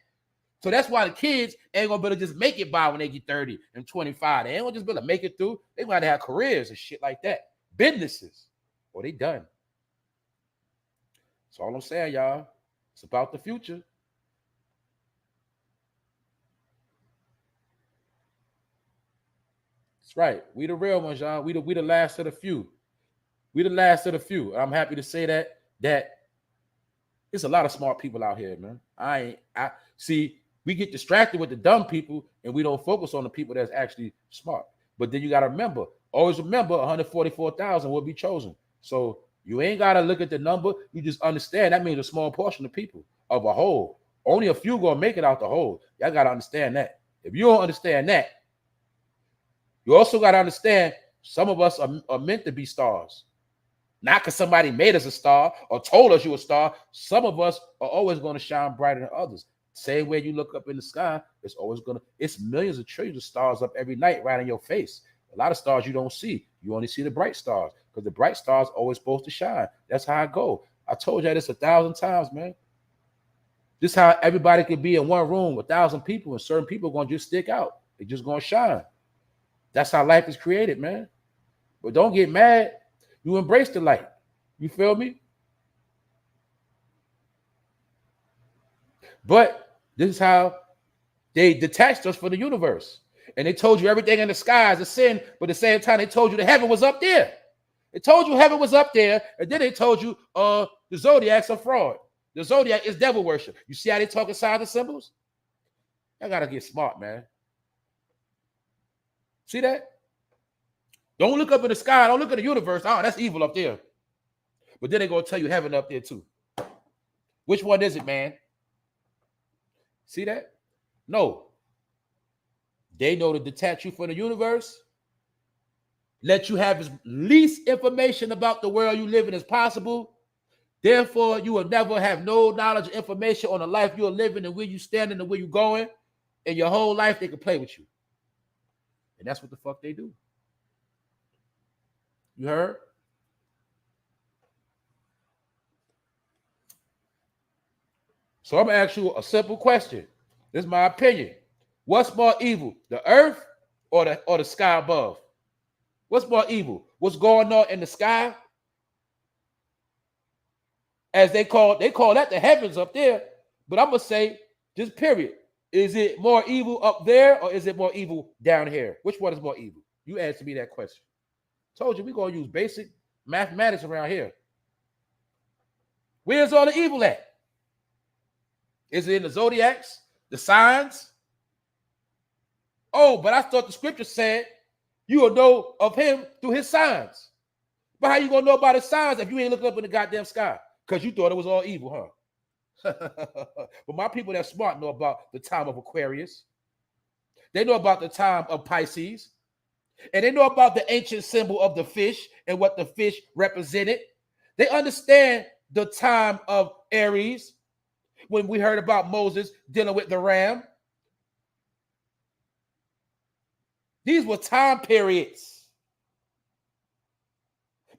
So that's why the kids ain't going to be able to just make it by when they get 30 and 25. They ain't going to just be able to make it through. They got to have careers and shit like that. Businesses. Or they done. That's all I'm saying, y'all. It's about the future. That's right. We the real ones, y'all. We the last of the few. We the last of the few. I'm happy to say that it's a lot of smart people out here, man. I see we get distracted with the dumb people and we don't focus on the people that's actually smart. But then you got to always remember 144,000 will be chosen. So you ain't got to look at the number. You just understand that means a small portion of people of a whole. Only a few going to make it out the whole. Y'all got to understand that. If you don't understand that, you also got to understand some of us are meant to be stars. Not because somebody made us a star or told us you a star. Some of us are always going to shine brighter than others. Same way you look up in the sky, it's millions of trillions of stars up every night right in your face. A lot of stars you don't see. You only see the bright stars because the bright stars always supposed to shine. That's how I go. I told you this 1,000 times, man. This is how everybody could be in one room, 1,000 people, and certain people are going to just stick out. They're just going to shine. That's how life is created, man. But don't get mad. You embrace the light. You feel me? But this is how they detached us from the universe. And they told you everything in the sky is a sin, but at the same time, they told you the heaven was up there. They told you heaven was up there, and then they told you the zodiac's a fraud. The zodiac is devil worship. You see how they talk inside the symbols? I gotta get smart, man. See that? Don't look up in the sky. Don't look at the universe. Oh, that's evil up there. But then they're going to tell you heaven up there too. Which one is it, man? See that? No. They know to detach you from the universe, let you have as least information about the world you live in as possible. Therefore, you will never have no knowledge or information on the life you're living and where you standing and where you're going. And your whole life, they can play with you. And that's what the fuck they do. You heard? So I'm gonna ask you a simple question. This is my opinion. What's more evil, the earth or the sky above? What's more evil? What's going on in the sky? As they call that the heavens up there. But I'm gonna say, just period. Is it more evil up there or is it more evil down here? Which one is more evil? You answer me that question. Told you we're gonna use basic mathematics around here. Where's all the evil at? Is it in the zodiacs, the signs? Oh, but I thought the scripture said you will know of him through his signs. But how you gonna know about his signs if you ain't looking up in the goddamn sky? Because you thought it was all evil, huh? But my people that smart know about the time of Aquarius. They know about the time of Pisces. And they know about the ancient symbol of the fish and what the fish represented. They understand the time of Aries, when we heard about Moses dealing with the ram. These were time periods.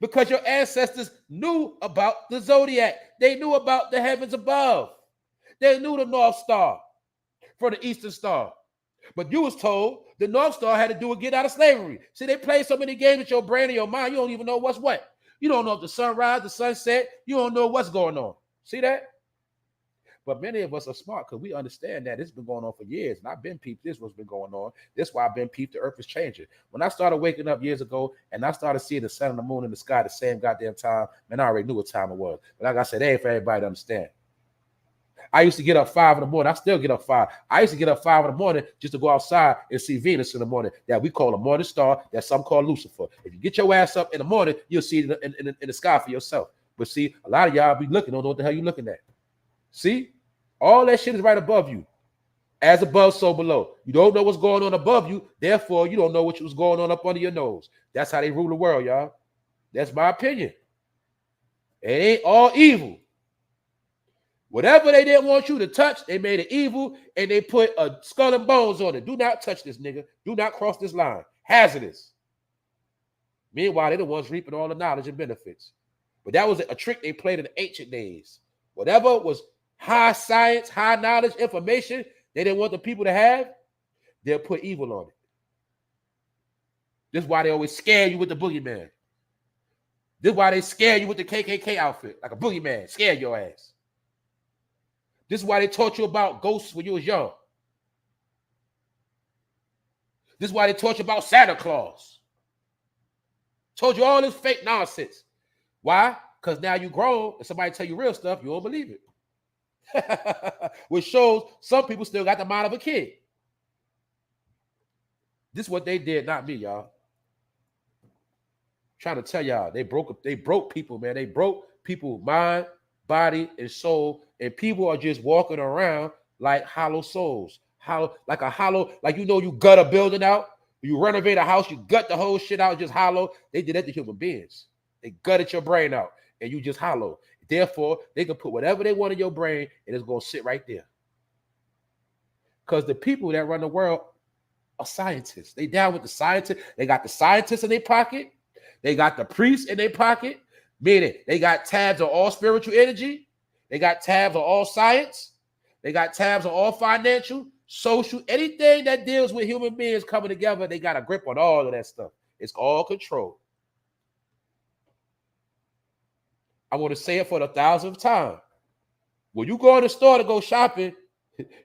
Because your ancestors knew about the zodiac. They knew about the heavens above. They knew the North Star from the Eastern Star. But you was told the North Star had to do with get out of slavery. See, they play so many games with your brain and your mind, you don't even know what's what. You don't know if the sunrise, the sunset, you don't know what's going on. See that? But many of us are smart because we understand that it's been going on for years. And I've been peeped this what's been going on. That's why I've been peeped the earth is changing. When I started waking up years ago and I started seeing the sun and the moon in the sky the same goddamn time, man, I already knew what time it was. But like I said, it ain't for everybody to understand. I used to get up 5 in the morning. I still get up 5. I used to get up 5 in the morning just to go outside and see Venus in the morning that we call a morning star, that some call Lucifer. If you get your ass up in the morning, you'll see it in the sky for yourself. But see, a lot of y'all be looking, don't know what the hell you're looking at. See? All that shit is right above you. As above, so below. You don't know what's going on above you. Therefore, you don't know what was going on up under your nose. That's how they rule the world, y'all. That's my opinion. It ain't all evil. Whatever they didn't want you to touch, they made it evil, and they put a skull and bones on it. Do not touch this, nigga. Do not cross this line. Hazardous. Meanwhile, they're the ones reaping all the knowledge and benefits. But that was a trick they played in the ancient days. Whatever was high science, high knowledge, information they didn't want the people to have, they'll put evil on it. This is why they always scare you with the boogeyman. This is why they scare you with the KKK outfit, like a boogeyman, scare your ass. This is why they taught you about ghosts when you was young. This is why they taught you about Santa Claus. Told you all this fake nonsense. Why? Because now you grown and somebody tell you real stuff, you don't believe it. Which shows some people still got the mind of a kid. This is what they did, not me, y'all. Trying to tell y'all, they broke people, man. They broke people's mind, body, and soul, and people are just walking around like hollow souls. Like you gut a building out, you renovate a house, you gut the whole shit out, just hollow. They did that to human beings. They gutted your brain out, and you just hollow. Therefore, they can put whatever they want in your brain, and it's going to sit right there. Because the people that run the world are scientists. They down with the scientists. They got the scientists in their pocket. They got the priests in their pocket, meaning they got tabs on all spiritual energy. They got tabs on all science. They got tabs on all financial, social, anything that deals with human beings coming together. They got a grip on all of that stuff. It's all controlled. I want to say it for the 1,000th time. When you go in the store to go shopping,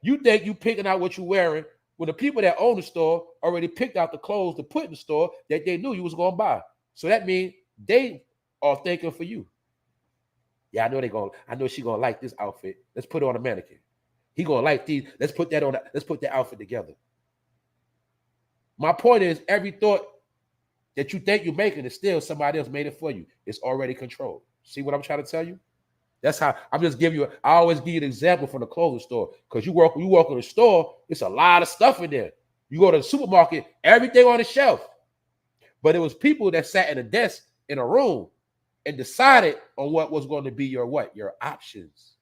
you think you picking out what you're wearing when the people that own the store already picked out the clothes to put in the store that they knew you was going to buy. So that means they are thinking for you. Yeah, I know she's going to like this outfit. Let's put it on a mannequin. He going to like these. Let's put that outfit together. My point is, every thought that you think you're making is still somebody else made it for you. It's already controlled. See what I'm trying to tell you? That's how I'm just giving you. I always give you an example from the clothing store, because you walk in the store, it's a lot of stuff in there. You go to the supermarket, everything on the shelf. But it was people that sat at a desk in a room and decided on what was going to be your options.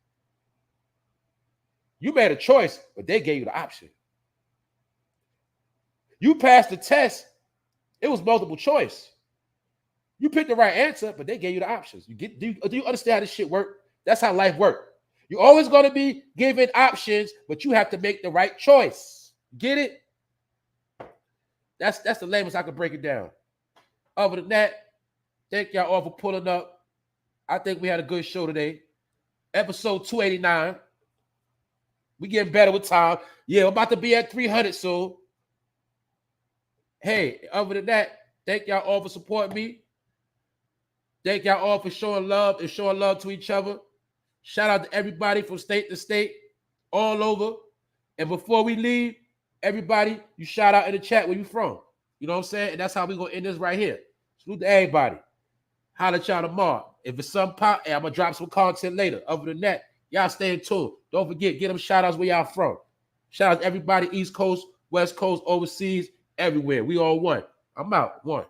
You made a choice, but they gave you the option. You passed the test, it was multiple choice. You picked the right answer, but they gave you the options. Do you understand how this shit work? That's how life works. You're always going to be given options, but you have to make the right choice. Get it? That's the lamest I can break it down. Other than that, thank y'all all for pulling up. I think we had a good show today. Episode 289. We getting better with time. Yeah, we're about to be at 300 soon. Hey, other than that, thank y'all all for supporting me. Thank y'all all for showing love and showing love to each other. Shout out to everybody from state to state, all over. And before we leave, everybody, you shout out in the chat where you from. You know what I'm saying? And that's how we going to end this right here. Salute to everybody. Holla at y'all tomorrow. If it's some pop, hey, I'm going to drop some content later. Other than that, y'all stay in tune. Don't forget, get them shout outs where y'all from. Shout out to everybody, East Coast, West Coast, overseas, everywhere. We all one. I'm out. One.